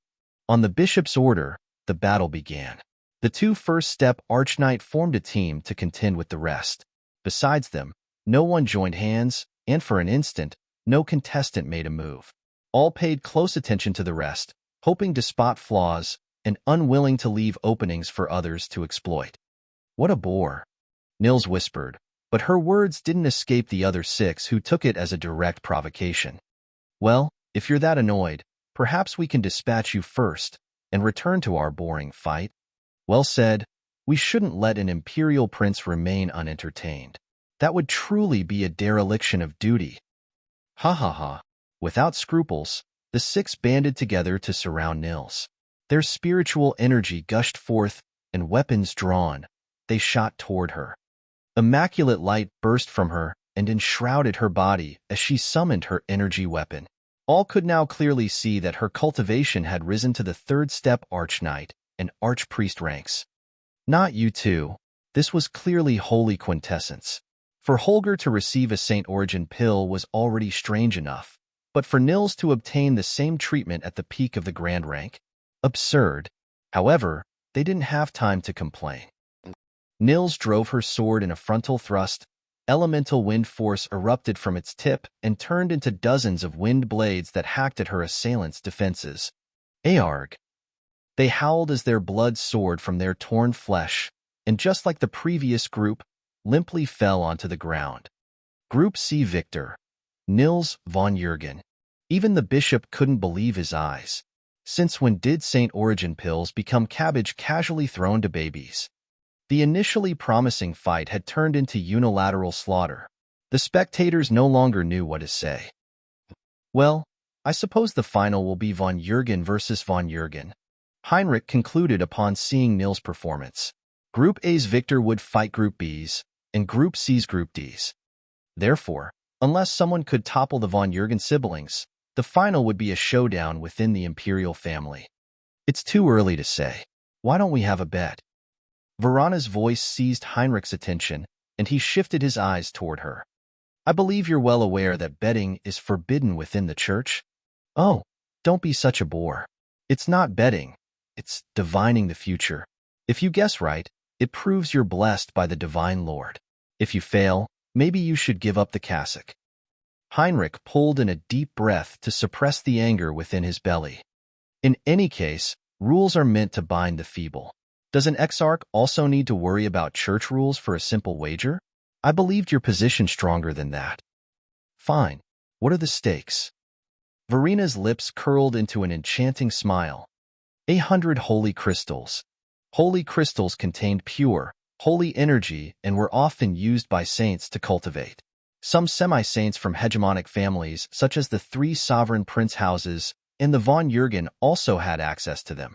On the bishop's order, the battle began. The two first-step archknight formed a team to contend with the rest. Besides them, no one joined hands, and for an instant, no contestant made a move. All paid close attention to the rest, hoping to spot flaws and unwilling to leave openings for others to exploit. What a bore, Nils whispered, but her words didn't escape the other six, who took it as a direct provocation. Well, if you're that annoyed, perhaps we can dispatch you first and return to our boring fight. Well said. We shouldn't let an imperial prince remain unentertained. That would truly be a dereliction of duty. Ha ha ha. Without scruples, the six banded together to surround Nils. Their spiritual energy gushed forth, and weapons drawn, they shot toward her. Immaculate light burst from her and enshrouded her body as she summoned her energy weapon. All could now clearly see that her cultivation had risen to the third-step archknight and archpriest ranks. Not you two. This was clearly holy quintessence. For Holger to receive a Saint Origin pill was already strange enough, but for Nils to obtain the same treatment at the peak of the grand rank? Absurd. However, they didn't have time to complain. Nils drove her sword in a frontal thrust. Elemental wind force erupted from its tip and turned into dozens of wind blades that hacked at her assailants' defenses. Aarg! They howled as their blood soared from their torn flesh, and just like the previous group, limply fell onto the ground. Group C victor, Nils von Jürgen. Even the bishop couldn't believe his eyes. Since when did Saint Origin pills become cabbage casually thrown to babies? The initially promising fight had turned into unilateral slaughter. The spectators no longer knew what to say. Well, I suppose the final will be von Jürgen versus von Jürgen, Heinrich concluded upon seeing Nils' performance. Group A's victor would fight Group B's, and Group C's Group D's. Therefore, unless someone could topple the von Jürgen siblings, the final would be a showdown within the imperial family. It's too early to say. Why don't we have a bet? Verana's voice seized Heinrich's attention, and he shifted his eyes toward her. I believe you're well aware that betting is forbidden within the church? Oh, don't be such a bore. It's not betting. It's divining the future. If you guess right, it proves you're blessed by the divine Lord. If you fail, maybe you should give up the cassock. Heinrich pulled in a deep breath to suppress the anger within his belly. In any case, rules are meant to bind the feeble. Does an exarch also need to worry about church rules for a simple wager? I believed your position stronger than that. Fine. What are the stakes? Verina's lips curled into an enchanting smile. 100 holy crystals. Holy crystals contained pure, holy energy and were often used by saints to cultivate. Some semi-saints from hegemonic families, such as the 3 sovereign prince houses and the von Jürgen, also had access to them.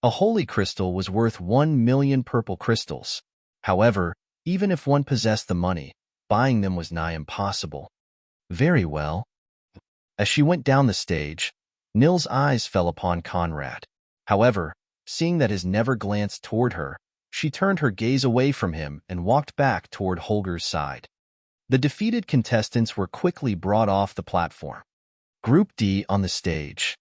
A holy crystal was worth 1 million purple crystals. However, even if one possessed the money, buying them was nigh impossible. Very well. As she went down the stage, Nils' eyes fell upon Conrad. However, seeing that his never glanced toward her, she turned her gaze away from him and walked back toward Holger's side. The defeated contestants were quickly brought off the platform. Group D on the stage.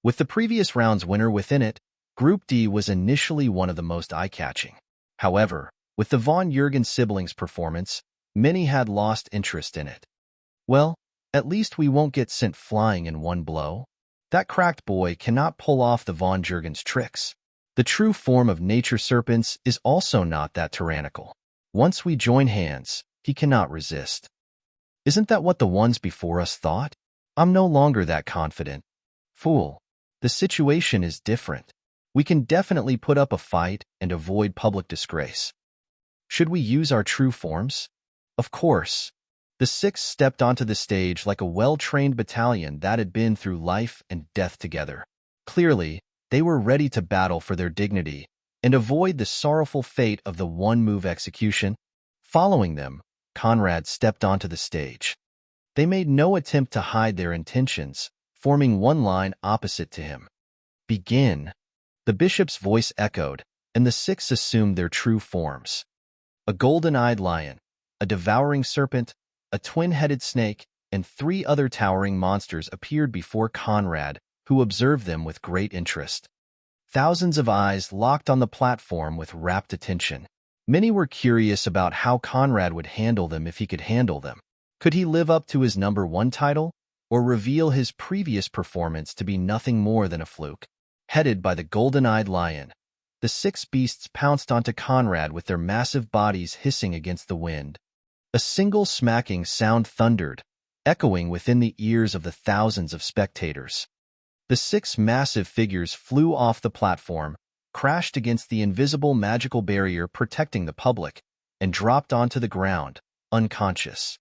With the previous round's winner within it, Group D was initially one of the most eye-catching. However, with the von Jürgen siblings' performance, many had lost interest in it. Well, at least we won't get sent flying in one blow. That cracked boy cannot pull off the von Jürgen's tricks. The true form of nature serpents is also not that tyrannical. Once we join hands, he cannot resist. Isn't that what the ones before us thought? I'm no longer that confident. Fool. The situation is different. We can definitely put up a fight and avoid public disgrace. Should we use our true forms? Of course. The 6 stepped onto the stage like a well-trained battalion that had been through life and death together. Clearly, they were ready to battle for their dignity and avoid the sorrowful fate of the one-move execution. Following them, Conrad stepped onto the stage. They made no attempt to hide their intentions, forming one line opposite to him. Begin. The bishop's voice echoed, and the 6 assumed their true forms. A golden-eyed lion, a devouring serpent, a twin-headed snake, and 3 other towering monsters appeared before Conrad, who observed them with great interest. Thousands of eyes locked on the platform with rapt attention. Many were curious about how Conrad would handle them if he could handle them. Could he live up to his #1 title, or reveal his previous performance to be nothing more than a fluke? Headed by the golden-eyed lion, the 6 beasts pounced onto Conrad with their massive bodies hissing against the wind. A single smacking sound thundered, echoing within the ears of the thousands of spectators. The 6 massive figures flew off the platform, crashed against the invisible magical barrier protecting the public, and dropped onto the ground, unconscious.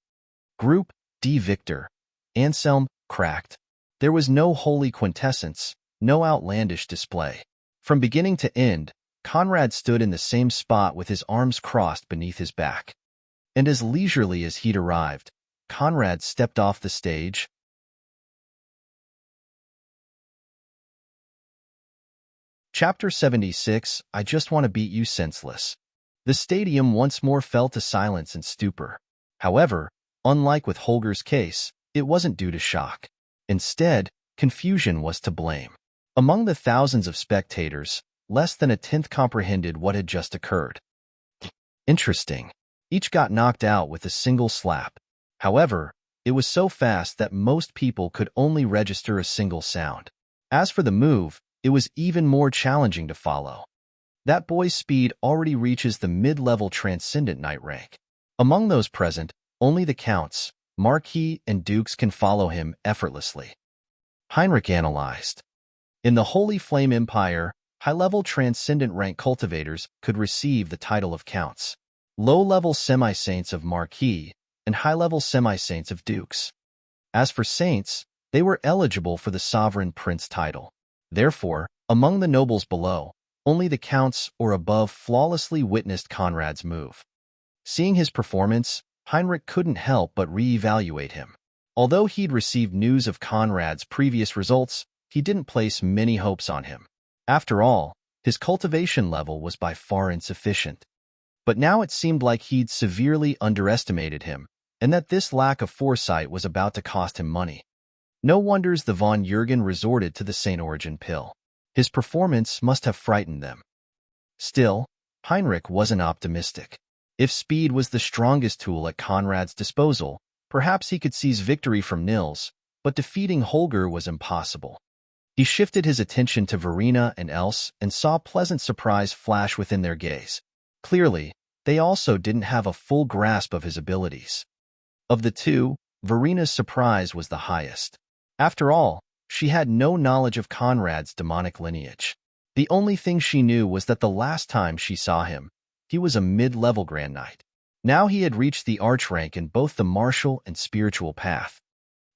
Group D Victor. Anselm cracked. There was no holy quintessence, no outlandish display. From beginning to end, Conrad stood in the same spot with his arms crossed beneath his back. And as leisurely as he'd arrived, Conrad stepped off the stage. Chapter 76, I Just Want to Beat You Senseless. The stadium once more fell to silence and stupor. However, unlike with Holger's case, it wasn't due to shock. Instead, confusion was to blame. Among the thousands of spectators, less than a tenth comprehended what had just occurred. Interesting. Each got knocked out with a single slap. However, it was so fast that most people could only register a single sound. As for the move, it was even more challenging to follow. That boy's speed already reaches the mid-level Transcendent Knight rank. Among those present, only the Counts, Marquis, and Dukes can follow him effortlessly. Heinrich analyzed. In the Holy Flame Empire, high-level Transcendent rank cultivators could receive the title of Counts, low-level semi-saints of Marquis, and high-level semi-saints of Dukes. As for saints, they were eligible for the Sovereign Prince title. Therefore, among the nobles below, only the Counts or above flawlessly witnessed Conrad's move. Seeing his performance, Heinrich couldn't help but re-evaluate him. Although he'd received news of Conrad's previous results, he didn't place many hopes on him. After all, his cultivation level was by far insufficient. But now it seemed like he'd severely underestimated him, and that this lack of foresight was about to cost him money. No wonders the von Jürgen resorted to the Saint Origin pill. His performance must have frightened them. Still, Heinrich wasn't optimistic. If speed was the strongest tool at Conrad's disposal, perhaps he could seize victory from Nils, but defeating Holger was impossible. He shifted his attention to Verena and Else and saw pleasant surprise flash within their gaze. Clearly, they also didn't have a full grasp of his abilities. Of the two, Verena's surprise was the highest. After all, she had no knowledge of Conrad's demonic lineage. The only thing she knew was that the last time she saw him, he was a mid-level Grand Knight. Now he had reached the arch rank in both the martial and spiritual path.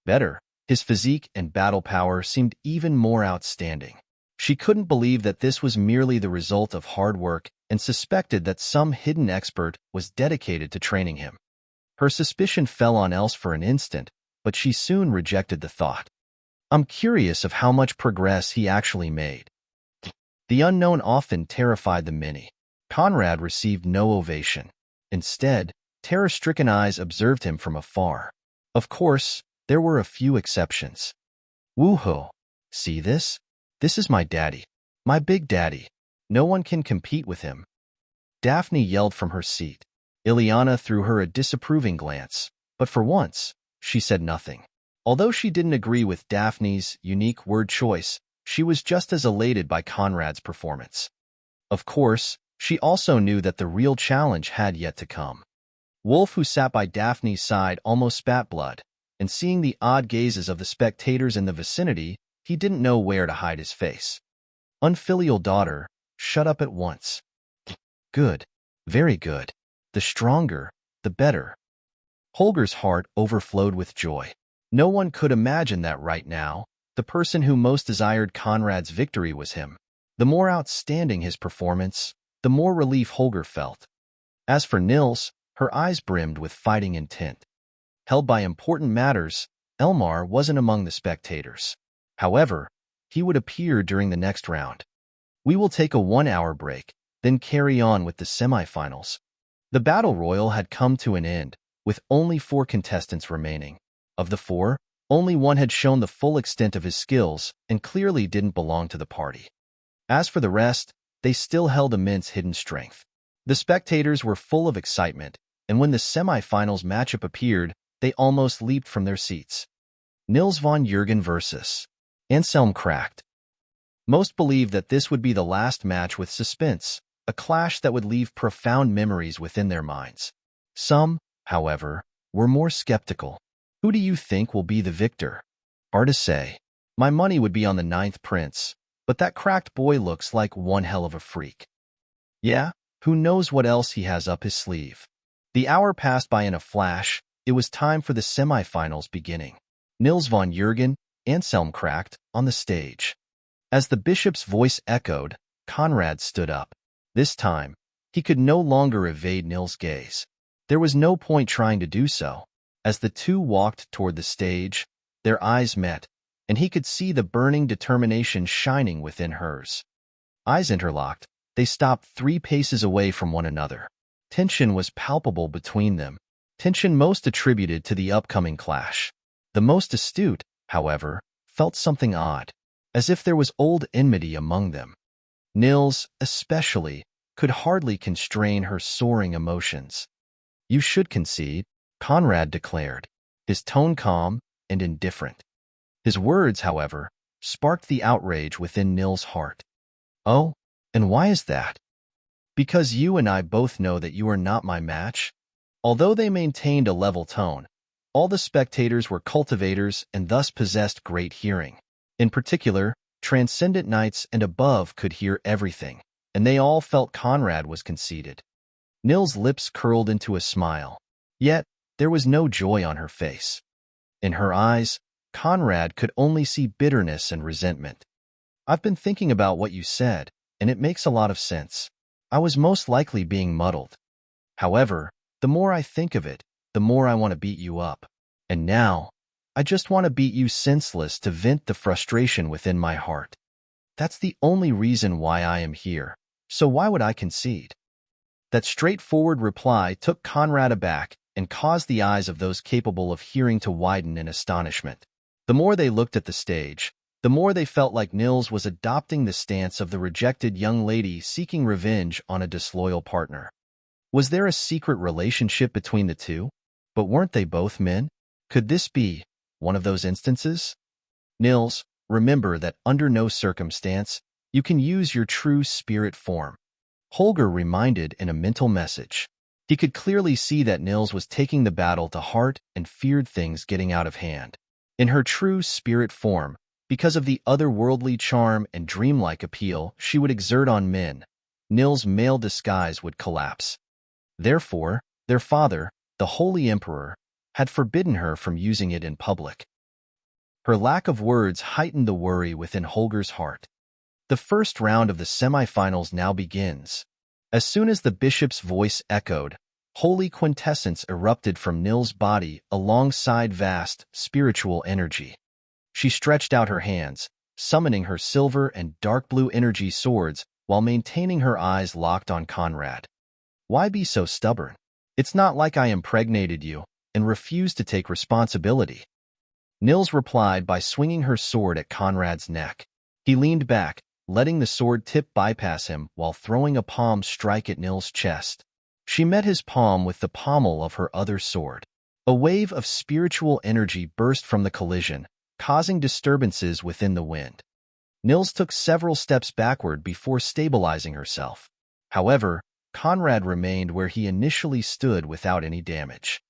Better, his physique and battle power seemed even more outstanding. She couldn't believe that this was merely the result of hard work and suspected that some hidden expert was dedicated to training him. Her suspicion fell on Else for an instant, but she soon rejected the thought. I'm curious of how much progress he actually made. The unknown often terrified the many. Conrad received no ovation. Instead, terror-stricken eyes observed him from afar. Of course, there were a few exceptions. Woohoo! See this? This is my daddy. My big daddy. No one can compete with him. Daphne yelled from her seat. Ileana threw her a disapproving glance, but for once, she said nothing. Although she didn't agree with Daphne's unique word choice, she was just as elated by Conrad's performance. Of course, she also knew that the real challenge had yet to come. Wolf, who sat by Daphne's side, almost spat blood, and seeing the odd gazes of the spectators in the vicinity, he didn't know where to hide his face. Unfilial daughter, shut up at once. Good. Very good. The stronger, the better. Holger's heart overflowed with joy. No one could imagine that right now, the person who most desired Conrad's victory was him. The more outstanding his performance, the more relief Holger felt. As for Nils, her eyes brimmed with fighting intent. Held by important matters, Elmar wasn't among the spectators. However, he would appear during the next round. We will take a 1-hour break, then carry on with the semifinals. The battle royal had come to an end, with only 4 contestants remaining. Of the 4, only one had shown the full extent of his skills and clearly didn't belong to the party. As for the rest, they still held immense hidden strength. The spectators were full of excitement, and when the semi-finals matchup appeared, they almost leaped from their seats. Nils von Jürgen versus Anselm cracked. Most believed that this would be the last match with suspense, a clash that would leave profound memories within their minds. Some, however, were more skeptical. Who do you think will be the victor? Hard to say. My money would be on the 9th prince, but that cracked boy looks like one hell of a freak. Yeah, who knows what else he has up his sleeve. The hour passed by in a flash. It was time for the semifinals beginning. Nils von Jürgen, Anselm cracked, on the stage. As the bishop's voice echoed, Conrad stood up. This time, he could no longer evade Nils' gaze. There was no point trying to do so. As the two walked toward the stage, their eyes met, and he could see the burning determination shining within hers. Eyes interlocked, they stopped 3 paces away from one another. Tension was palpable between them, tension most attributed to the upcoming clash. The most astute, however, felt something odd, as if there was old enmity among them. Nils, especially, could hardly constrain her soaring emotions. "You should concede," Conrad declared, his tone calm and indifferent. His words, however, sparked the outrage within Nils' heart. "Oh, and why is that?" "Because you and I both know that you are not my match." Although they maintained a level tone, all the spectators were cultivators and thus possessed great hearing. In particular, transcendent knights and above could hear everything, and they all felt Conrad was conceited. Nils' lips curled into a smile, yet there was no joy on her face. In her eyes, Conrad could only see bitterness and resentment. "I've been thinking about what you said, and it makes a lot of sense. I was most likely being muddled. However, the more I think of it, the more I want to beat you up. And now, I just want to beat you senseless to vent the frustration within my heart. That's the only reason why I am here, so why would I concede?" That straightforward reply took Conrad aback and caused the eyes of those capable of hearing to widen in astonishment. The more they looked at the stage, the more they felt like Nils was adopting the stance of the rejected young lady seeking revenge on a disloyal partner. Was there a secret relationship between the two? But weren't they both men? Could this be one of those instances? "Nils, remember that under no circumstance you can use your true spirit form," Holger reminded in a mental message. He could clearly see that Nils was taking the battle to heart and feared things getting out of hand. In her true spirit form, because of the otherworldly charm and dreamlike appeal she would exert on men, Nils' male disguise would collapse. Therefore, their father, the Holy Emperor, had forbidden her from using it in public. Her lack of words heightened the worry within Holger's heart. The first round of the semifinals now begins. As soon as the bishop's voice echoed, holy quintessence erupted from Nils' body alongside vast spiritual energy. She stretched out her hands, summoning her silver and dark blue energy swords while maintaining her eyes locked on Conrad. "Why be so stubborn? It's not like I impregnated you and refused to take responsibility." Nils replied by swinging her sword at Conrad's neck. He leaned back, letting the sword tip bypass him while throwing a palm strike at Nils' chest. She met his palm with the pommel of her other sword. A wave of spiritual energy burst from the collision, causing disturbances within the wind. Nils took several steps backward before stabilizing herself. However, Conrad remained where he initially stood without any damage.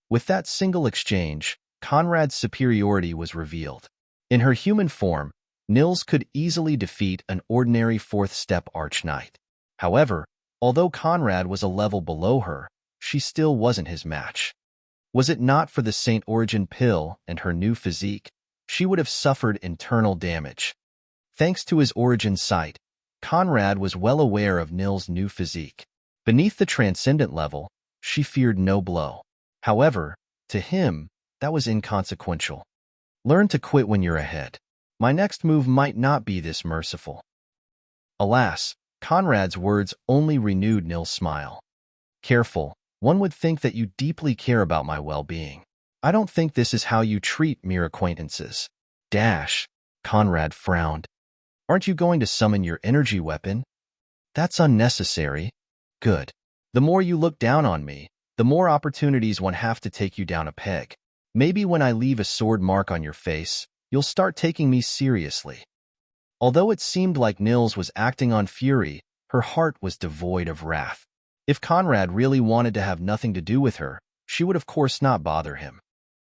With that single exchange, Conrad's superiority was revealed. In her human form, Nils could easily defeat an ordinary fourth-step arch-knight. However, although Conrad was a level below her, she still wasn't his match. Was it not for the Saint Origin pill and her new physique, she would have suffered internal damage. Thanks to his origin sight, Conrad was well aware of Nils' new physique. Beneath the transcendent level, she feared no blow. However, to him, that was inconsequential. "Learn to quit when you're ahead. My next move might not be this merciful." Alas, Conrad's words only renewed Nils' smile. Careful, one would think that you deeply care about my well-being. I don't think this is how you treat mere acquaintances. Dash. Conrad frowned. Aren't you going to summon your energy weapon? That's unnecessary. Good. The more you look down on me, the more opportunities one have to take you down a peg. Maybe when I leave a sword mark on your face, you'll start taking me seriously. Although it seemed like Nils was acting on fury, her heart was devoid of wrath. If Conrad really wanted to have nothing to do with her, she would of course not bother him.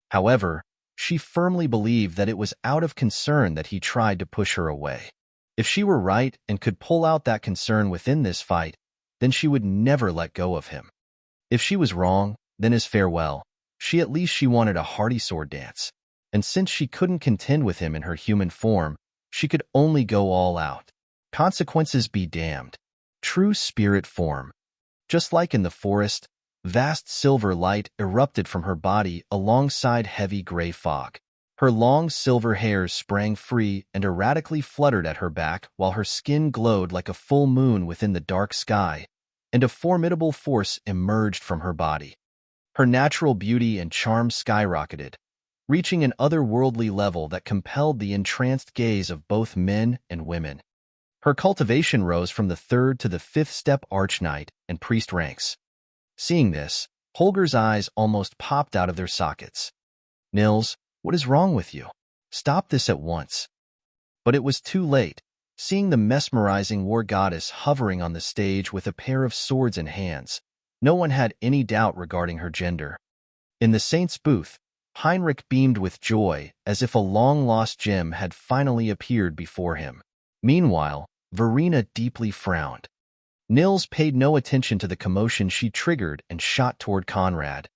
However, she firmly believed that it was out of concern that he tried to push her away. If she were right and could pull out that concern within this fight, then she would never let go of him. If she was wrong, then as farewell. She wanted a hearty sword dance. And since she couldn't contend with him in her human form, she could only go all out. Consequences be damned. True spirit form. Just like in the forest, vast silver light erupted from her body alongside heavy gray fog. Her long silver hairs sprang free and erratically fluttered at her back while her skin glowed like a full moon within the dark sky, and a formidable force emerged from her body. Her natural beauty and charm skyrocketed, reaching an otherworldly level that compelled the entranced gaze of both men and women. Her cultivation rose from the 3rd to the 5th step archknight and priest ranks. Seeing this, Holger's eyes almost popped out of their sockets. Nils, what is wrong with you? Stop this at once. But it was too late. Seeing the mesmerizing war goddess hovering on the stage with a pair of swords in hands, no one had any doubt regarding her gender. In the saint's booth, Heinrich beamed with joy as if a long-lost gem had finally appeared before him. Meanwhile, Verena deeply frowned. Nils paid no attention to the commotion she triggered and shot toward Conrad.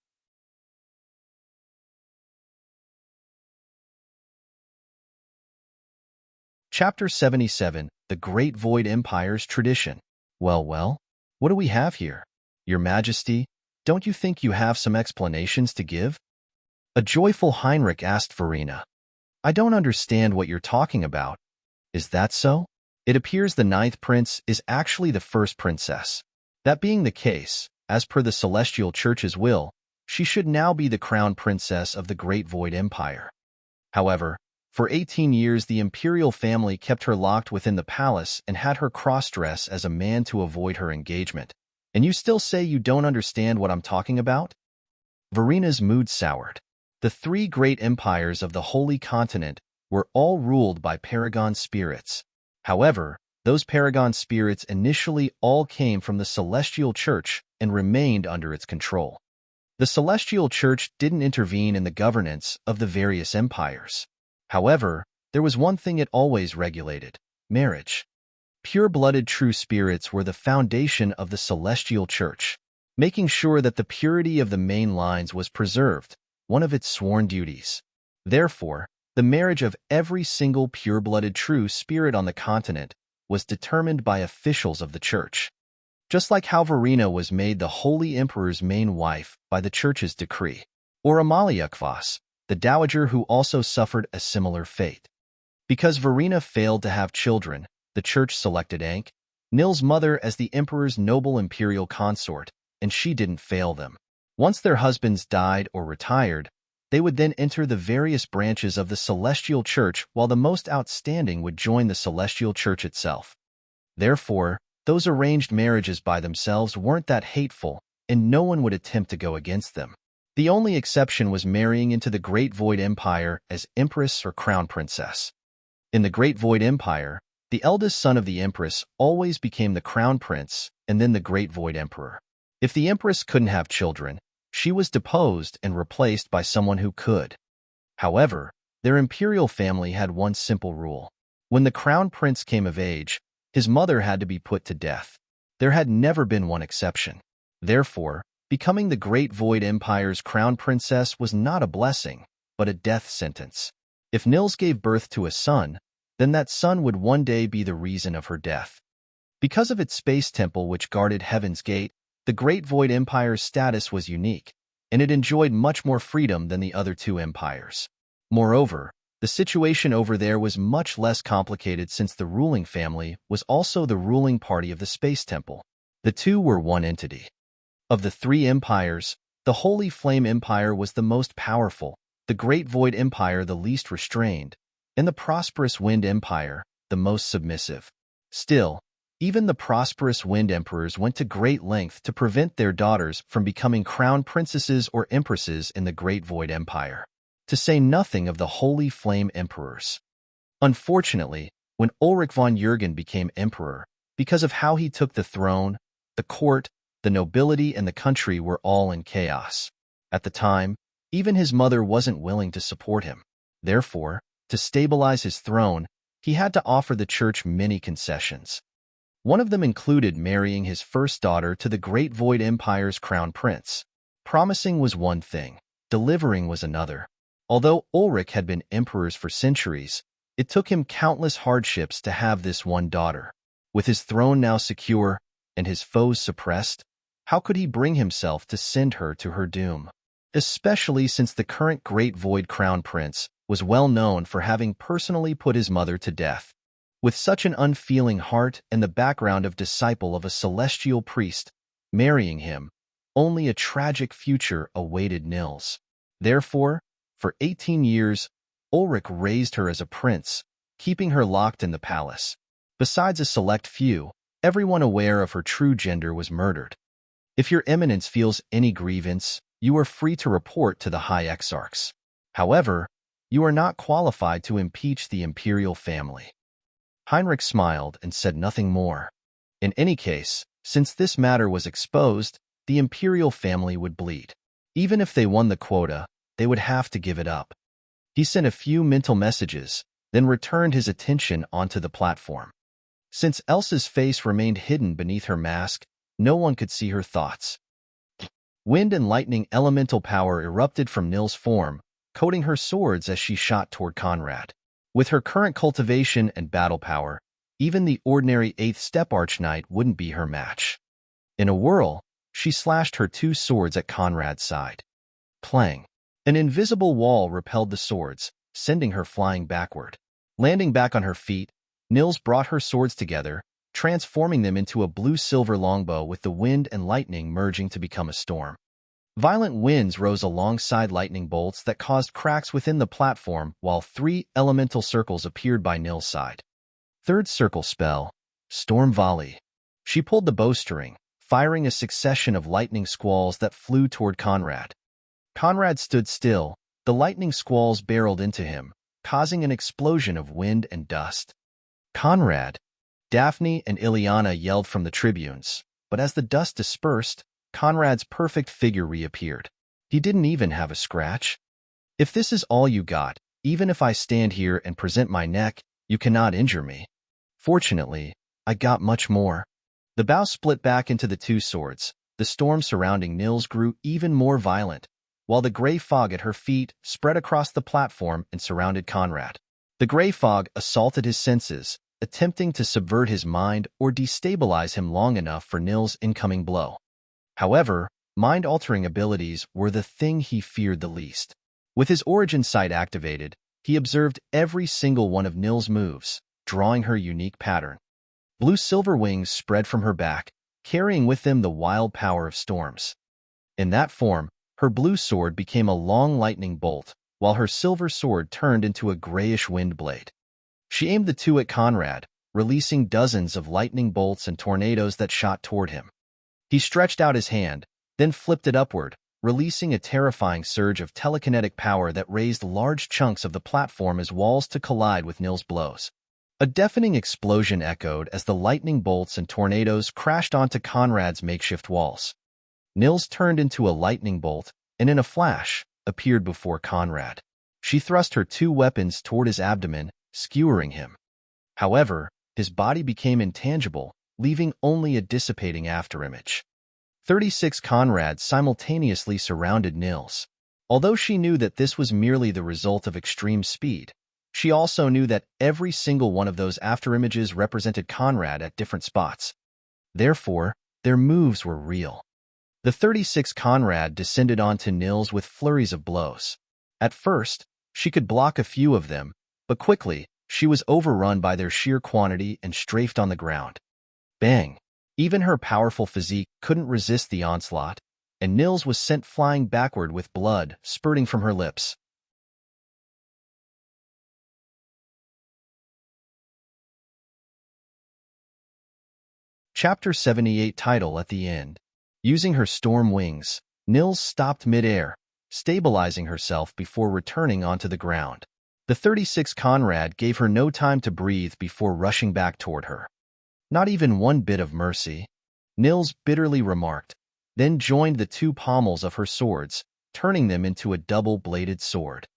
Chapter 77, The Great Void Empire's Tradition. Well, what do we have here? Your Majesty, don't you think you have some explanations to give? A joyful Heinrich asked Verena. I don't understand what you're talking about. Is that so? It appears the 9th prince is actually the 1st princess. That being the case, as per the Celestial Church's will, she should now be the crown princess of the Great Void Empire. However, for 18 years the imperial family kept her locked within the palace and had her cross-dress as a man to avoid her engagement. And you still say you don't understand what I'm talking about? Verena's mood soured. The 3 great empires of the Holy Continent were all ruled by paragon spirits. However, those paragon spirits initially all came from the Celestial Church and remained under its control. The Celestial Church didn't intervene in the governance of the various empires. However, there was one thing it always regulated: marriage. Pure-blooded true spirits were the foundation of the Celestial Church, making sure that the purity of the main lines was preserved, one of its sworn duties. Therefore, the marriage of every single pure-blooded true spirit on the continent was determined by officials of the Church. Just like how Verena was made the Holy Emperor's main wife by the Church's decree, or Amaliakvas, the dowager who also suffered a similar fate. Because Verena failed to have children, the Church selected Ankh, Nil's mother, as the Emperor's noble imperial consort, and she didn't fail them. Once their husbands died or retired, they would then enter the various branches of the Celestial Church, while the most outstanding would join the Celestial Church itself. Therefore, those arranged marriages by themselves weren't that hateful, and no one would attempt to go against them. The only exception was marrying into the Great Void Empire as Empress or Crown Princess. In the Great Void Empire, the eldest son of the Empress always became the Crown Prince and then the Great Void Emperor. If the Empress couldn't have children, she was deposed and replaced by someone who could. However, their imperial family had one simple rule. When the Crown Prince came of age, his mother had to be put to death. There had never been one exception. Therefore, becoming the Great Void Empire's Crown Princess was not a blessing, but a death sentence. If Nils gave birth to a son, then that son would one day be the reason of her death. Because of its space temple which guarded Heaven's Gate, the Great Void Empire's status was unique, and it enjoyed much more freedom than the other 2 empires. Moreover, the situation over there was much less complicated since the ruling family was also the ruling party of the Space Temple. The 2 were one entity. Of the three empires, the Holy Flame Empire was the most powerful, the Great Void Empire the least restrained, and the Prosperous Wind Empire the most submissive. Still, even the prosperous Wind Emperors went to great length to prevent their daughters from becoming crown princesses or empresses in the Great Void Empire, to say nothing of the Holy Flame Emperors. Unfortunately, when Ulrich von Jürgen became emperor, because of how he took the throne, the court, the nobility, and the country were all in chaos. At the time, even his mother wasn't willing to support him. Therefore, to stabilize his throne, he had to offer the church many concessions. One of them included marrying his first daughter to the Great Void Empire's crown prince. Promising was one thing, delivering was another. Although Ulrich had been emperors for centuries, it took him countless hardships to have this one daughter. With his throne now secure and his foes suppressed, how could he bring himself to send her to her doom? Especially since the current Great Void Crown Prince was well known for having personally put his mother to death. With such an unfeeling heart and the background of disciple of a celestial priest, marrying him, only a tragic future awaited Nils. Therefore, for 18 years, Ulrich raised her as a prince, keeping her locked in the palace. Besides a select few, everyone aware of her true gender was murdered. If your eminence feels any grievance, you are free to report to the High Exarchs. However, you are not qualified to impeach the imperial family. Heinrich smiled and said nothing more. In any case, since this matter was exposed, the imperial family would bleed. Even if they won the quota, they would have to give it up. He sent a few mental messages, then returned his attention onto the platform. Since Elsa's face remained hidden beneath her mask, no one could see her thoughts. Wind and lightning elemental power erupted from Nil's form, coating her swords as she shot toward Conrad. With her current cultivation and battle power, even the ordinary 8th Step Archknight wouldn't be her match. In a whirl, she slashed her two swords at Conrad's side. Clang! An invisible wall repelled the swords, sending her flying backward. Landing back on her feet, Nils brought her swords together, transforming them into a blue-silver longbow with the wind and lightning merging to become a storm. Violent winds rose alongside lightning bolts that caused cracks within the platform, while 3 elemental circles appeared by Nil's side. Third circle spell, Storm Volley. She pulled the bowstring, firing a succession of lightning squalls that flew toward Conrad. Conrad stood still, the lightning squalls barreled into him, causing an explosion of wind and dust. Conrad! Daphne and Ileana yelled from the tribunes, but as the dust dispersed, Conrad's perfect figure reappeared. He didn't even have a scratch. If this is all you got, even if I stand here and present my neck, you cannot injure me. Fortunately, I got much more. The bow split back into the two swords. The storm surrounding Nils grew even more violent, while the gray fog at her feet spread across the platform and surrounded Conrad. The gray fog assaulted his senses, attempting to subvert his mind or destabilize him long enough for Nils' incoming blow. However, mind-altering abilities were the thing he feared the least. With his origin sight activated, he observed every single one of Nil's moves, drawing her unique pattern. Blue-silver wings spread from her back, carrying with them the wild power of storms. In that form, her blue sword became a long lightning bolt, while her silver sword turned into a grayish wind blade. She aimed the two at Conrad, releasing dozens of lightning bolts and tornadoes that shot toward him. He stretched out his hand, then flipped it upward, releasing a terrifying surge of telekinetic power that raised large chunks of the platform as walls to collide with Nil's blows. A deafening explosion echoed as the lightning bolts and tornadoes crashed onto Conrad's makeshift walls. Nils turned into a lightning bolt, and in a flash, appeared before Conrad. She thrust her two weapons toward his abdomen, skewering him. However, his body became intangible, leaving only a dissipating afterimage. 36 Conrad simultaneously surrounded Nils. Although she knew that this was merely the result of extreme speed, she also knew that every single one of those afterimages represented Conrad at different spots. Therefore, their moves were real. The 36 Conrad descended onto Nils with flurries of blows. At first, she could block a few of them, but quickly, she was overrun by their sheer quantity and strafed on the ground. Bang! Even her powerful physique couldn't resist the onslaught, and Nils was sent flying backward with blood spurting from her lips. Chapter 78 title at the end. Using her storm wings, Nils stopped mid-air, stabilizing herself before returning onto the ground. The 36 Conrad gave her no time to breathe before rushing back toward her. Not even one bit of mercy, Nils bitterly remarked, then joined the two pommels of her swords, turning them into a double-bladed sword.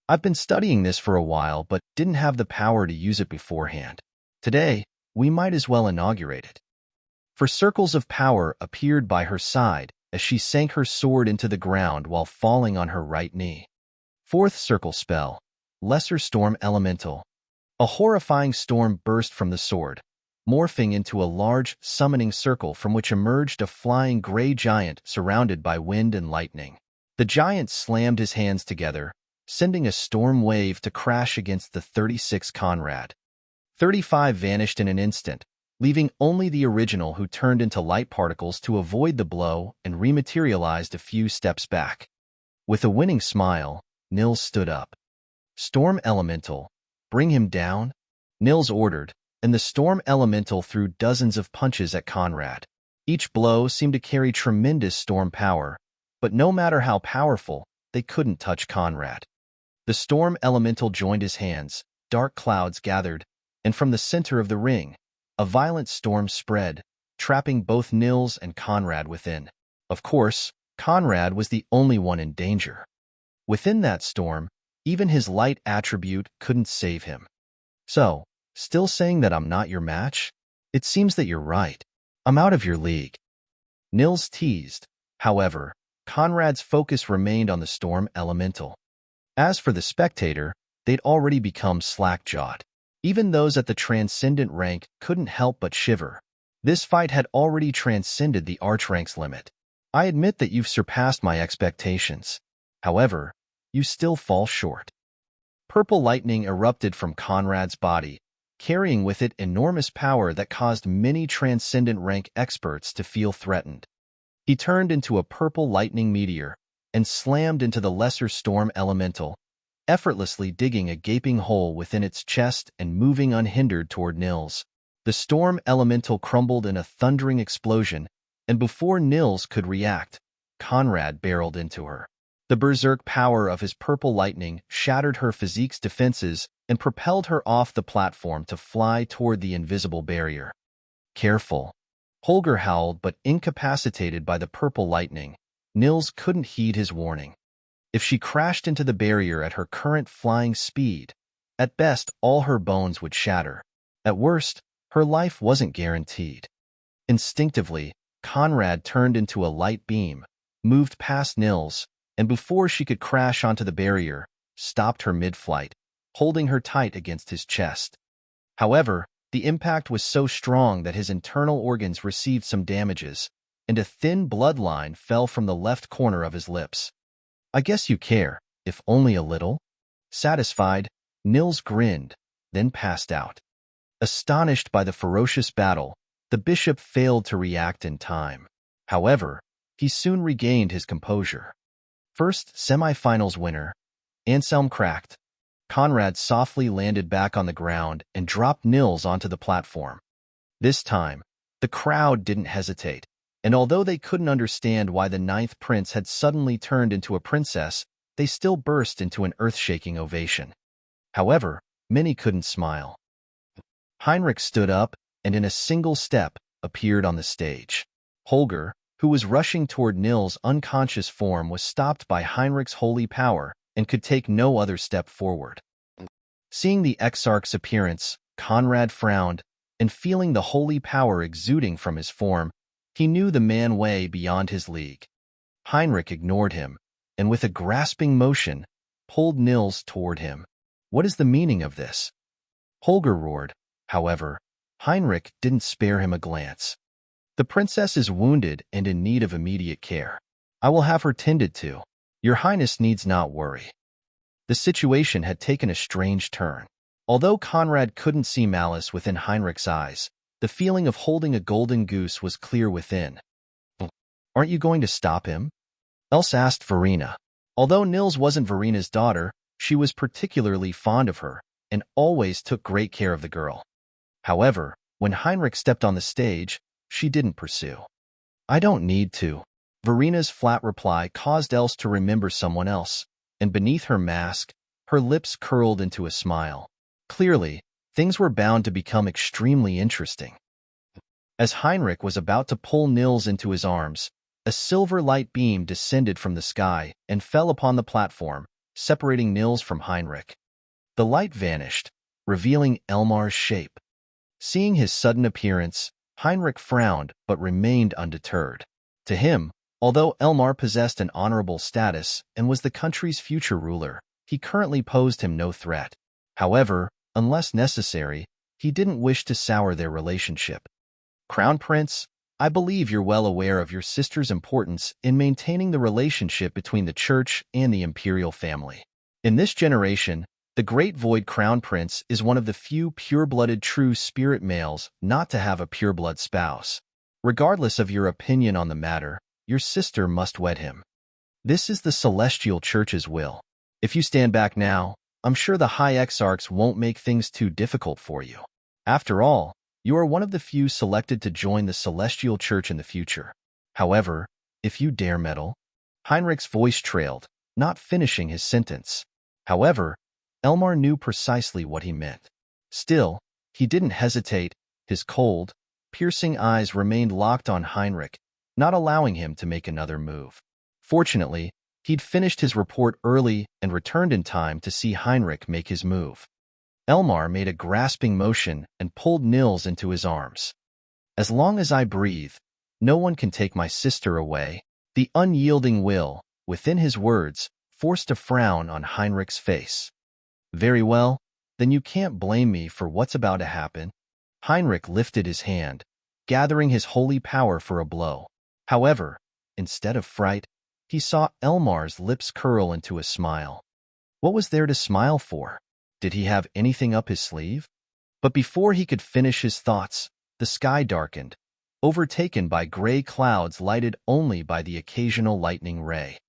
I've been studying this for a while but didn't have the power to use it beforehand. Today, we might as well inaugurate it. For circles of power appeared by her side as she sank her sword into the ground while falling on her right knee. Fourth circle spell, Lesser Storm Elemental. A horrifying storm burst from the sword, morphing into a large, summoning circle from which emerged a flying gray giant surrounded by wind and lightning. The giant slammed his hands together, sending a storm wave to crash against the 36 Conrad. 35 vanished in an instant, leaving only the original, who turned into light particles to avoid the blow and rematerialized a few steps back. With a winning smile, Nils stood up. Storm Elemental, bring him down, Nils ordered, and the Storm Elemental threw dozens of punches at Conrad. Each blow seemed to carry tremendous storm power, but no matter how powerful, they couldn't touch Conrad. The Storm Elemental joined his hands, dark clouds gathered, and from the center of the ring, a violent storm spread, trapping both Nils and Conrad within. Of course, Conrad was the only one in danger. Within that storm, even his light attribute couldn't save him. So, still saying that I'm not your match? It seems that you're right. I'm out of your league. Nils teased. However, Conrad's focus remained on the Storm Elemental. As for the spectator, they'd already become slack-jawed. Even those at the transcendent rank couldn't help but shiver. This fight had already transcended the archrank's limit. I admit that you've surpassed my expectations. However, you still fall short. Purple lightning erupted from Conrad's body, carrying with it enormous power that caused many transcendent rank experts to feel threatened. He turned into a purple lightning meteor and slammed into the lesser storm elemental, effortlessly digging a gaping hole within its chest and moving unhindered toward Nils. The storm elemental crumbled in a thundering explosion, and before Nils could react, Conrad barreled into her. The berserk power of his purple lightning shattered her physique's defenses and propelled her off the platform to fly toward the invisible barrier. Careful. Holger howled, but incapacitated by the purple lightning, Nils couldn't heed his warning. If she crashed into the barrier at her current flying speed, at best all her bones would shatter. At worst, her life wasn't guaranteed. Instinctively, Conrad turned into a light beam, moved past Nils, and before she could crash onto the barrier, stopped her mid-flight, holding her tight against his chest. However, the impact was so strong that his internal organs received some damages, and a thin bloodline fell from the left corner of his lips. I guess you care, if only a little. Satisfied, Nils grinned, then passed out. Astonished by the ferocious battle, the bishop failed to react in time. However, he soon regained his composure. First semifinals winner, Anselm cracked. Conrad softly landed back on the ground and dropped Nils onto the platform. This time, the crowd didn't hesitate, and although they couldn't understand why the ninth prince had suddenly turned into a princess, they still burst into an earth-shaking ovation. However, many couldn't smile. Heinrich stood up and in a single step appeared on the stage. Holger, who was rushing toward Nils' unconscious form, was stopped by Heinrich's holy power and could take no other step forward. Seeing the exarch's appearance, Conrad frowned, and feeling the holy power exuding from his form, he knew the man way beyond his league. Heinrich ignored him, and with a grasping motion, pulled Nils toward him. What is the meaning of this? Holger roared. However, Heinrich didn't spare him a glance. The princess is wounded and in need of immediate care. I will have her tended to. Your Highness needs not worry. The situation had taken a strange turn. Although Conrad couldn't see malice within Heinrich's eyes, The feeling of holding a golden goose was clear within. "Aren't you going to stop him?" Else asked Verena. Although Nils wasn't Verena's daughter, she was particularly fond of her and always took great care of the girl. However, when Heinrich stepped on the stage, she didn't pursue. "I don't need to." Verena's flat reply caused Else to remember someone else, and beneath her mask, her lips curled into a smile. Clearly, things were bound to become extremely interesting. As Heinrich was about to pull Nils into his arms, a silver light beam descended from the sky and fell upon the platform, separating Nils from Heinrich. The light vanished, revealing Elmar's shape. Seeing his sudden appearance, Heinrich frowned but remained undeterred. To him, although Elmar possessed an honorable status and was the country's future ruler, he currently posed him no threat. However, unless necessary, he didn't wish to sour their relationship. "Crown Prince, I believe you're well aware of your sister's importance in maintaining the relationship between the church and the imperial family. In this generation, the Great Void Crown Prince is one of the few pure-blooded true spirit males not to have a pure-blood spouse. Regardless of your opinion on the matter, your sister must wed him. This is the Celestial Church's will. If you stand back now, I'm sure the High Exarchs won't make things too difficult for you. After all, you are one of the few selected to join the Celestial Church in the future. However, if you dare meddle..." Heinrich's voice trailed, not finishing his sentence. However, Elmar knew precisely what he meant. Still, he didn't hesitate. His cold, piercing eyes remained locked on Heinrich, not allowing him to make another move. Fortunately, he'd finished his report early and returned in time to see Heinrich make his move. Elmar made a grasping motion and pulled Nils into his arms. "As long as I breathe, no one can take my sister away." The unyielding will, within his words, forced a frown on Heinrich's face. "Very well, then you can't blame me for what's about to happen." Heinrich lifted his hand, gathering his holy power for a blow. However, instead of fright, he saw Elmar's lips curl into a smile. What was there to smile for? Did he have anything up his sleeve? But before he could finish his thoughts, the sky darkened, overtaken by gray clouds lighted only by the occasional lightning ray.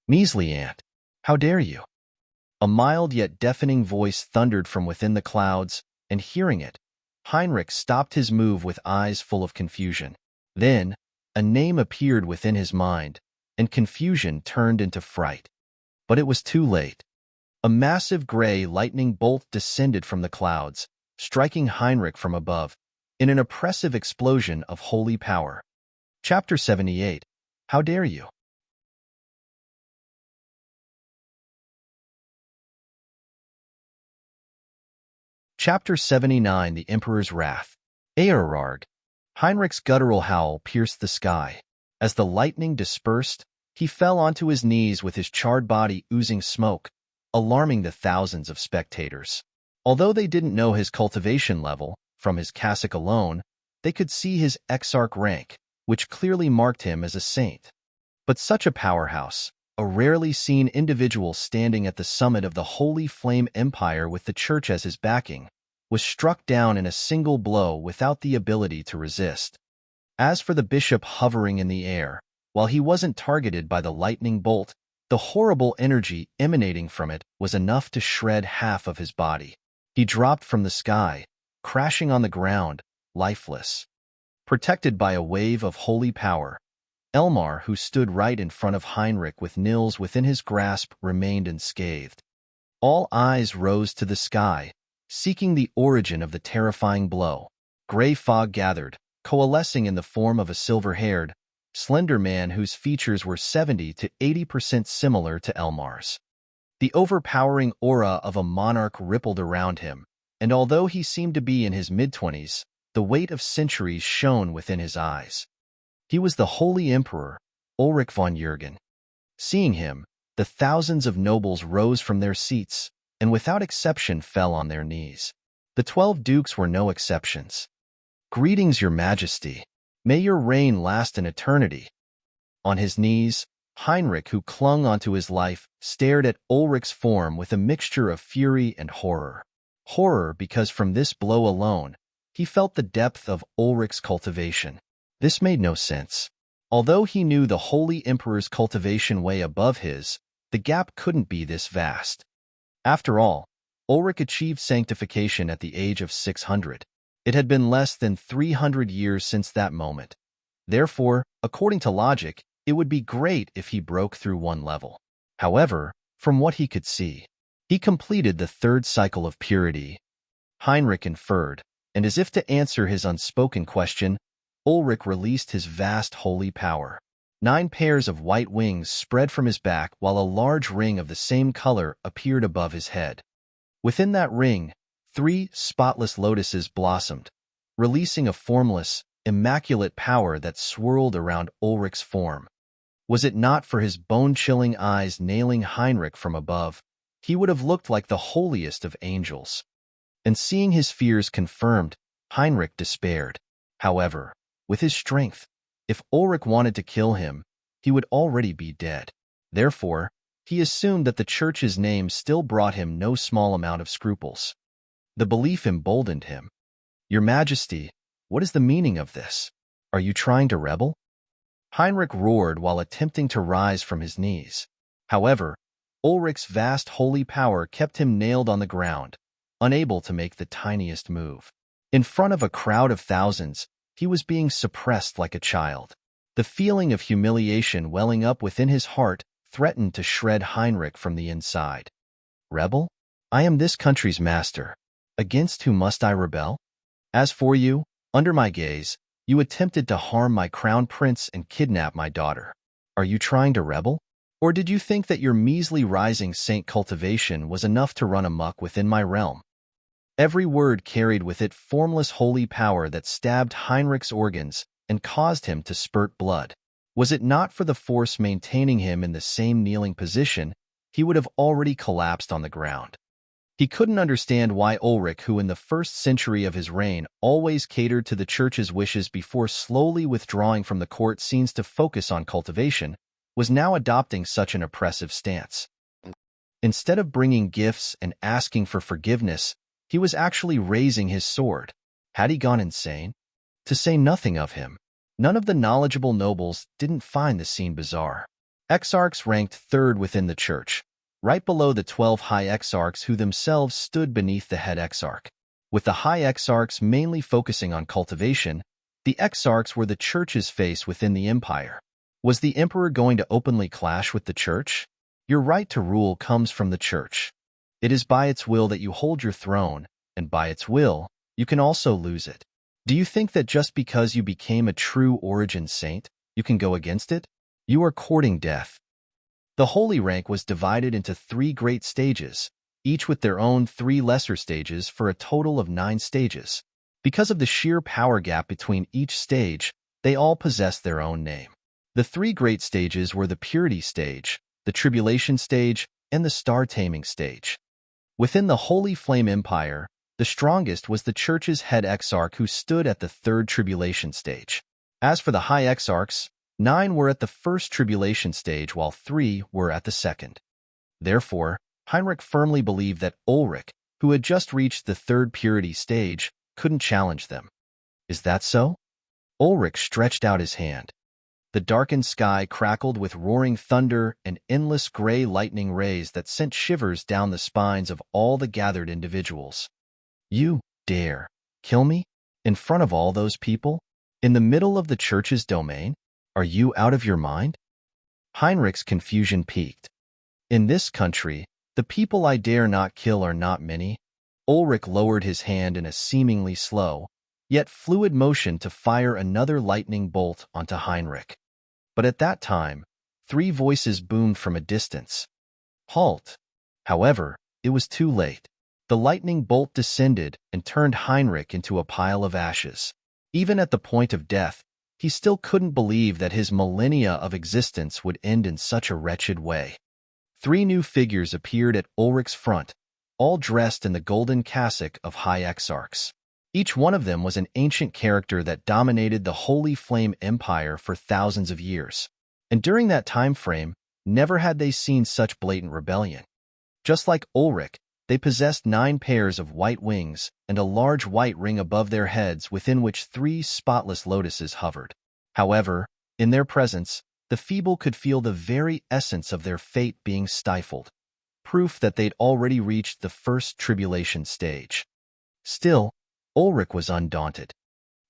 "Measly ant, how dare you?" A mild yet deafening voice thundered from within the clouds, and hearing it, Heinrich stopped his move with eyes full of confusion. Then, a name appeared within his mind, and confusion turned into fright. But it was too late. A massive gray lightning bolt descended from the clouds, striking Heinrich from above, in an oppressive explosion of holy power. Chapter 78. How dare you? Chapter 79. The Emperor's Wrath. Aerarg. Heinrich's guttural howl pierced the sky. As the lightning dispersed, he fell onto his knees with his charred body oozing smoke, alarming the thousands of spectators. Although they didn't know his cultivation level, from his cassock alone, they could see his exarch rank, which clearly marked him as a saint. But such a powerhouse, a rarely seen individual standing at the summit of the Holy Flame Empire with the church as his backing, was struck down in a single blow without the ability to resist. As for the bishop hovering in the air, while he wasn't targeted by the lightning bolt, the horrible energy emanating from it was enough to shred half of his body. He dropped from the sky, crashing on the ground, lifeless. Protected by a wave of holy power, Elmar, who stood right in front of Heinrich with Nils within his grasp, remained unscathed. All eyes rose to the sky, seeking the origin of the terrifying blow. Gray fog gathered, coalescing in the form of a silver-haired, slender man whose features were 70 to 80% similar to Elmar's. The overpowering aura of a monarch rippled around him, and although he seemed to be in his mid-20s, the weight of centuries shone within his eyes. He was the Holy Emperor, Ulrich von Jürgen. Seeing him, the thousands of nobles rose from their seats, and without exception fell on their knees. The 12 dukes were no exceptions. "Greetings, Your Majesty. May your reign last an eternity." On his knees, Heinrich, who clung onto his life, stared at Ulrich's form with a mixture of fury and horror. Horror because from this blow alone, he felt the depth of Ulrich's cultivation. This made no sense. Although he knew the Holy Emperor's cultivation way above his, the gap couldn't be this vast. After all, Ulrich achieved sanctification at the age of 600. It had been less than 300 years since that moment. Therefore, according to logic, it would be great if he broke through one level. However, from what he could see, he completed the third cycle of purity, Heinrich inferred, and as if to answer his unspoken question, Ulrich released his vast holy power. 9 pairs of white wings spread from his back while a large ring of the same color appeared above his head. Within that ring, 3 spotless lotuses blossomed, releasing a formless, immaculate power that swirled around Ulrich's form. Was it not for his bone-chilling eyes nailing Heinrich from above, he would have looked like the holiest of angels. And seeing his fears confirmed, Heinrich despaired. However, with his strength, if Ulrich wanted to kill him, he would already be dead. Therefore, he assumed that the church's name still brought him no small amount of scruples. The belief emboldened him. "Your Majesty, what is the meaning of this? Are you trying to rebel?" Heinrich roared while attempting to rise from his knees. However, Ulrich's vast holy power kept him nailed on the ground, unable to make the tiniest move. In front of a crowd of thousands, he was being suppressed like a child. The feeling of humiliation welling up within his heart threatened to shred Heinrich from the inside. "Rebel? I am this country's master. Against whom must I rebel? As for you, under my gaze, you attempted to harm my crown prince and kidnap my daughter. Are you trying to rebel? Or did you think that your measly rising saint cultivation was enough to run amok within my realm?" Every word carried with it formless holy power that stabbed Heinrich's organs and caused him to spurt blood. Was it not for the force maintaining him in the same kneeling position, he would have already collapsed on the ground. He couldn't understand why Ulrich, who in the first century of his reign always catered to the church's wishes before slowly withdrawing from the court scenes to focus on cultivation, was now adopting such an oppressive stance. Instead of bringing gifts and asking for forgiveness, he was actually raising his sword. Had he gone insane? To say nothing of him, none of the knowledgeable nobles didn't find the scene bizarre. Exarchs ranked third within the church, right below the 12 high exarchs who themselves stood beneath the head exarch. With the high exarchs mainly focusing on cultivation, the exarchs were the church's face within the empire. Was the emperor going to openly clash with the church? Your right to rule comes from the church. It is by its will that you hold your throne, and by its will, you can also lose it. Do you think that just because you became a true origin saint, you can go against it? You are courting death. The holy rank was divided into 3 great stages, each with their own 3 lesser stages for a total of 9 stages. Because of the sheer power gap between each stage, they all possessed their own name. The 3 great stages were the purity stage, the tribulation stage, and the star-taming stage. Within the Holy Flame Empire, the strongest was the church's head exarch who stood at the 3rd tribulation stage. As for the high exarchs, 9 were at the 1st tribulation stage while 3 were at the 2nd. Therefore, Heinrich firmly believed that Ulrich, who had just reached the 3rd purity stage, couldn't challenge them. Is that so? Ulrich stretched out his hand. The darkened sky crackled with roaring thunder and endless gray lightning rays that sent shivers down the spines of all the gathered individuals. "You dare kill me? In front of all those people? In the middle of the church's domain? Are you out of your mind?" Heinrich's confusion peaked. "In this country, the people I dare not kill are not many." Ulrich lowered his hand in a seemingly slow, yet fluid motion to fire another lightning bolt onto Heinrich. But at that time, 3 voices boomed from a distance. "Halt!" However, it was too late. The lightning bolt descended and turned Heinrich into a pile of ashes. Even at the point of death, he still couldn't believe that his millennia of existence would end in such a wretched way. 3 new figures appeared at Ulrich's front, all dressed in the golden cassock of high exarchs. Each one of them was an ancient character that dominated the Holy Flame Empire for thousands of years. And during that time frame, never had they seen such blatant rebellion. Just like Ulrich, They possessed 9 pairs of white wings and a large white ring above their heads within which 3 spotless lotuses hovered. However, in their presence, the feeble could feel the very essence of their fate being stifled, proof that they'd already reached the first tribulation stage. Still, Ulrich was undaunted.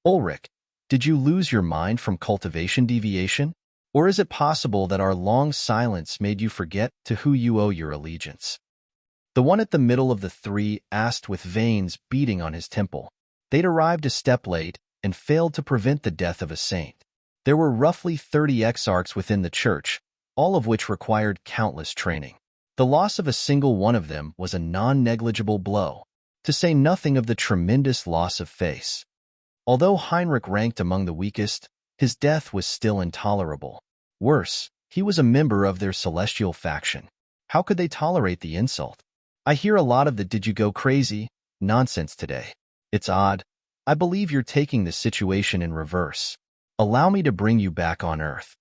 Ulrich, did you lose your mind from cultivation deviation? Or is it possible that our long silence made you forget to who you owe your allegiance? The one at the middle of the 3 asked with veins beating on his temple. They'd arrived a step late and failed to prevent the death of a saint. There were roughly 30 exarchs within the church, all of which required countless training. The loss of a single one of them was a non-negligible blow, to say nothing of the tremendous loss of face. Although Heinrich ranked among the weakest, his death was still intolerable. Worse, he was a member of their celestial faction. How could they tolerate the insult? I hear a lot of the "did you go crazy" nonsense today. It's odd. I believe you're taking the situation in reverse. Allow me to bring you back on Earth.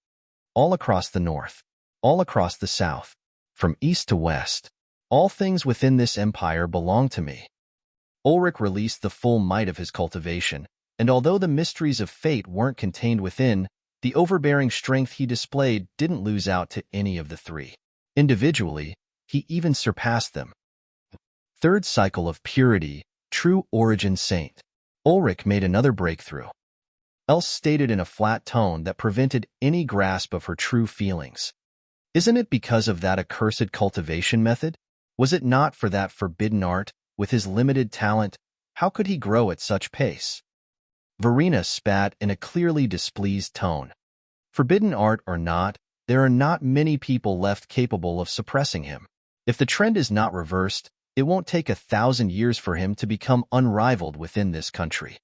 All across the north, all across the south, from east to west, all things within this empire belong to me. Ulrich released the full might of his cultivation, and although the mysteries of fate weren't contained within, the overbearing strength he displayed didn't lose out to any of the 3. Individually, he even surpassed them. Third cycle of purity, true origin saint. Ulrich made another breakthrough. Else stated in a flat tone that prevented any grasp of her true feelings. Isn't it because of that accursed cultivation method? Was it not for that forbidden art, with his limited talent, how could he grow at such pace? Verena spat in a clearly displeased tone. Forbidden art or not, there are not many people left capable of suppressing him. If the trend is not reversed, it won't take 1,000 years for him to become unrivaled within this country.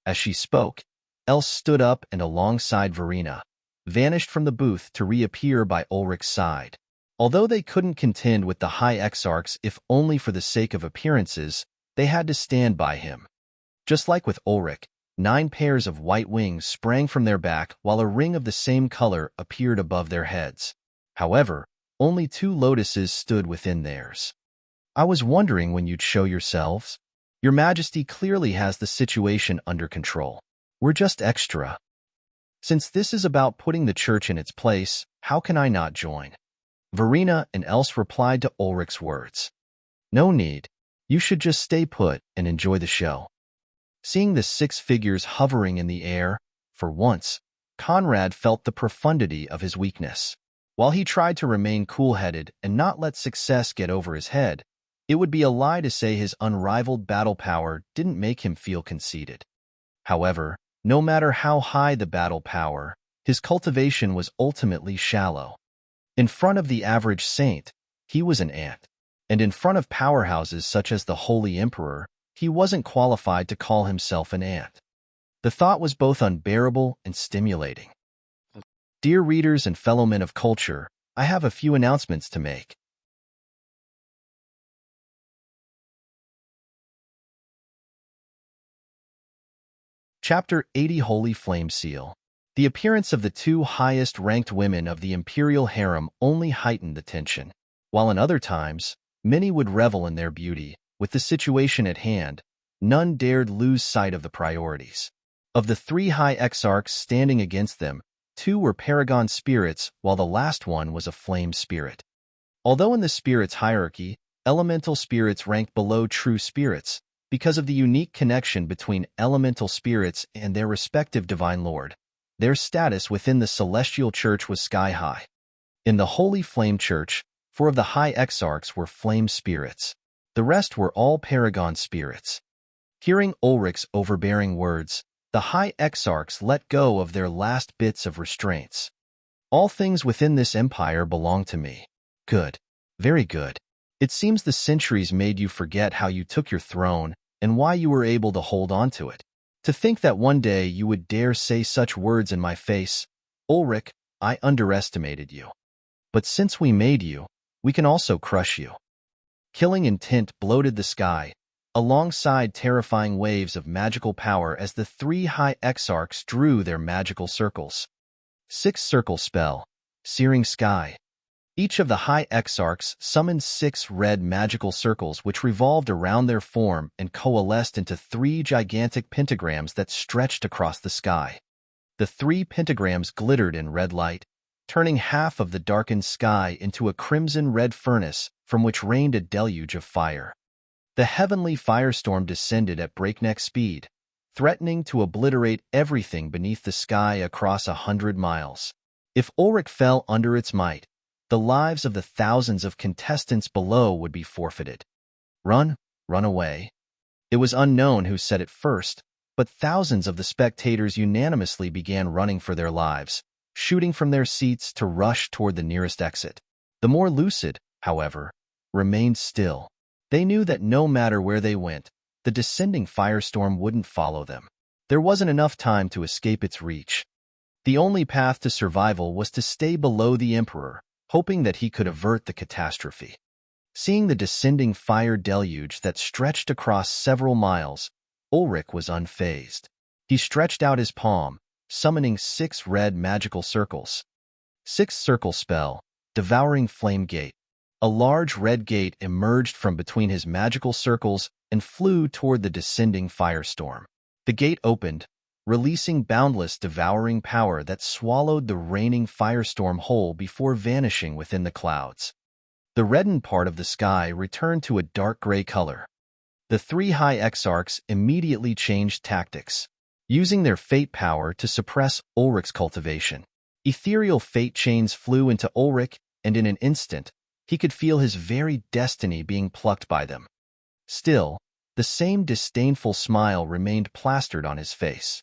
As she spoke, Else stood up and alongside Verena, vanished from the booth to reappear by Ulrich's side. Although they couldn't contend with the High Exarchs if only for the sake of appearances, they had to stand by him. Just like with Ulrich, 9 pairs of white wings sprang from their back while a ring of the same color appeared above their heads. However, only 2 lotuses stood within theirs. I was wondering when you'd show yourselves. Your Majesty clearly has the situation under control. We're just extra. Since this is about putting the church in its place, how can I not join? Verena and Else replied to Ulrich's words. No need. You should just stay put and enjoy the show. Seeing the 6 figures hovering in the air, for once, Conrad felt the profundity of his weakness. While he tried to remain cool-headed and not let success get over his head, it would be a lie to say his unrivaled battle power didn't make him feel conceited. However, no matter how high the battle power, his cultivation was ultimately shallow. In front of the average saint, he was an ant. And in front of powerhouses such as the Holy Emperor, he wasn't qualified to call himself an ant. The thought was both unbearable and stimulating. Dear readers and fellow men of culture, I have a few announcements to make. Chapter 80 Holy Flame Seal. The appearance of the 2 highest-ranked women of the imperial harem only heightened the tension. While in other times, many would revel in their beauty, with the situation at hand, none dared lose sight of the priorities. Of the 3 high exarchs standing against them, 2 were paragon spirits while the last one was a flame spirit. Although in the spirits hierarchy, elemental spirits ranked below true spirits, because of the unique connection between elemental spirits and their respective divine lord, their status within the celestial church was sky-high. In the Holy Flame Church, 4 of the high exarchs were flame spirits. The rest were all paragon spirits. Hearing Ulrich's overbearing words, the high exarchs let go of their last bits of restraints. All things within this empire belong to me. Good. Very good. It seems the centuries made you forget how you took your throne and why you were able to hold on to it. To think that one day you would dare say such words in my face, Ulrich, I underestimated you. But since we made you, we can also crush you. Killing intent bloated the sky, alongside terrifying waves of magical power as the 3 high exarchs drew their magical circles. 6 circle spell, searing sky. Each of the high exarchs summoned 6 red magical circles which revolved around their form and coalesced into 3 gigantic pentagrams that stretched across the sky. The 3 pentagrams glittered in red light, turning half of the darkened sky into a crimson-red furnace from which rained a deluge of fire. The heavenly firestorm descended at breakneck speed, threatening to obliterate everything beneath the sky across 100 miles. If Ulrich fell under its might, the lives of the thousands of contestants below would be forfeited. Run away. It was unknown who said it first, but thousands of the spectators unanimously began running for their lives, shooting from their seats to rush toward the nearest exit. The more lucid, however, remained still. They knew that no matter where they went, the descending firestorm wouldn't follow them. There wasn't enough time to escape its reach. The only path to survival was to stay below the Emperor, hoping that he could avert the catastrophe. Seeing the descending fire deluge that stretched across several miles, Ulrich was unfazed. He stretched out his palm, summoning 6 red magical circles. 6th circle spell, Devouring Flame Gate. A large red gate emerged from between his magical circles and flew toward the descending firestorm. The gate opened, releasing boundless devouring power that swallowed the raining firestorm whole before vanishing within the clouds. The reddened part of the sky returned to a dark gray color. The 3 high exarchs immediately changed tactics, using their fate power to suppress Ulrich's cultivation. Ethereal fate chains flew into Ulrich, and in an instant, he could feel his very destiny being plucked by them. Still, the same disdainful smile remained plastered on his face.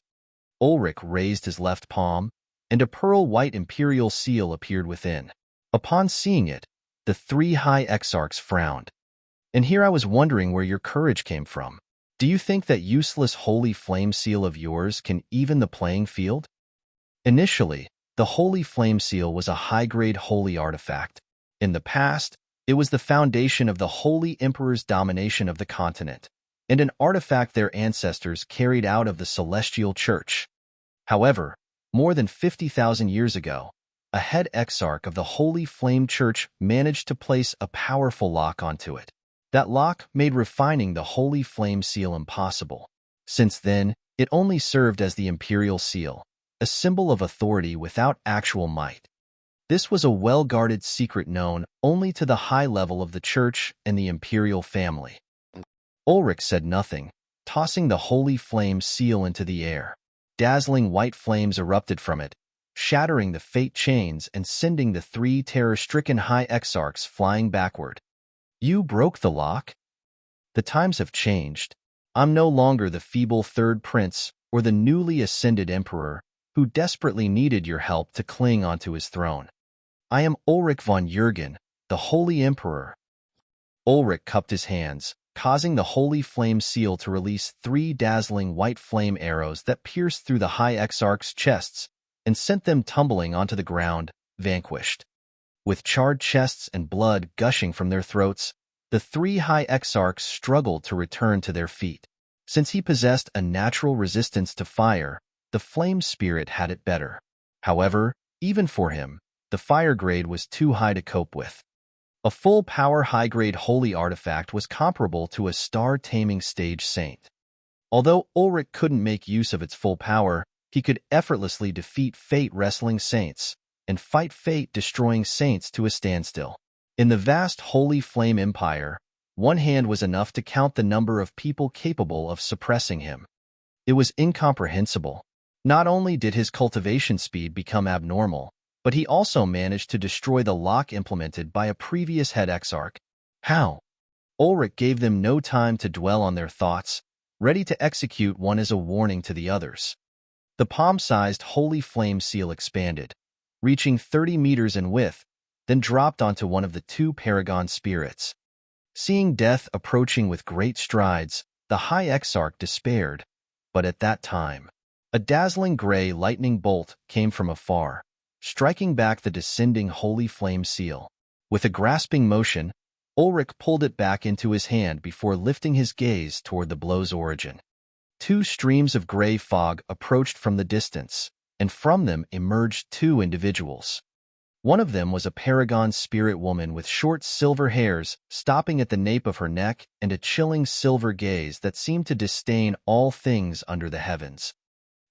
Ulrich raised his left palm, and a pearl-white imperial seal appeared within. Upon seeing it, the 3 high exarchs frowned. And here I was wondering where your courage came from. Do you think that useless holy flame seal of yours can even the playing field? Initially, the holy flame seal was a high-grade holy artifact. In the past, it was the foundation of the Holy Emperor's domination of the continent, and an artifact their ancestors carried out of the Celestial Church. However, more than 50,000 years ago, a head exarch of the Holy Flame Church managed to place a powerful lock onto it. That lock made refining the Holy Flame Seal impossible. Since then, it only served as the Imperial Seal, a symbol of authority without actual might. This was a well-guarded secret known only to the high level of the Church and the Imperial family. Ulrich said nothing, tossing the Holy Flame Seal into the air. Dazzling white flames erupted from it, shattering the fate chains and sending the 3 terror-stricken high exarchs flying backward. You broke the lock? The times have changed. I'm no longer the feeble third prince or the newly ascended emperor who desperately needed your help to cling onto his throne. I am Ulrich von Jürgen, the Holy Emperor. Ulrich cupped his hands, causing the Holy Flame Seal to release 3 dazzling white flame arrows that pierced through the high exarchs' chests and sent them tumbling onto the ground, vanquished. With charred chests and blood gushing from their throats, the 3 high exarchs struggled to return to their feet. Since he possessed a natural resistance to fire, the flame spirit had it better. However, even for him, the fire grade was too high to cope with. A full-power high-grade holy artifact was comparable to a star-taming stage saint. Although Ulrich couldn't make use of its full power, he could effortlessly defeat fate-wrestling saints and fight fate-destroying saints to a standstill. In the vast Holy Flame Empire, one hand was enough to count the number of people capable of suppressing him. It was incomprehensible. Not only did his cultivation speed become abnormal, but he also managed to destroy the lock implemented by a previous head exarch. How? Ulrich gave them no time to dwell on their thoughts, ready to execute one as a warning to the others. The palm-sized Holy Flame Seal expanded, reaching 30 meters in width, then dropped onto one of the 2 paragon spirits. Seeing death approaching with great strides, the High Exarch despaired, but at that time, a dazzling gray lightning bolt came from afar, striking back the descending Holy Flame Seal. With a grasping motion, Ulrich pulled it back into his hand before lifting his gaze toward the blow's origin. 2 streams of gray fog approached from the distance, and from them emerged 2 individuals. One of them was a paragon spirit woman with short silver hairs stopping at the nape of her neck and a chilling silver gaze that seemed to disdain all things under the heavens.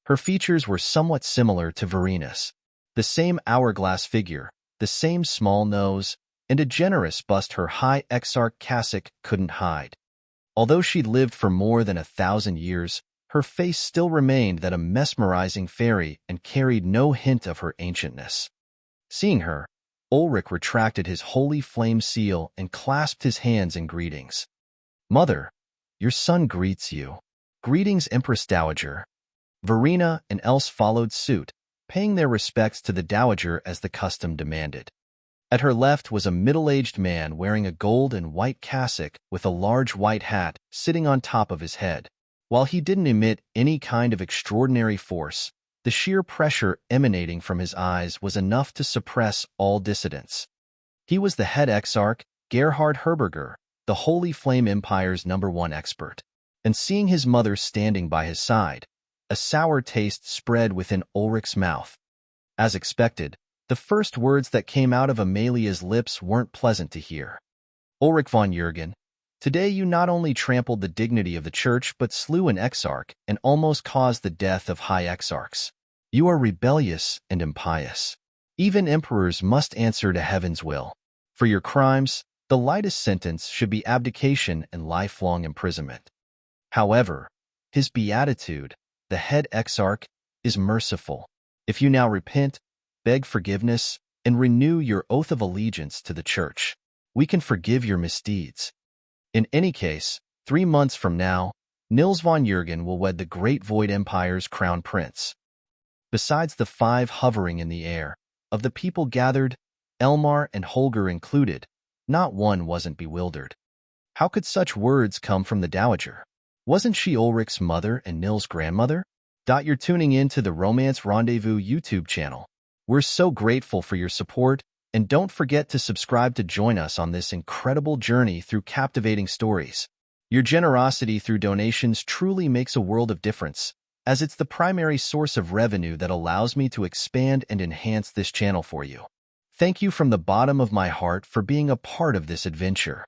Her features were somewhat similar to Verina's. The same hourglass figure, the same small nose, and a generous bust her high exarch cassock couldn't hide. Although she'd lived for more than 1,000 years, her face still remained that a mesmerizing fairy and carried no hint of her ancientness. Seeing her, Ulrich retracted his holy flame seal and clasped his hands in greetings. "Mother, your son greets you." "Greetings, Empress Dowager." Verena and Else followed suit, paying their respects to the Dowager as the custom demanded. At her left was a middle-aged man wearing a gold and white cassock with a large white hat sitting on top of his head. While he didn't emit any kind of extraordinary force, the sheer pressure emanating from his eyes was enough to suppress all dissidents. He was the head exarch, Gerhard Herberger, the Holy Flame Empire's #1 expert. And seeing his mother standing by his side, a sour taste spread within Ulrich's mouth. As expected, the first words that came out of Amalia's lips weren't pleasant to hear. "Ulrich von Jürgen, today you not only trampled the dignity of the church but slew an exarch and almost caused the death of high exarchs. You are rebellious and impious. Even emperors must answer to heaven's will. For your crimes, the lightest sentence should be abdication and lifelong imprisonment. However, his beatitude, the head exarch, is merciful. If you now repent, beg forgiveness, and renew your oath of allegiance to the church, we can forgive your misdeeds. In any case, 3 months from now, Nils von Jürgen will wed the Great Void Empire's crown prince." Besides the 5 hovering in the air, of the people gathered, Elmar and Holger included, not one wasn't bewildered. How could such words come from the Dowager? Wasn't she Ulrich's mother and Nils' grandmother? You're tuning in to the Romance Rendezvous YouTube channel. We're so grateful for your support, and don't forget to subscribe to join us on this incredible journey through captivating stories. Your generosity through donations truly makes a world of difference, as it's the primary source of revenue that allows me to expand and enhance this channel for you. Thank you from the bottom of my heart for being a part of this adventure.